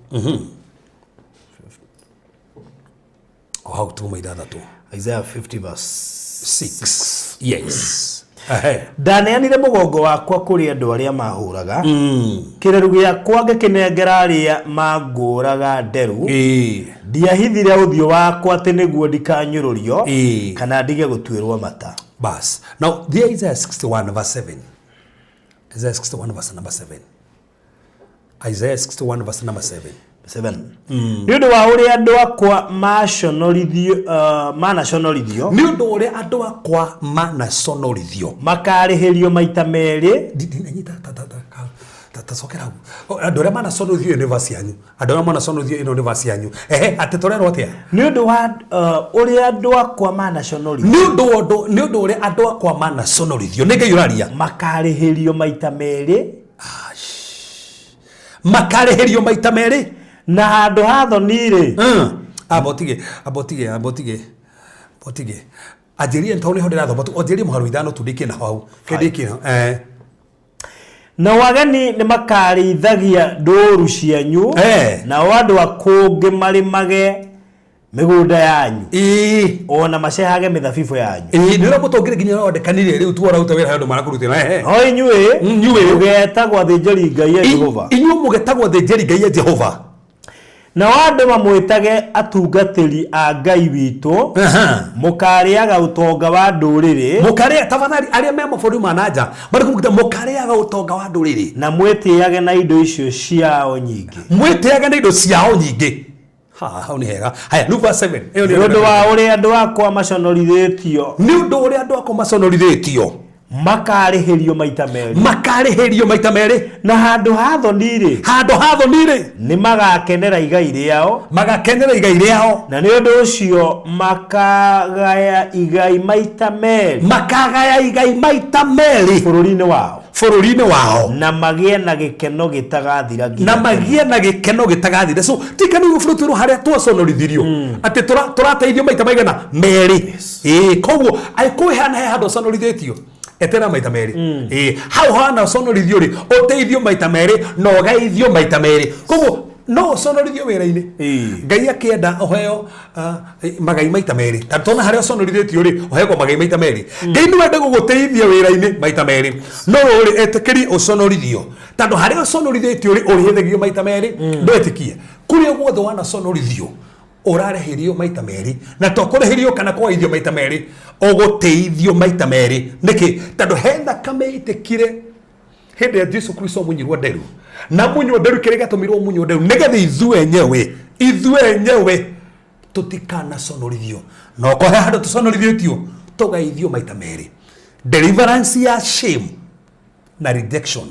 o hau tuma ithathatũ Isaiah 50 verse 6 yes ndaneanire mũgongo wakwa kũrĩ andũ arĩa mahũraga kĩreru gĩakwa ngĩkĩnengera arĩa mangũraga nderu ndiahithire ũthiũ wakwa atĩ nĩguo ndikanyũrũrio kana ndige gũtuĩrwo mata bas now there is Isaiah 61 verse 7 Isaiah 61 verse number 7 Isaiah 61 verse number 7 nĩ ũndũ wa ũrĩa andũ akwa manaconorithio nĩ ũndũ ũrĩa andũ akwa manaconorithio makarĩhĩrio maita merĩ tacokera hau andũ arĩa manaconorithio nĩ verse yanyu andũ arĩa manaconorithio ĩno nĩ verse yanyu atĩ tũrerwo atĩa nĩ ũndũ wa ũrĩa andũ akwa manaconorithio nĩ ũndũ ũrĩa andũ akwa manaconorithio nĩ Ngai ũraria makarĩhĩrio maita merĩ makarĩhĩrio maita merĩ na handũ ha thoni rĩ abotige Ajeria ntone ho ndira thoma tu ajeria muharu ithano tudike na hau kedike na wageni nĩ makarĩithagia ndũru cianyu na andũ akũngĩ marimage mĩgũnda yanyu ona macehage mĩthabibũ yanyu nĩũrĩa mũtongire nginya ondekanire rĩu tu araruta wĩra andũ marakũrutĩra no inyuĩ mũgetagwo athĩnjĩri Ngai a Jehova inyuĩ mũgetagwo athĩnjĩri Ngai a Jehova na andũ mamwĩtage atungatĩri a Ngai witũ mũkarĩaga ũtonga wa ndũrĩrĩ mũkarĩa tafadhali arĩa me mabũrũri ma nanja marĩkũmũkĩta mũkarĩaga ũtonga wa ndũrĩrĩ na mwĩtĩage na indo icio ciao nyingĩ mwĩtĩage na indo ciao nyingĩ hau nĩ hega haya rĩu verse 7 nĩ ũndũ wa ũrĩa andũ akwa maconorithĩtio nĩ ũndũ ũrĩa andũ akwa maconorithĩtio makarĩhĩrio maita merĩ na handũ ha thoni nĩ magakenera igai rĩao na nĩ ũndũ ũcio makagaya igai maita merĩ bũrũri-inĩ wao na magĩe na gĩkeno gĩtagathira so tikanu bũrũri harĩa twaconorithirio atĩ tũrateithio maita maigana merĩ koguo aikũhana he handũ conorithĩtio etera maita merĩ hau hana conorithio rĩ ũteithio maita merĩ na ũgeithio maita merĩ koguo no conorithio wĩra-inĩ Ngai akĩenda ũheo magai maita merĩ tondũ harĩa conorithĩtio rĩ ũheagwo magai maita merĩ Ngai nĩ wenda gũgũteithia wĩra-inĩ maita merĩ no rĩ etĩkĩri ũconorithio tondũ harĩa conorithĩtio rĩ ũrĩhithagio maita merĩ ndwĩtĩkie kũrĩa guothe wana conorithio ũrareherio maita merĩ na to kũreherio kana kũgeithio maita merĩ ũgũteithio maita merĩ nĩkĩ tondũ he thakame itĩkire hĩndĩ ya Jesu Kristo mũnyirwo nderu na mũnyirwo nderu kĩrĩa gĩatũmirwo mũnyirwo nderu nĩgetha ithuĩ enyewe tũtikanaconorithio no kohe handũ tũconorithĩtio tũgeithio maita merĩ deliverance ya shame na rejection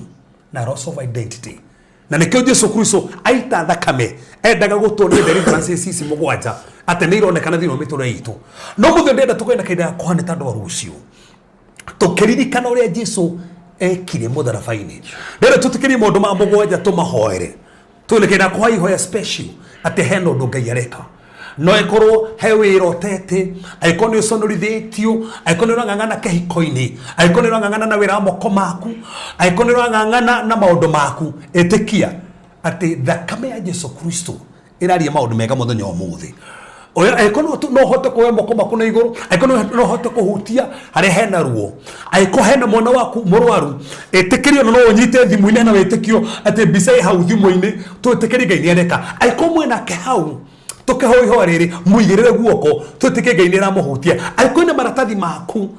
na loss of identity na nikio Jesu Kristo aita thakame endaga gũtũria deliverance ici mũgwanja atĩ nĩ ironekana thĩinĩ wa mĩtũrĩre itũ no mũthĩ ndenda tũkenda kĩndũ kũhana ta ndwara rũciũ tũkĩririkana ũrĩa Jesu ekire mũtharaba-inĩ ndenda tũtikĩrie maũndũ ma mũgwanja tũmahoere tũnekenda kwa ihoya special atĩ hena ũndũ Ngai areka no ĩkorwo he wĩra ũtete angĩkorwo nĩ ũconorithĩtio angĩkorwo nĩ ũrang'ang'ana kĩhiko-inĩ angĩkorwo nĩ ũrang'ang'ana na wĩra wa moko maku angĩkorwo nĩ ũrang'ang'ana na maũndũ maku ĩtĩkia atĩ thakame ya Jesu Kristo ĩraria maũndũ mega mũthenya ũmũthĩ angĩkorwo no ũhote kuoya moko maku na igũrũ angĩkorwo no ũhote kũhutia harĩa hena ruo angĩkorwo hena mwana waku mũrwaru ĩtĩkĩrio no ũnyite thimũ-inĩ na wĩtĩkio atĩ mbica ĩ hau thimũ-inĩ twĩtĩkĩrie Ngai nĩ areka angĩkorwo mwĩnake hau tukihoiho riri muigirire guoko tutike Ngai ni ramuhutia aikoine maratathi maku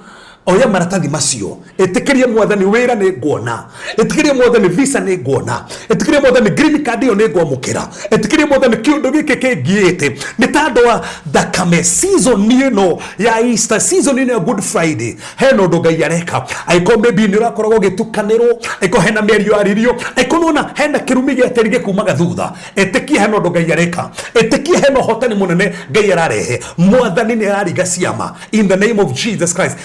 oya maratathi macio etikirie mwathani wira ni nguona etikirie mwathani visa ni nguona etikirie mwathani green card yo ni ngwamukira etikirie mwathani kiundu gike kingiite ni tando wa thakame season no ya Easter season ya Good Friday heno ndo Ngai areka aiko maybe ni urakoragwo gitukanirwo aiko hena mĩario aririo aiko nona hena kirumi gĩaterige kumaga thutha etikie heno ndo Ngai areka etikie heno hotani munene Ngai ararehe mwathani ni arariga ciama in the name of Jesus Christ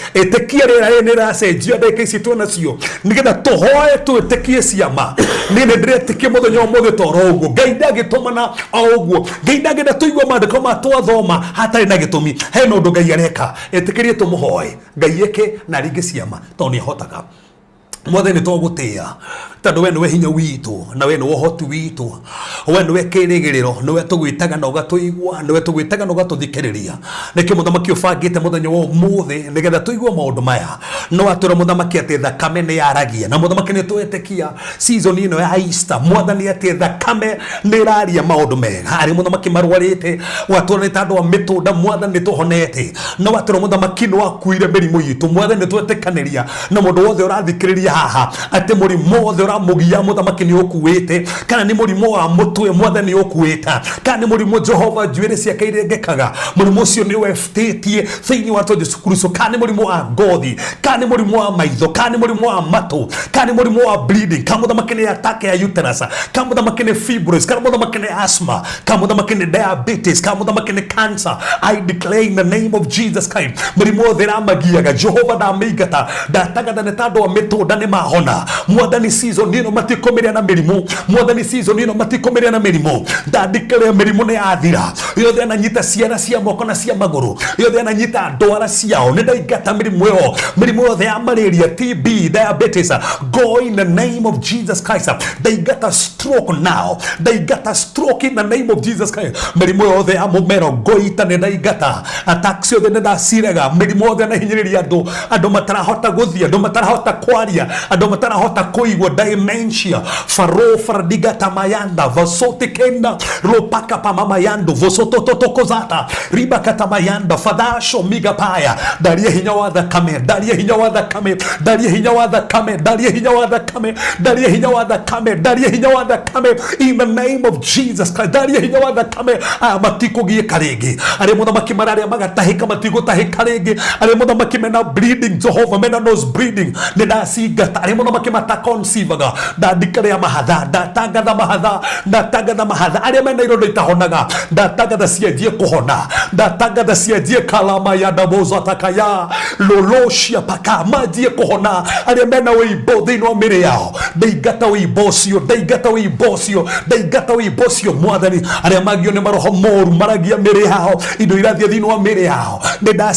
kiere ni racenjia ndeke ici twona cio nigetha tuhoe twitikie ciama nini ndĩretikie mũthenya ũmũthĩ toro ũguo Ngai ndagĩtũmana o ũguo Ngai ndagĩenda tũigua maandĩko ma twathoma hatarĩ na gĩtũmi hena ũndũ Ngai areka ĩtĩkĩrie tũmũhoe Ngai eke na ringe ciama tondũ nĩ ahotaga mwathani twagũtĩa tondũ we nĩwe hinya witũ na we nĩwe ũhoti witũ we nĩwe kĩrĩgĩrĩro nĩwe tũgwĩtaga na ũgatũigua nĩwe tũgwĩtaga na ũgatũthikĩrĩria nĩkĩo mũthamaki ũbangĩte mũthenya wa ũmũthĩ nĩgetha tũigue maũndũ maya no atwĩra mũthamaki atĩ thakame nĩ yaragia na mũthamaki nĩ twetĩkia season ĩno ya Easter mwathani atĩ thakame nĩ ĩraria maũndũ mega harĩ mũthamaki marwarĩte watwĩra nĩ tandũ wa mĩtũnda mwathani nĩ tũhonete no atwĩra mũthamaki nĩ wakuire mĩrimũ itũ mwathani nĩ twetĩkanĩria na mũndũ wothe ũrathikĩrĩria haha atĩ mũrimũ wothe ũramugia mũthamaki nĩ ũkuĩte kana nĩ mũrimũ wa mũtwe mwathani nĩ ũkuĩta kana nĩ mũrimũ Jehova njuĩrĩ ciake irengekaga mũrimũ ũcio nĩ wefutĩtie thĩinĩ wa Jesu Kristo kana nĩ mũrimũ wa ngothi kana nĩ mũrimũ wa maitho kana nĩ mũrimũ wa matũ kana nĩ mũrimũ wa bleeding kana mũthamaki nĩ attack ya uterus kana mũthamaki nĩ fibroids kana mũthamaki nĩ asthma kana mũthamaki nĩ diabetes kana mũthamaki nĩ cancer I declare in the name of Jesus Christ mũrimũ wothe ũramagiaga Jehova ndamĩingata ndatagana nĩ tandũ wa mĩtũnda nĩ mahona. Mwathani season ĩno matikomeria na mĩrimũ. Mwathani season ĩno matikomeria na mĩrimũ. Ndandĩkĩre mĩrimũ nĩ yathira. Yothe ananyita ciana cia moko na cia magũrũ. Yothe ananyita ndwara ciao. Nĩ ndaingata mĩrimũ ĩyo. Mĩrimũ yothe ya malaria, TB, diabetes. Go in the name of Jesus Christ. Ndaingata stroke now. Ndaingata stroke in the name of Jesus Christ. Mĩrimũ yothe ya mũmero goita nĩ ndaingata. Attacks yothe nĩ ndacirega. Mĩrimũ yothe na hinyĩrĩria andũ. Andũ matarahota gũthiĩ, andũ matarahota kwaria, andũ matarahota kũigua, dementia. Faro fardiga tamayanda vasote kenda ropaka pamamayando vosotototokozata ribaka tamayanda fadasho migapaya. Daria hinya wa thakame, daria hinya wa thakame, daria hinya wa thakame, daria hinya wa thakame, daria hinya wa thakame, daria hinya wa thakame in the name of Jesus Christ. Daria hinya wa thakame matiko gie karege. Are muthamaki mararia magatahika matiko tahika rege. Are muthamaki mena bleeding Jehovah mena nose bleeding. Neda sigata are muthamaki mata conceivaga. Da dikare mahadha, da tagada mahadha, da tagada mahadha. Are mena irodo itahonaga. Da tagada siajie kuhona. Da tagada siajie kalama ya daboza takaya. Loloshia paka majie kuhona. Are mena weibo dino mire yao. Deigata weibosio, deigata weibosio, deigata weibosio mwathani. Are magio ne maroho moru maragia mire yao. Indo irathia dino mire yao. Neda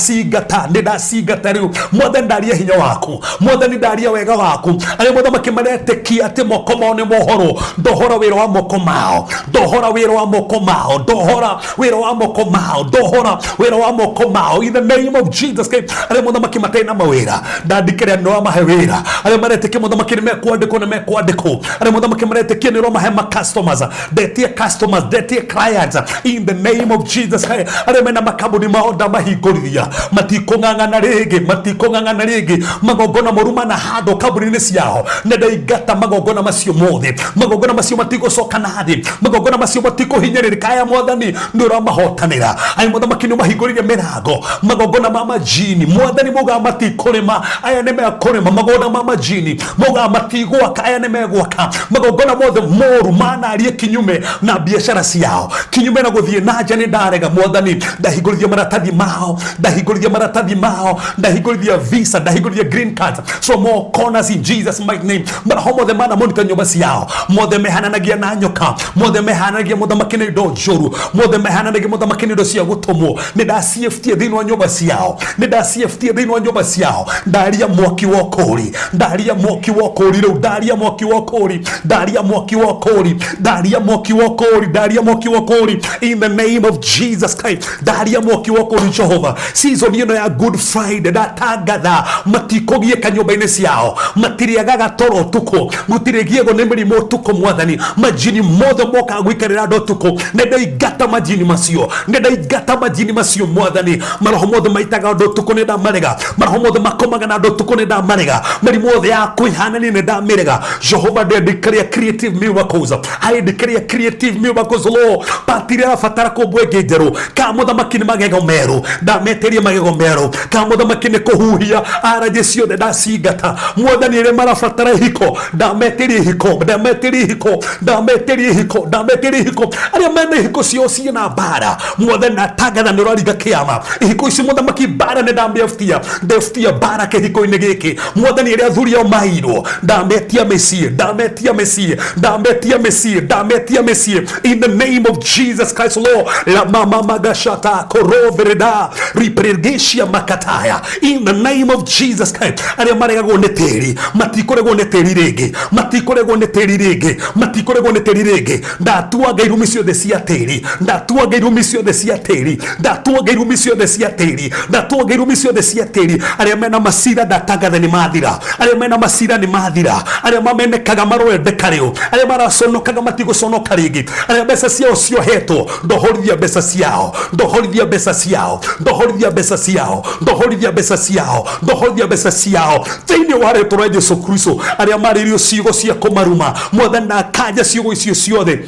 sigata riu. Mwathani daria hinya waku. Mwathani daria wega waku. Are muthamaki maretekia ati moko mao ni mohoro. Ndohora wira wa moko mao. Ndohora wira wa moko mao. Ndohora wira wa moko mao. Ndohora wira wa moko mao. In the name of Jesus Christ. Are muthamaki matena mawira. Ndandikire no mahe wira. Are maretekia muthamaki mekwandiko. Are muthamaki maretekia ni roma hema customers. Detie customers, detie clients. In the name of Jesus Christ. Are mena makabuni mao ndamahingurithia. Matikong'ang'ana rĩngĩ magongona moruma na hado kaburi-inĩ ciao. Ndaigata magongona macio mothe. Magongona macio matigocoka na thĩ. Magongona macio matikuhinyĩrĩrĩka. Aya mwathani nĩ ũramahotanĩra. Aya mwathani nĩ mahingũrire mĩrango. Magongona ma majini mwathani muga matikũrĩma. Aya nĩ mekũrĩma. Magongona ma majini muga matigwaka. Aya nĩ megwaka. Magongona mothe moru manarie kinyume na biashara ciao, kinyume na gũthiĩ na nja nĩ ndarega mwathani. Ndahingũrithia maratathi mao, ndahingũrithia maratathi mao, ndahingũrithia visa, ndahingũrithia green cards from all corners in Jesus mighty name. Maroho mothe mana monitor nyũmba ciao, mothe mehananagia na nyoka, mothe mehananagia muthamaki na indo njũru, mothe mehananagia muthamaki na indo cia gũtũmwo. Nĩ ndaciefutie thĩinĩ wa nyũmba ciao, nĩ ndaciefutie thĩinĩ wa nyũmba ciao. Ndaria mwaki wa ũkũũri, ndaria mwaki wa ũkũũri rĩu, ndaria mwaki wa ũkũũri, ndaria mwaki wa ũkũũri, ndaria mwaki wa ũkũũri, ndaria mwaki wa ũkũũri in the name of Jesus Christ. Ndaria mwaki wa ũkũũri Jehovah. Season ĩno ya Good Friday ndatangatha matikogie kanyũmba-inĩ ciao, matiriagaga toro ũtukũ, gũtirigiego nĩ mĩrimũ ũtukũ mwathani. Majini mothe moka gũikarĩra andũ ũtukũ, nĩ ndaingata majini macio, nĩ ndaingata majini macio mwathani. Maroho mothe maitaga andũ ũtukũ nĩ ndamarega, maroho mothe makomaga na andũ ũtukũ nĩ ndamarega, mĩrimũ yothe ya kwĩhanania nĩ ndamerega. Jehovah, I declare creative miracles. I declare creative miracles Lord. Patire abatara kũmbwenge njerũ ka mũthamaki nĩ magego merũ, ndameterie magego merũ ka mũthamaki nĩ kũhuhia araje ciothe ndacingata mwathani ĩrĩa marabatara hiko, ndameterie hiko, ndameterie hiko, ndameterie hiko, ndameterie hiko. Arĩa mena hiko cio ciĩna mbara mwathani natangatha nĩ ũraringa kĩama. Hiko ici mũthamaki mbara nĩ ndamĩabutia, ndebutia mbara kĩhiko-inĩ gĩkĩ mwathani ĩrĩa athuri ao mairwo, ndametia mĩciĩ, ndametia mĩciĩ, ndametia mĩciĩ, ndametia mĩciĩ in the name of Jesus Christ Lord. La mama magashata korovereda ripregesia makataya in the name of Jesus Christ. Arĩa maregagwo nĩ tĩri matikoregwo nĩ tĩri rĩngĩ, matikoregwo nĩ tĩri rĩngĩ, matikoregwo nĩ tĩri rĩngĩ. Ndatuanga irumi ciothe cia tĩri, ndatuanga irumi ciothe cia tĩri, ndatuanga irumi ciothe cia tĩri, ndatuanga irumi ciothe cia tĩri. Arĩa mena macira ndatangatha nĩ mathira, arĩa mena macira nĩ mathira, arĩa mamenekaga marwendeka rĩu, arĩa maraconokaga matigũconoka rĩngĩ, arĩa mbeca ciao ciohetwo, ndohorithia mbeca ciao, ndohorithia mbeca ciao, ndohorithia mbeca ciao, ndohorithia mbeca ciao, ndohorithia mbeca ciao thĩinĩ wa rĩĩtwa rĩa Jesũ Kristo. Arĩa marĩrio ciugo cia kũmaruma mwathani na kanja ciugo icio ciothe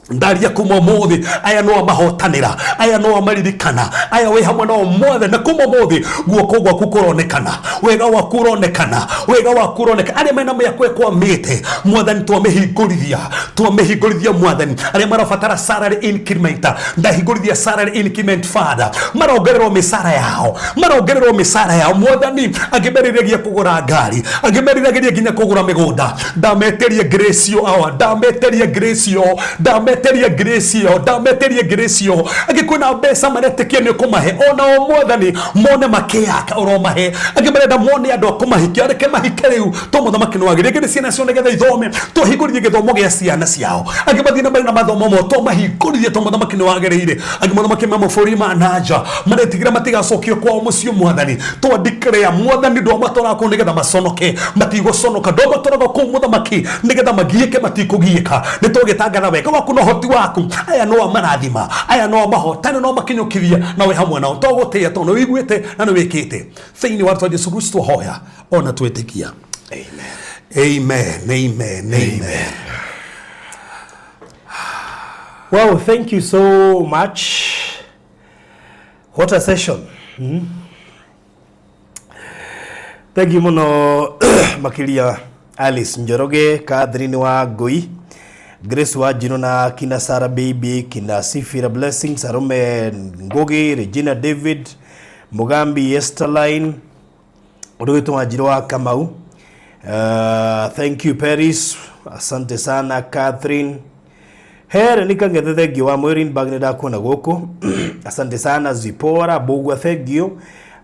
ndaria kuma muthi aya no mahotanira aya no maririkana aya we hamwe no mothe na kuma muthi guoko gwaku kuronekana wega waku uronekana wega waku uronekana ari mena yakwe kwa mite mwathani twamehingurithia mwathani ari marabatara salary increment ndahingurithia salary increment father marongererwo misara yao mwathani agimeriragia kugura ngari agimeriragia nginya kugura migunda ndameterie gracio awa ndameterie gracio agikuna mbeca maretekia ni kumahe ona o mwathani mone makeyaka oromahe agimerenda mone andu akumahikia areke mahike riu to muthamaki no agire ngiri ciana cio nigetha ithome to hingurithie githomo gia ciana ciao agimathie na mbere na mathomo mo to mahingurithie to muthamaki no agirire agimuthamaki ma maburi ma nanja maretigira matigacokio kwao mucio mwathani to declare mwathani ndo matora ko nigetha maconoke matigoconoka ndo matora ko muthamaki nigetha magieke matikugieka nitugitangana wega waku no hoti waku aya no marathima aya no mahotani no makinyukithia nawe hamwe nao to gutia to no wiguite na no wikite thiini wa Yesu Jesu Kristo hoya ona twetikia amen. Wow, thank you so much. What a session. Thank you muno makilia Alice Njoroge, Catherine wa Goi, Grace wa Jino na kina Sarah Baby, kina Sifira Blessings, Arome Ngogi, Regina David, Mugambi Esterline, Udoito wa Jiro wa Kamau. Thank you Paris, asante sana Catherine. Here nikangethe thengio wa Mwirin Bagneda kuona goko. Asante sana Zipora Bogwa thengio.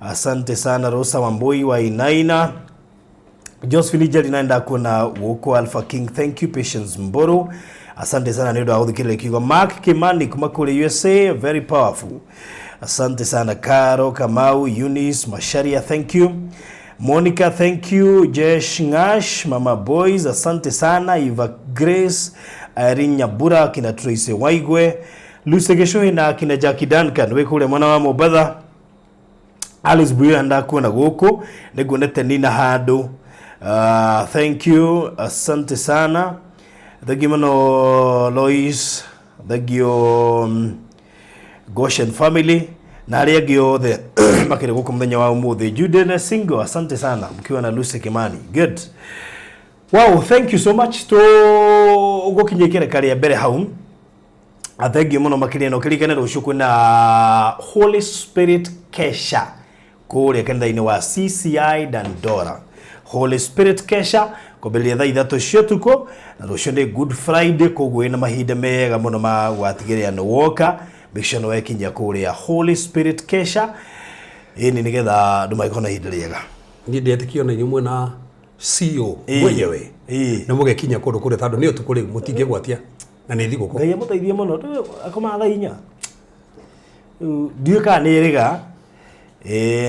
Asante sana Rosa Wamboi wa Inaina. Josephine Jeli naenda kuona goko Alpha King. Thank you Patience Mboro. Asante sana nido audhikile kigo Mark Kimani kuma kule USA, very powerful. Asante sana Karo Kamau Eunice Masharia, thank you. Monica, thank you. Jesh Ngash, Mama Boys, asante sana. Eva Grace, Irene Nyabura, kina Tracy Waigwe, Lucy Geshohi na kina Jackie Duncan, wekule mwana wa Mobadha, Alice Buyo anda kuona goko, negunete Nina Hado. Thank you, asante sana. Thank you mano Lois, thank you Goshen family. Na aria the makire goko mthenya wa umuthi Jude Singo, asante sana mkiwa na Lucy Kimani. Good. Wow, thank you so much to ugokinyekere kari ya bere hau. Thank you muno makire no kirikane rushukwe na Holy Spirit Kesha kule kandaini wa CCI Dandora. Holy Spirit Kesha kobelia tha ithato ciotuko na rushonde Good Friday kogwe na mahinda mega muno ma gwatigiria no woka bishano wekinya kule ya Holy Spirit Kesha ini nigetha nduma ikona ihinda riega ni ndetikio na nyumwe na CEO mwenyewe na mugekinya kundu kule tando ni utukuri mutinge gwatia na ni thiguko ngai muteithie muno akoma tha inya ndiuka ni riga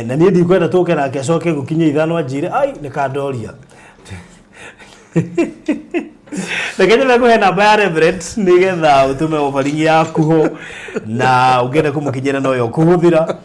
na ni ndi kwenda tuke na kecoke gukinya ithano ajire ai nikandoria Lakini lako hena ba Reverend nigetha utume ofaringi yaku ho na ugende kumukijera noyo kuhuthira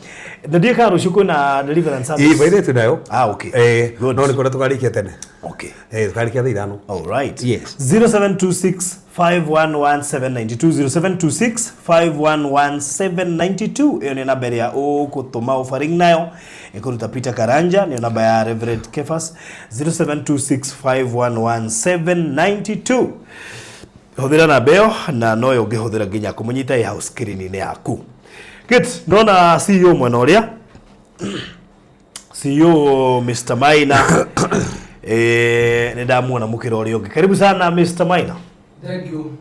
ndie ka rushuko na Deliverance service by the tunayo okay good no niko tukarikia tene okay tukarikia thano all right yes 0726511792 0726511792 hiyo ni namba ya kutuma offering nayo ikuruta Peter Karanja ni namba ya Reverend Cephas 0726511792 hudhira na beo na noyo ngehudhira nginya kumunyita ya house screen yaku. Good. Ndona CEO mwanoria CEO Mr. Maina nedamuona mukira uri ungi. Karibu sana Mr. Maina. Thank you.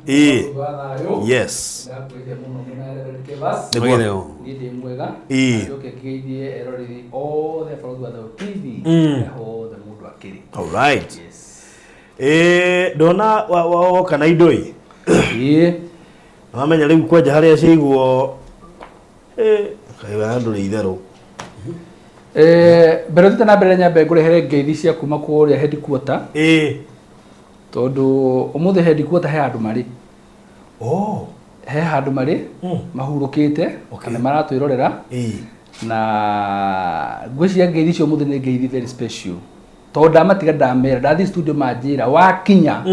Yes. Mwega. All right. Yes. Dona wa kana idoi. Amenya riu kwaja haria cigwo kai andu ri itherũ mbere tena mbere nyambe ngurehere ngeithi cia kuma kuria headquarter tondu umuthi headquarter he andu mari he handu mari mahurukite kana maratwirorera na ngwiciria ngeithi cio umuthi ni ngeithi very special tondu amatiga ndamera ndathi studio manjira wakinya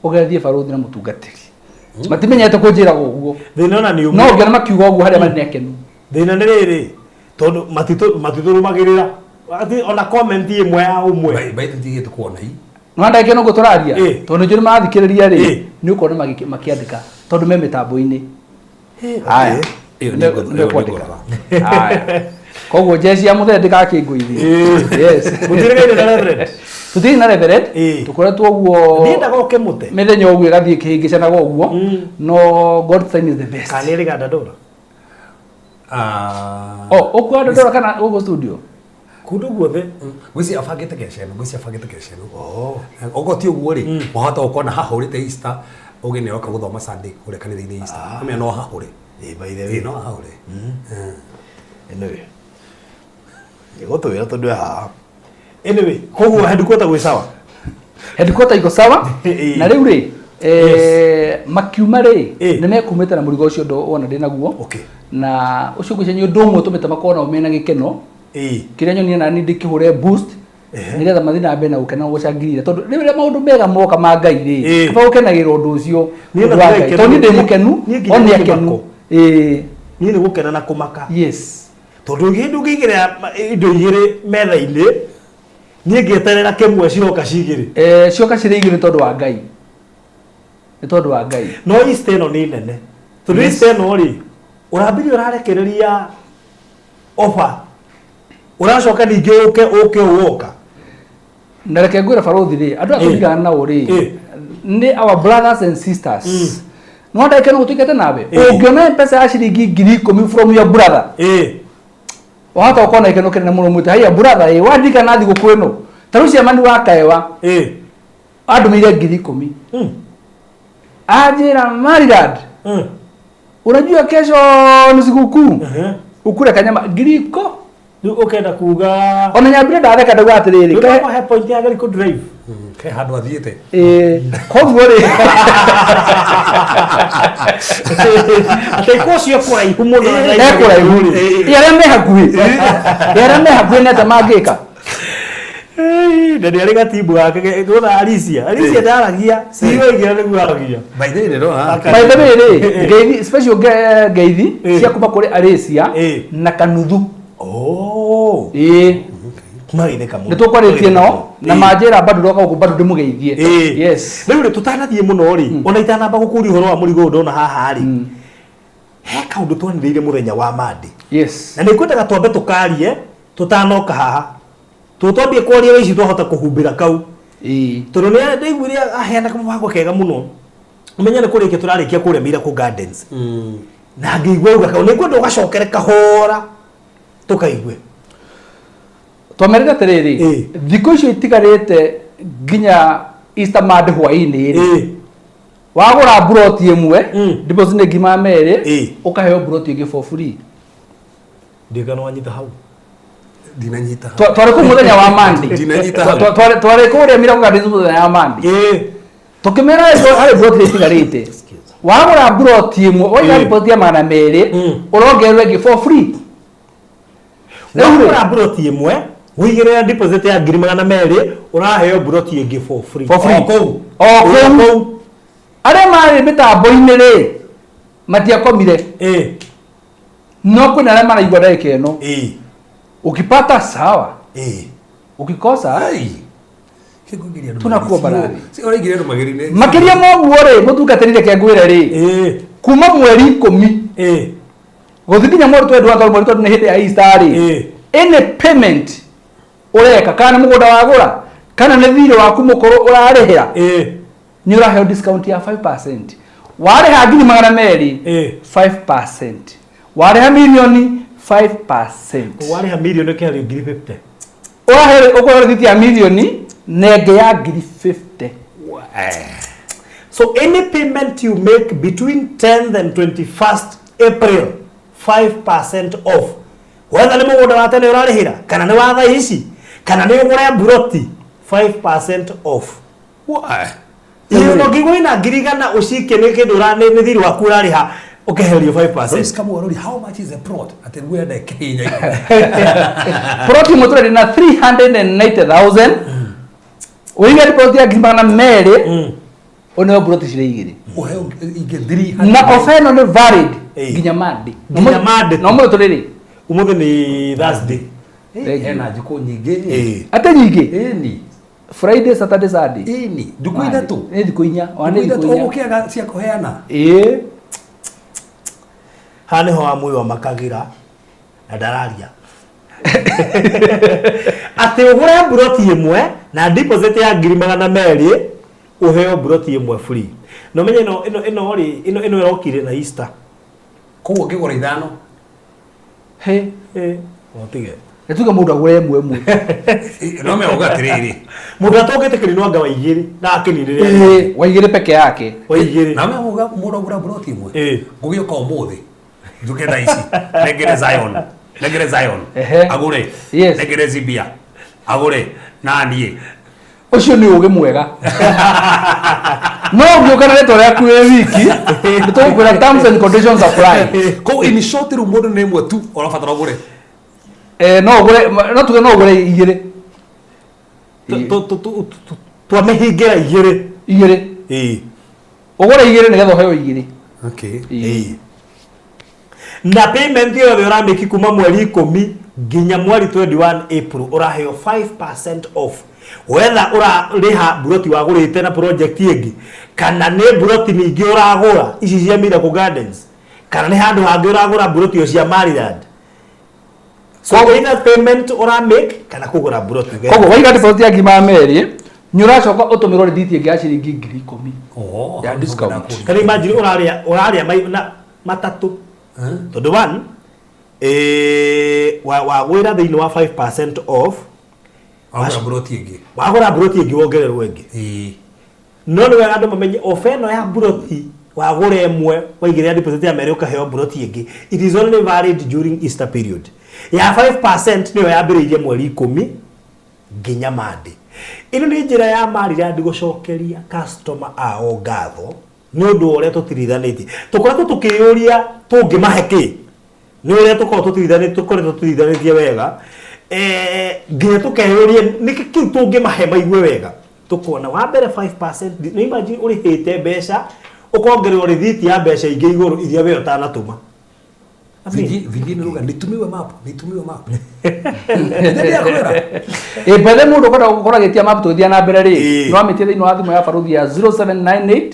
ugethie baruthi na mutungatiri matimenyete kunjira guguo thina na ni no ngiona makiuga guo haria mari nekenu thina ni riri tondu matiturumagirira ati ona comment imwe ya umwe baita tigite kuona hii no ndake no guturaria tondu njuri mathikiriria ri ni ukona makiandika tondu me mitambo-ini haya ndio kwandika haya koguo jeshi ya muthe ndikakingũithi yes mutirigaire na reverend tutiri na reverend tukoretwo guo ninda goke mute mithenya uguo gathie kihingicanaga uguo no God sign is the best kaniri ga Dandora ukwa Dandora kana uguo studio kundu guothe gwisi afagite kesheno ogoti uguo ri mahota ukona hahurite Easter ugine oka guthoma Sunday kure kanitha-ini Easter ame no hahure by the way no hahure anyway Nigoto wera tondu ha. Anyway, koguo headquarter gwe sawa. Headquarter iko sawa? Na riu ri makiuma ri ni mekumite na murigo ucio ndo wona ndina guo. Okay. Na ucio gwicenye undu umwe tumite makona umena gikeno. Kiria nyoni na ni ndikihure boost. Nigetha mathina mbe na gukena gucangirira tondu riu maundu mega moka ma Ngai ri. Kaba gukenagira undu ucio. Tondu ndi mukenu, oni akenu. Ni gukena na kumaka. Yes. Tondu gindu gigira indo igire metha-ini ni ngeterera kemwe ciroka cigire cioka cire igire tondu wa Ngai ni tondu wa Ngai no isteno ni nene tondu isteno ri urambiri urarekereria offer uracoka ningi uke uoka na reke ngwira barothi ri andu aturigana na uri ni our brothers and sisters no ndake no gutukete nawe ungiona pesa ya ciringi 10,000 from your brother wahata ukona ikeno kene muno muti haya brother wandika nathi gukweno tarucia mani wakaewa andu mire 10,000 ajira maridad unajua kesho ni sikukuu ukure kanyama giriko ukenda kuga ona nyambire ndatheka ndaga atiriri kai he point ya gari ku drive kai handu athiete koguo ri ate kocio kwa ihumo na ekora ihuri yara me hakuhi neta mangika ndani ari gatibu gake ndona Alicia ndaragia siwe igira niguo aragia by the way ro ha by the way ri ngeithi special ngeithi cia kuma kuri Alicia na kanuthu maithe kamu nitukwaritie nao na manjira bado ndoka guku bado ndimugeithie yes riu tutanathie muno ri ona itanamba gukuri horo wa murigo ndona haha ri he kaundu twanirire muthenya wa mandi yes na nikwendaga twambe tukarie tutanoka haha tutwambie kwaria wici twahota kuhumbira kau tondu ni ndaiguire aheana kumubango kega muno umenya ni kurikia turarikia kuria Miracle Gardens na ngigwa uga kau nikwenda ugacokere kahora tukaigue twamerera tereri thiko icio itigarite nginya Easter Monday hwaini ri wagura broti imwe deposit ni ngima meri ukaheo broti ingi for free ndikano wanyita hau dinanyita tware ku muthenya wa Monday dinanyita tware ku ria Miracle Gardens muthenya wa Monday tukimera hari broti itigarite wagura broti imwe oya broti ya mana meri urongerwe ingi for free wagura broti imwe wigire deposit ya 200 uraheo broti ingi for free kou are mari mitambo-ini ri matiakomire no kwina aria maraigua ndagika ino ukipata sawa ukikosa tunakuwa barari makiria moguo ri mutungatirire ke ngwire ri kuma mweri 10 guthikinya mweri 22 mweri 22 ni hindi ya Easter ri any payment ureka kana mugunda wagura kana ni thire waku mukoro urarihira ni uraheo discount ya 5%. Wareha ngiri magana meri 5%. Wareha milioni 5%. Wareha milioni kali ngiri 50. Uraheo ukora thiti ya milioni nenge ya ngiri 50. So any payment you make between 10th and 21st April 5% off. Whether ni mugunda wa tene urarihira kana ni wa thaa ici kana ni ugure buroti 5% off. Why? Iyo no ngigwina ngirigana ucike ni kindu ni thiri waku urariha ukeherio 5%. This come already how much is the plot at where the Kenya plot motor na 390,000 uinga plot ya gimana meri one broti cire igiri Uheo inge 300 na ofeno ni valid ginya mandi no mo turiri umuthi ni Thursday hena njiko nyingi ate nyingi ni Friday Saturday Sunday ni ndiku ithatu ndiku inya wane ndiku inya ukiaga cia kuheana hane ho amwe wa makagira na dararia ate ugure broti imwe na deposit ya 200 uheo broti imwe free no menye ino irokire na Easter koguo ngigura ithano otige netuga mundu agure imwe no me oga tiriri mundu atogete kiri no anga wa igiri na akinirire wa igiri peke yake wa igiri na me oga mundu agura broti imwe ngugioka umuthi nduke tha ici negere Zion agure negere Zibia agure nanie ucio ni uge mwega no ngioka na reto rya kuwe wiki nitukwira terms and conditions apply ko in short room mundu ni imwe tu orabatara ugure no ugure no tuge no ugure igiri twamehingira igiri ugure igiri nigetha uheo igiri na payment yo ora meki kuma mweri 10 nginya mweri 21 April uraheo 5% off whether ura riha broti wagurite na project ingi kana ne broti ningi uragura ici cia Miracle Gardens kana ne handu hangi uragura broti yo cia Maryland so either payment ura make kana kugura broti kogo waiga deposit ya ngima meri nyuracoka utumiro receipt ingi ya ciringi 10,000 ya discount kana imagine uraria na matatu tondu one wagwira thiini wa 5% off wagura broti ingi wongererwo ingi no ni wega andu mamenye ofeno ya broti wagura imwe waigire deposit ya meri ukaheo broti ingi it is only valid during Easter period ya 5% niyo yambiriirie mweri 10 nginya mandi ino ni njira ya Maryland gucokeria customer ao ngatho ni undu uria tutirithaniti tukoretwo tukiyuria tungimaheki ni uria tukoretwo tutirithanitie wega nginya tukeyuria niki kiu tungimahe maigue wega tukona wa mbere 5% ni imagine urihite mbeca ukongererwo receipt ya mbeca ingi iguru iria we utanatuma vidi nuga nitumiwe map bale mundu kora gukora getia map tuthia na mbere ri no amitie thini wa thimu ya baruthi ya 0798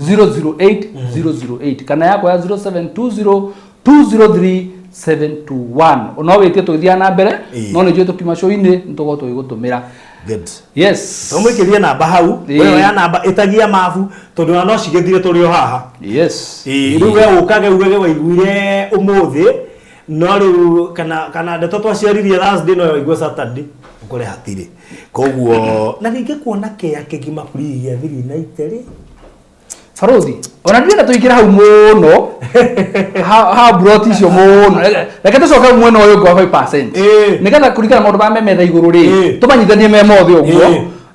008 008 kana yako ya 0720 203 721 no witie tuthia na mbere no ni jwe tukima show-ini ntugo tuigutumira good yes tumukirie namba hau wewe ya namba itagia mafu tondu no cigethire turio haha yes riu we ukage ugege waiguire umuthi no riu kana ndeto twaciaririe Thursday no waigua Saturday ukore hatiri koguo na ninge kuona ke akigima free ya thiri na iteri Farothi ona ndira tuikira hau muno ha brought icio muno reke tucoke mwena uyu ngwa 5% nigetha kurikana maundu ma memetha iguru ri tumanyithanie me mothe uguo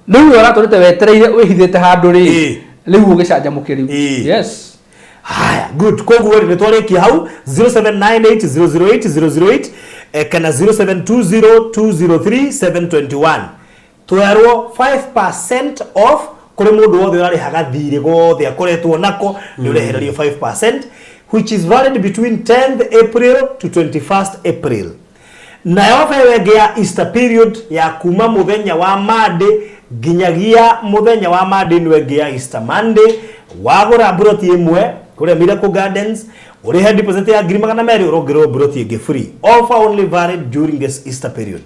riu ora turite wetereire wihithite handu ri riu ugicanja riu yes haya good koguo ni twarikia hau 0798008008 kana 0720203721 twerwo 5% off kuri mundu wothe urarihaga thiri gothe akoretwo nako ni urehererio 5% which is valid between 10th April to 21st April na yofe wege ya Easter period ya kuma muthenya wa Monday nginyagia muthenya wa Monday ni wege ya Easter Monday wagura broti imwe kuri Miracle Gardens urihe deposit ya 200 urongerwo broti ingi free offer only valid during this Easter period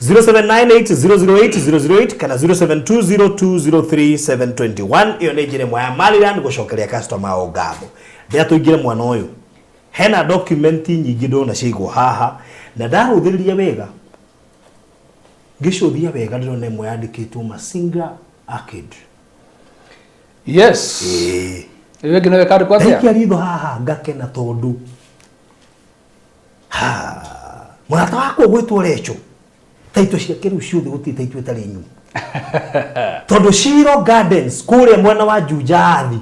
0798008008 kana 0720203721 iyo ni njire mwa Maryland gucokeria customer o ngatho ndia tuingire mwana uyu hena document nyingi ndona ciigwo haha na ndahuthiriria wega ngicuthia wega ndona imwe yandikitwo Masinga Arcade yes iwe gino wekari kwa sia ndio ritho haha ngakena tondu mwana wako gwitwo Recho taito cia kiru ciothe gutita itwe tari nyu tondu Shiro Gardens kure mwana wa Jujathi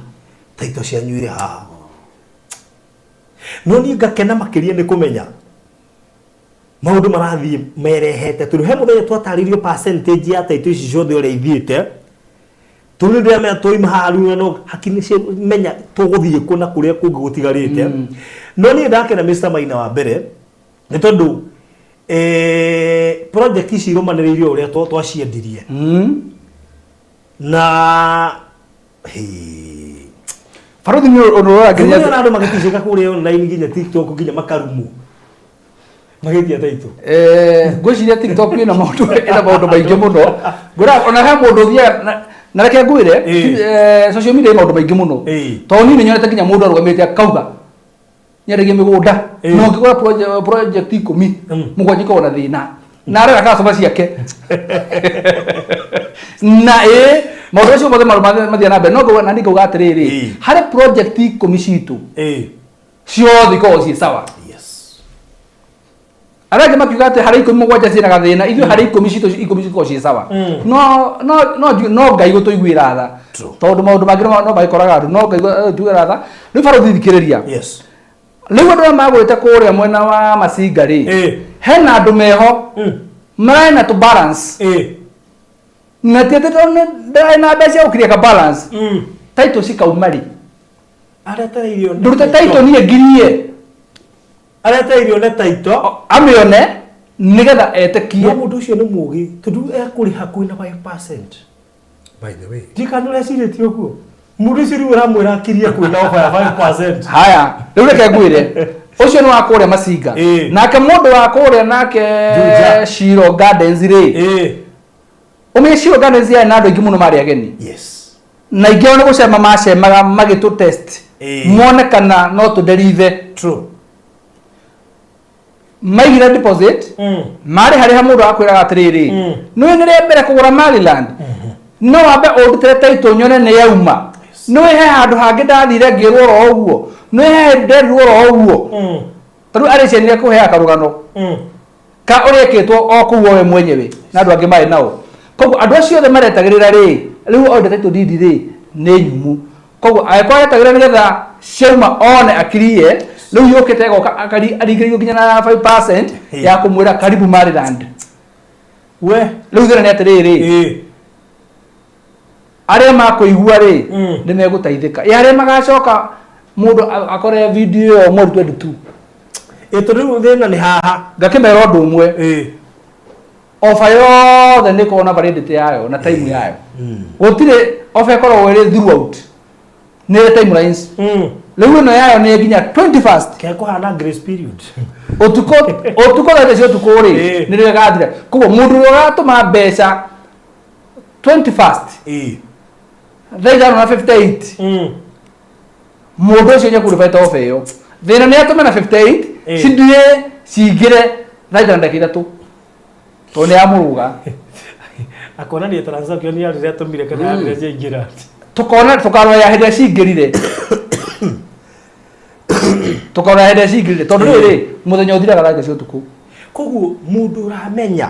taito cia nyuire ha no ni ngakena makiria ni kumenya maundu marathie merehete turu he muthenya twataririo percentage ya taito ici ciothe ore ithiete tuni ndia me toima haru no hakini menya tuguthie kuna kuria kungi gutigarite no ni ndakena Mr Maina wa mbere ni tondu project ici iromaniririo uria twaciendirie na Farothi ni onora nginya na andu magitishika kuria online nginya TikTok nginya makarumu magitia taito gwiciria TikTok ina maundu maingi muno ngura ona ha mundu thia na reke ngwire social media maundu maingi muno to ni nyonete nginya mundu arugamite akauga nyarege migunda no ngigura project 10 mugwanji ko na thina na ara customer ciake na maundu acio mothe mathia na mbere no ngauga na ndikuga atiriri hari project 10 citu ciothe ko ci sawa arage makiuga ati hari 17 cina gathina ithu hari 10 citu ko ci sawa no ngai gutuiguira tha tondu maundu mangire no maikoraga andu no ngai tugira tha ni Farothi thikiriria riu andu magwite kuria mwena wa Masinga ri hena andu meho marena to balance na tete na mbeca ukiria ka balance taito cikaumari areta irio ndurute taito nie ngirie areta irio ne taito amione nigetha etekie mundu ucio ni mugi tondu ekuri hakuhi na 5% by the way ndikanure ciritio kuo mundu ucio riu ramwira akiria kwina ofa ya 5%. haya riu reke ngwire ucio ni wa kuria Masinga nake mundu wa kuria nake Shiro Gardens ri umenye Shiro Gardens ya na andu aingi muno mari ageni na ingĩ nĩ gũcema macemaga magĩtũ test muone kana no tũderithe true maigire deposit marĩ harĩ ha mũndũ akwĩraga atĩrĩrĩ nĩ rĩa mbere kũgũra Maryland no wambe ũndutĩre taitũ nyone nĩ yauma nĩ he handũ hangĩ ndathire ngĩrwo ro ũguo nĩ he nderirwo ro ũguo tondũ arĩcenire kũheaga karũgano ka ũrĩkĩtwo o kũu we mwenyewe na andũ angĩ marĩ nao koguo andũ acio othe maretagĩrĩra rĩ riu order title deed ri nĩ nyumu koguo agĩkorwo aretagĩrĩra nĩgetha ciauma one akirie riu yũkĩte goka aringĩrĩirio nginya na 5% ya kũmwĩra karibu Maryland we riu thĩna nĩ atĩrĩrĩ arĩa makũigua rĩ nĩ megũteithĩka arĩa magacoka mũndũ akore video ĩyo mweri 22 tondũ thĩna nĩ haha ngakĩmera ũndũ ũmwe ofa yothe nĩ korwo na validity yayo na time yayo gũtirĩ ofa ĩkoragwo ĩrĩ throughout nĩ timelines rĩu ĩno yayo nĩ nginya 21st kekuhana grace period ũtukũ thaita cia ũtukũ rĩ nĩ rĩgathira koguo mũndũ ũrĩa ũratũma mbeca 21st thaita na 58 mũndũ ũcio nĩekũrĩbĩte ofa ĩyo thĩna nĩ atũme na 58 cithiĩ cingĩre thaita na ndagĩka 3 to nĩ amũruga akona ni transaction ya rĩrĩa tũmire kana ya rĩrĩa ingĩra tukarora hĩndĩ cingĩrire tukarora hĩndĩ cingĩrire tondũ rĩrĩ mũthenya ũthiraga thaita cia ũtukũ koguo mũndũ ũramenya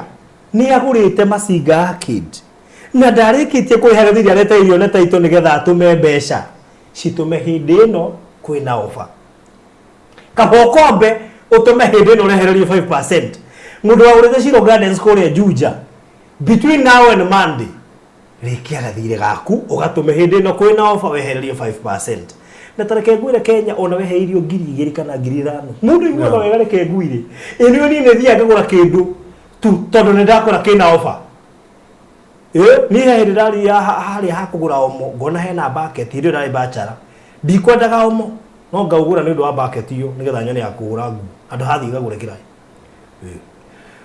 nĩ agũrĩte Masinga Arcade na ndarĩkĩtie kũrĩha areta irio na taito nĩgetha atũme mbeca citũme hĩndĩ ĩno kwĩna ofa kabokombe ũtũme hĩndĩ ĩno ũrehererio 5%. Mundu wa urete Shiro Gardens kore Juja between now and Monday rekia gathire gaku ugatume hindi no kwina offer wehererio 5%. Na tareke ngwire Kenya ona weheirio 2,000 kana 5,000 mundu igwe no wegareke ngwire inio ni thia ngagura kindu tu tondu ni ndakora kina offer ni hindi ndari hari hakugura omo ngona hena bucket irio ndari bachara ndikwendaga omo no ngaugura ni ndu wa bucket iyo nigetha nyone ya kugura ngu andu hathi ngagura kirai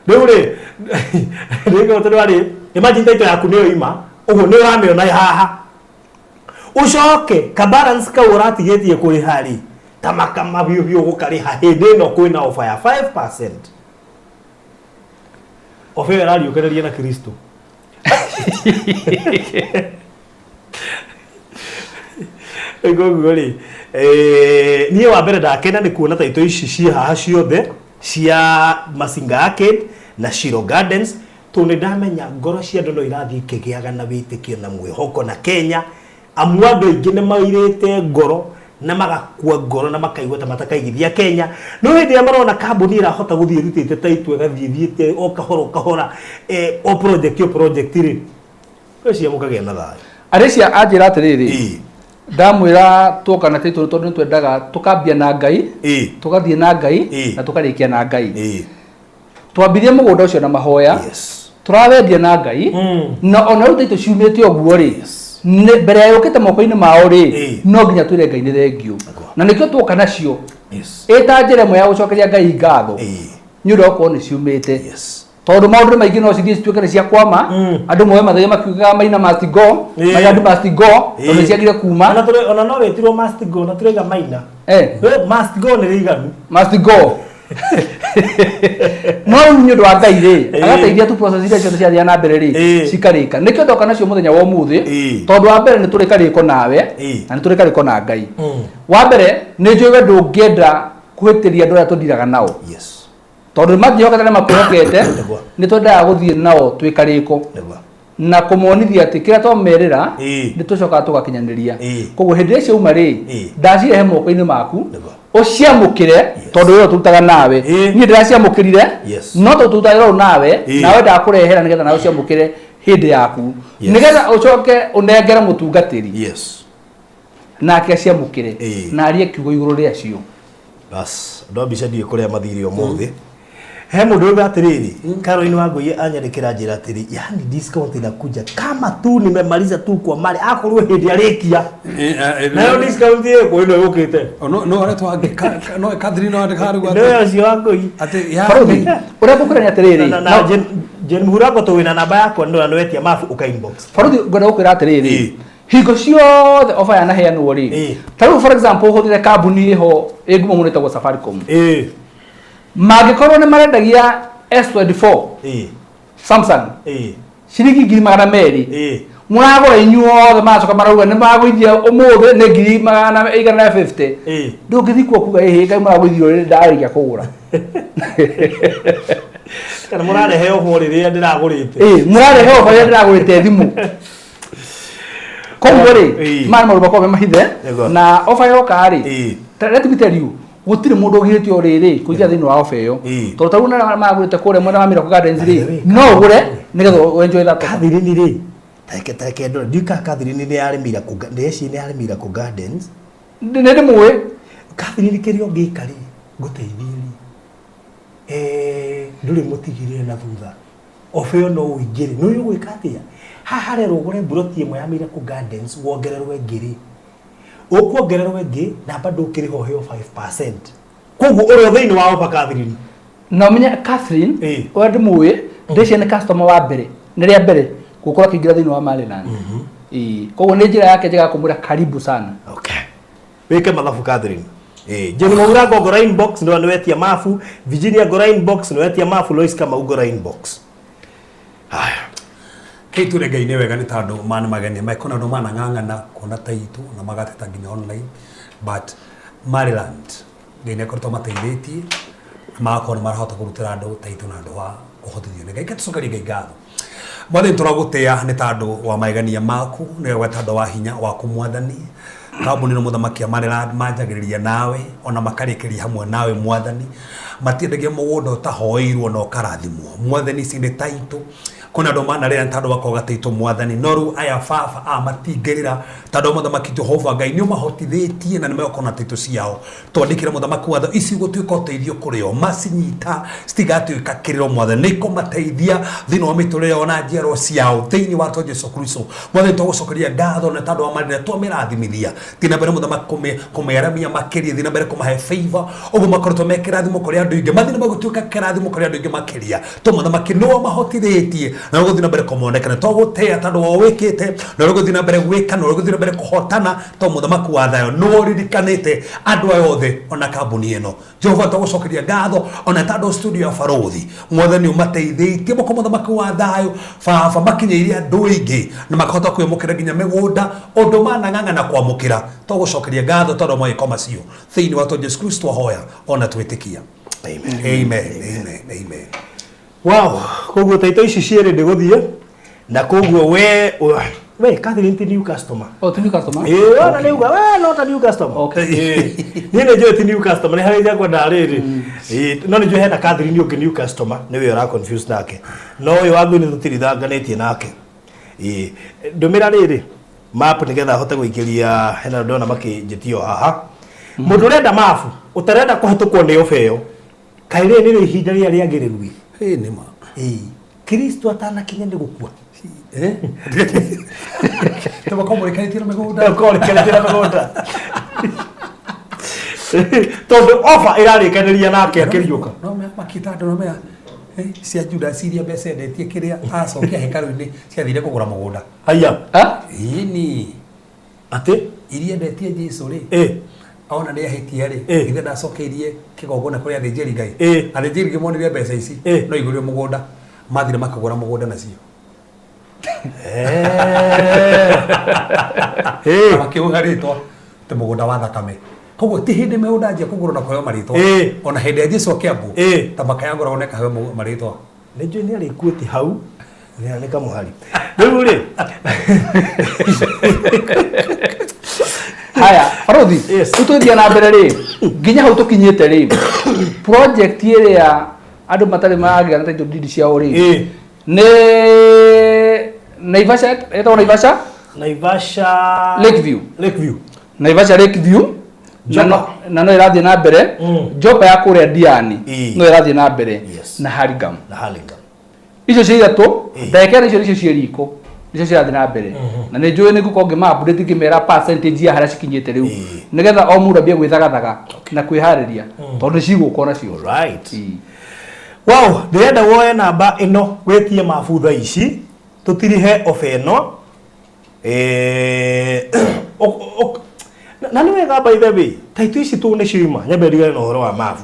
Deure, rego tondũ imagine taito yaku nĩ ima ũguo nĩ ũramĩona haha ucoke ka balance ka ũratigĩtie kũrĩ harĩ tamakama biũ gũkarĩha hĩndĩ ĩno kwĩna offer ya 5%. Offer ĩrariũkĩrĩria na Kristo Egogo rĩ niĩ wa mbere ndakena nĩ kuona taito ici ciĩ haha ciothe cia Masinga Arcade na Shiro Gardens tone ndamenya ngoro cia ndono irathi kĩgĩaga na wĩtĩkio na mwĩhoko na Kenya amu andũ aingĩ nĩ mairĩte ngoro na magakua ngoro na makaigua ta matakaigithia Kenya no hĩndĩ ya marona kambuni irahota gũthiĩ rutĩte taitũ ĩgathiĩte o kahora o project rĩ cia mũkagĩa na thayũ Arecia ajira atiriri ndamwira tukana titu tondu nitwendaga tukambia na Ngai tugathie na Ngai na tukarikia na Ngai twambirie mugunda ucio na mahoya turawendia na Ngai na ona ruta itu ciumite oguo ri mbere ya yukite moko-ini mao ri no nginya twire Ngai ni thengio na nikio tuka nacio eta njira mwe ya gucokeria Ngai ngatho ni uroko ni ciumite tondu maundu maingi no cithie cituike cia kwama andu moe mathia makiugaga maina must go mayandu must go tondu ciagire kuma ona no wetirwo must go na turega maina must go ni riganu must go no nyu wa Ngai ri agateithia tu process iria ciothe ciathia na mbere ri cikarika nikio ndoka nacio muthenya wa umuthi tondu wa mbere ni turika riko nawe na ni turika riko na Ngai wa mbere ni njuwe ndungienda kuhitiria andu aria tuthiraga nao tondu mathihoka tene makwihokete ni twendaga guthie nao twikariko na kumonithia ati kira twamerera ni tucoka tugakinyaniria koguo hindi icio uma ri ndacirehe moko-ini maku uciamukire tondu yo turutaga nawe ni ndiraciamukirire no tututaga nawe nawe ndakurehera nigetha nawe uciamukire hindi yaku nigetha ucoke unengere mutungatiri nake aciamukire na arie kiugo iguru riacio bas ndo bica ndie kuria mathiri umuthi he mundu uga atiriri Caroline Wangui anyandikira njira atiri yani discount inakuja kama tu nimemaliza tu kwa mali akorwo hindi arikia nayo discount yeko ino yukite no ara twangika no Catherine no ndikaru gwa no cio Wangui ati ya ura bukuranya atiriri na Jen Muhurago to wina namba yako ndo anwetia mafu uka inbox faruthi ngoda ukira atiriri hingo ciothe ofa ya naheanwo ri taru for example huthire kambuni ho eguma munete go Safaricom magikorwo ni marendagia S24 Samsung ciringi 200 muragora inyuothe macoka marauga ni magwithia umuthi ni 150 ndungithi kuo kuga ehe Ngai muragwithio ri ndarikia kugura kana murarehe oho riria ndiragurite murarehe oho riria ndiragurite thimu koguo ri mari maru bakome mahithe na ofa yoka ri let me tell you gutire mundu ugirite oriri kuja thini wa ofa iyo tondu taru na magurite kure mwena wa Miracle Gardens ri no ugure nigetha enjoy that Catherine ri take ndo ndika Catherine ni arimira ku ndeci ni arimira ku Gardens ndi muwe Catherine kirio ngikari guteithiri nduri mutigirire na thutha ofa iyo no uingire no yo gwikatia haha rero ugure buroti imwe ya Miracle Gardens wongererwe ngiri ukuongererwe ngi na bado ukiriho hiyo 5%. Koguo uri thini wa ofa Catherine. Na menya Catherine wadi muwe ndeci ni customer wa mbere ni ria mbere gukora kingira thini wa Maryland. Koguo ni njira yake njega kumwira karibu sana. Okay. Weke mathabu Catherine. Jen Muhurago gora inbox ndo anwetia mafu, Virginia gora inbox ndo wetia mafu, Lois kama ugora inbox. Haya. Kitu Ngai ni wega ni tondu mana mageni maikona ndo mana ng'ang'ana kuona taitu na magateta nginya online but Maryland Ngai ni akorwo mateithĩtie makona marahota kurutira andu taitu na andu wa kuhotithio Ngai ketucokeria Ngai ngatho mwathani turagutia ni tondu wa magania maku ni wa tondu wa hinya waku mwathani kambuni no muthamaki Maryland manjagiriria nawe ona makarikiria hamwe nawe mwathani matiendagia mugunda utahoeirwo no karathimwo mwathani cinde taitu kuna ndo mana ria ntando bakoga teito mwathani noru aya fafa amatingerira tando muthamaki Jehova Ngai ni mahotithĩtie na nimekona teito ciao twandikira muthamaki watho ici gutuika uteithio kurio macinyita stigatuika kiriro mwathani niko mateithia thini wa miturire ona njiarwa ciao thini wa to Jesu Kristo mwathani tugucokeria ngatho na tando wa marina twamirathimithia tina mbere muthamaki kumearamia makiria thina mbere kumahe favor ugu makorotwo mekirathimo kuri andu ingi mathina magutuika kirathimo kuri andu ingi makiria to muthamaki no mahotithĩtie na guthina mbere kumonekana to gutea tondu wa wikite na guthina mbere gwika na guthina mbere kuhotana to muthamaki wa thayo no ririkanite andu ayothe ona kambuni eno Jehova tugucokeria ngatho ona tondu studio ya Farothi mwathani umateithĩtie moko muthamaki wa thayo baba makinyĩirie andu ingi na makahota kwĩmũkĩra nginya mĩgũnda ũndũ mana ng'ang'ana kwamũkĩra tugucokeria ngatho tondu mwĩko macio thĩinĩ wa Jesu Kristo ahoya ona twĩtĩkia amen amen amen amen. Wow, koguo taito ici ciere ndiguthie na koguo we Catherine ti new customer. Oh, ti new customer. Ona niuga we not a new customer. Okay. Ni ne jo ti new customer ni harija kwa ndariri. No ni jo hena Catherine ni new customer. Ni we ra confused nake. No yo wangu ni tutiridanganĩtie nake. Ndumira riri map nigetha hote guikiria hena ndona makinjitio haha mundu renda mafu utarenda kuhatukwo ni ofeyo kaire ni ihinda ria riagiriru nima Kristo atanakinya ni gukua tumakomurikanĩtie na mĩgũnda tondu offer irarikaniria nake akiriuka no makita andũ no mea cia Judas iria mbeca endetie kĩrĩa acokia hekalu-inĩ ciathire kũgũra mũgũnda haya ini ati iria endetie Jesũ rĩ ona nĩ ahĩtia rĩ ithe ndacokeirie kĩgongona kũrĩ athĩnjĩri Ngai athĩnjĩri Ngai monire mbeca ici no igũrĩre mũgũnda mathire makagũra mũgũnda nacio makĩũha rĩtwa te mũgũnda wa thakame koguo ti hĩndĩ mĩgũnda anjia kũgũrwo na kũheo marĩtwa ona hĩndĩ ya Jesũ akĩambwo ta makayagũragwo na ĩkaheo marĩtwa nĩ njũĩ nĩ arĩkuĩte hau nĩ kamũhari rĩu rĩ haya Farothi tutũthia na mbere rĩ nginya hau tũkinyĩte rĩ project ĩrĩa andũ matarĩ magĩa na title deed ciao rĩ nĩ Naivasha Lakeview na no ĩrathiĩ na mbere Jopa ya kũrĩa Diani no ĩrathiĩ na mbere na Hurlingham icio cia ithatũ ndagĩka icio ciĩriko icio cirathiĩ na mbere na nĩ njũĩ nĩ ngũkorwo ngĩma-update ngĩmera percentage ya harĩa cikinyĩte rĩu nĩgetha o mũndũ ambie gwĩthagathaga na kwĩharĩria tondũ cigũkwo nacio wow ndĩrenda woe namba ĩno wĩtie mabutha ici tutirihe ofe ĩno na nĩ wega by the way title ici tu nĩ ciuma nyambe ndigane na ũhoro wa mabu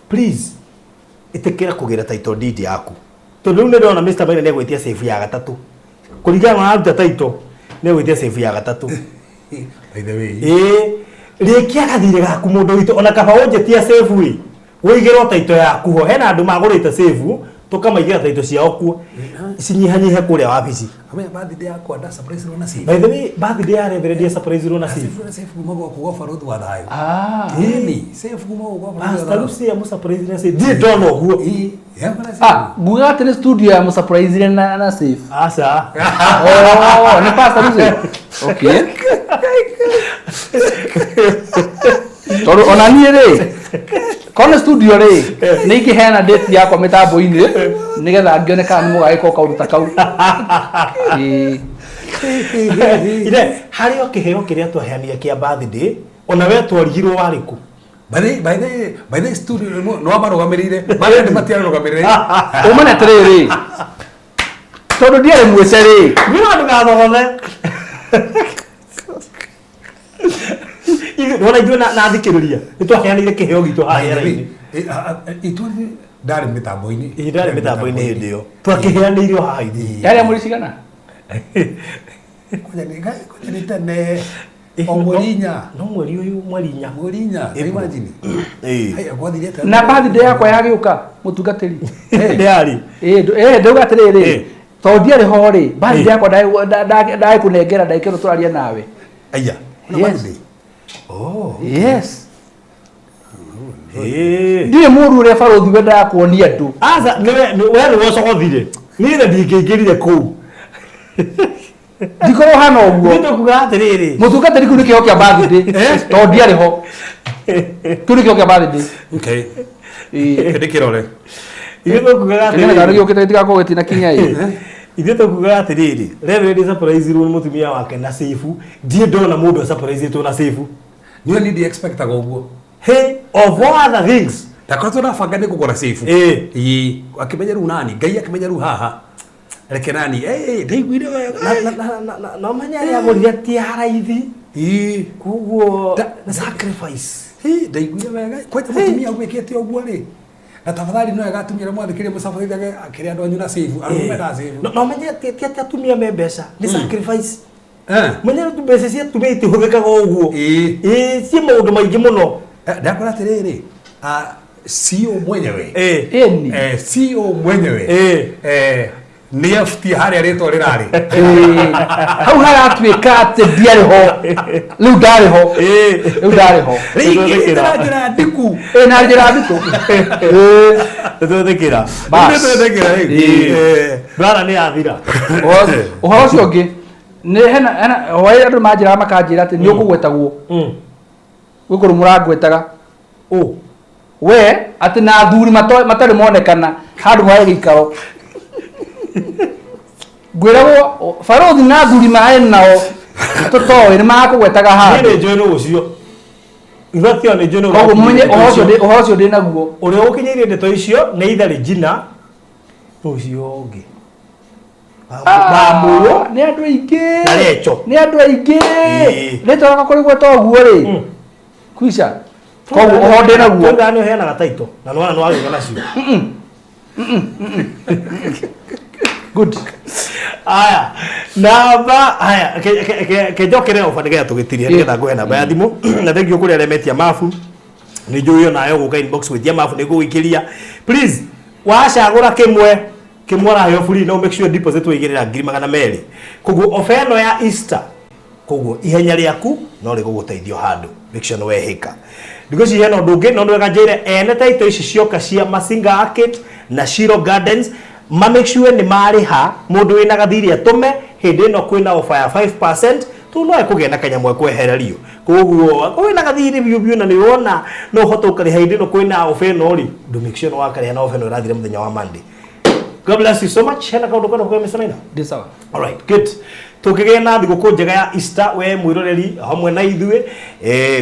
please ĩtĩkĩra kũgĩra title deed yaku tondũ rĩu nĩ ndĩrona Mr. Maina nĩ egwĩtia save ya gatatũ kũringana na aruta title nĩ egwĩtia save ya gatatũ by the way rĩkia gathirĩ gaku mũndũ witũ ona kaba ũnjĩtia save wĩ wĩigĩrwo title yaku ho hena andũ magũrĩte save tukamaigira title ciao kuo cinyihanyihe kũrĩa wabici amenya birthday yakwa nda surprise rona save by the way birthday ya reverend surprise rona save kuma kwa Farothi wa thayo ni save kuma kwa Farothi hasta Lucia mu surprise na save ndi tono guo nguga atĩ nĩ studio ya mu surprise na save asa ni pastor Lucia okay toro ona niĩ rĩ kone studio rĩ nĩ ingĩheana date yakwa mĩtambo-inĩ nĩgetha ngĩone kana nĩ mũgagĩka kaũndũ ta kau ire harĩ o kĩheo kĩrĩa twaheanire kĩa birthday ona we twarigirwo warĩ kũ by the studio no amarũgamĩrĩire marĩa matiarũgamĩrĩire ũmane atĩrĩrĩ tondũ ndiarĩ mwĩce rĩ nĩ andũ gathogothe Wala ithuĩ na thikĩrĩria nĩ twaheanire kĩheo gitũ haha hera-inĩ ithuĩ ndarĩ mĩtambo-inĩ hĩndĩ ĩyo twakĩheanĩire haha ithuĩ yarĩa mũrĩ cigana nĩ tene o mweri inya no mweri ũyũ mweri inya imagine na birthday yakwa yagĩũka mũtungatĩri yarĩ ndauga atĩrĩrĩ tondũ ndiarĩ ho rĩ birthday yakwa ndagĩkũnengera ndagĩkĩrwo tũraria nawe aya yes ndiye mũndũ ũrĩa Farothi wendaga kuonia andũ aca we nĩ wocogothire niĩ na ndingĩingĩrire kũu ndikorwo hana ũguo nĩtũkuga atĩrĩrĩ mũtungatĩri kĩu nĩ kĩheo kĩa birthday tondũ ndiarĩ ho kĩu nĩ kĩheo kĩa birthday ndĩ kĩrore ithuĩ tũkugaga atĩrĩrĩ gĩũkĩte gĩtigakorwo gĩtina kinya ithuĩ tũkugaga atĩrĩrĩ reverend surprise rwo nĩ mũtumia wake na save ndiĩ ndona mũndũ surprise tũ na save niĩ nĩ expectaga ũguo hey of all other things ndakoretwo nabanga nĩ kũgũra save akĩmenya rĩu nani Ngai akĩmenya rĩu haha reke nani ndaiguire wega no menya arĩa agũrire ti haraithi koguo sacrifice ndaiguire wega kwanja mũtumia gwĩkĩte ũguo rĩ na tafadhali no agatumira mwathikĩria mũcabarithage akĩrĩa andũ anyu na save arũmenda save no menya ti atumia me mbeca nĩ sacrifice menya tu mbeca cia atumia itihũthĩkaga ũguo ciĩ maũndũ maingĩ mũno ndakora atĩrĩrĩ CEO mwenyewe CEO mwenyewe nĩ afutie harĩa rĩtwa rĩrarĩ hau haratuĩka atĩ ndiarĩ ho rĩu ndarĩ ho rĩngĩ na njĩra ndiku na njĩra ndiku ne hena wai andu majira makajira ati ni ukugwetagwo gukuru muragwetaga we ati na thuri matari monekana handu hae gikaro gwirawo Farothi na thuri mae nao totoe ni makugwetaga handu ni njono ucio ithatio ni njono koguo munye ohocio ndi naguo uri ukinyirie ndeto icio ni ithari jina ucio ungi bamuyo ni andu aingi na lecho ni andu aingi ni toroka kurigwo toguo ri kwisha koguo oho ndi naguo ngani heana gataito na nwana no agona cio good aya namba aya ke jokere ofandike tugitirie nigetha nguhe namba ya thimu na thank you kuri aremetia mafu ni njuyo nayo guka inbox with ya mafu nigo wikiria please washagura kimwe rayo free no make sure deposit wigirira 200 kugu ofeno ya Easter kugu ihenya riaku no riguguteithio handu make sure no wehika because ihena ndungi no ndwega njire ene taito ici cioka cia Masinga Arcade na Shiro Gardens ma make sure ni mariha mundu wina gathiri atume hindi no kwina offer ya 5% tu no ekugena kanyamwe kwehererio koguo wina gathiri biu na ni wona no hoto ukari hindi no kwina offer no ri do make sure no wakari na offer no rathire muthenya wa Monday. God bless you so much. Hena kaundu kana kwa mesana. Ndi sawa. All right, good. Tukigena thiguku njega ya Easter we mwiroreri hamwe na ithuĩ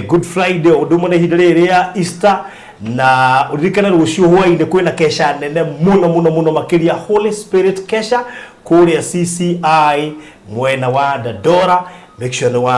Good Friday undu na ihinda rĩrĩ ya Easter na uririkane rucio hwaine kwina kesha nene muno makiria Holy Spirit kesha kuria CCI mwena wa Dandora. Make sure no wa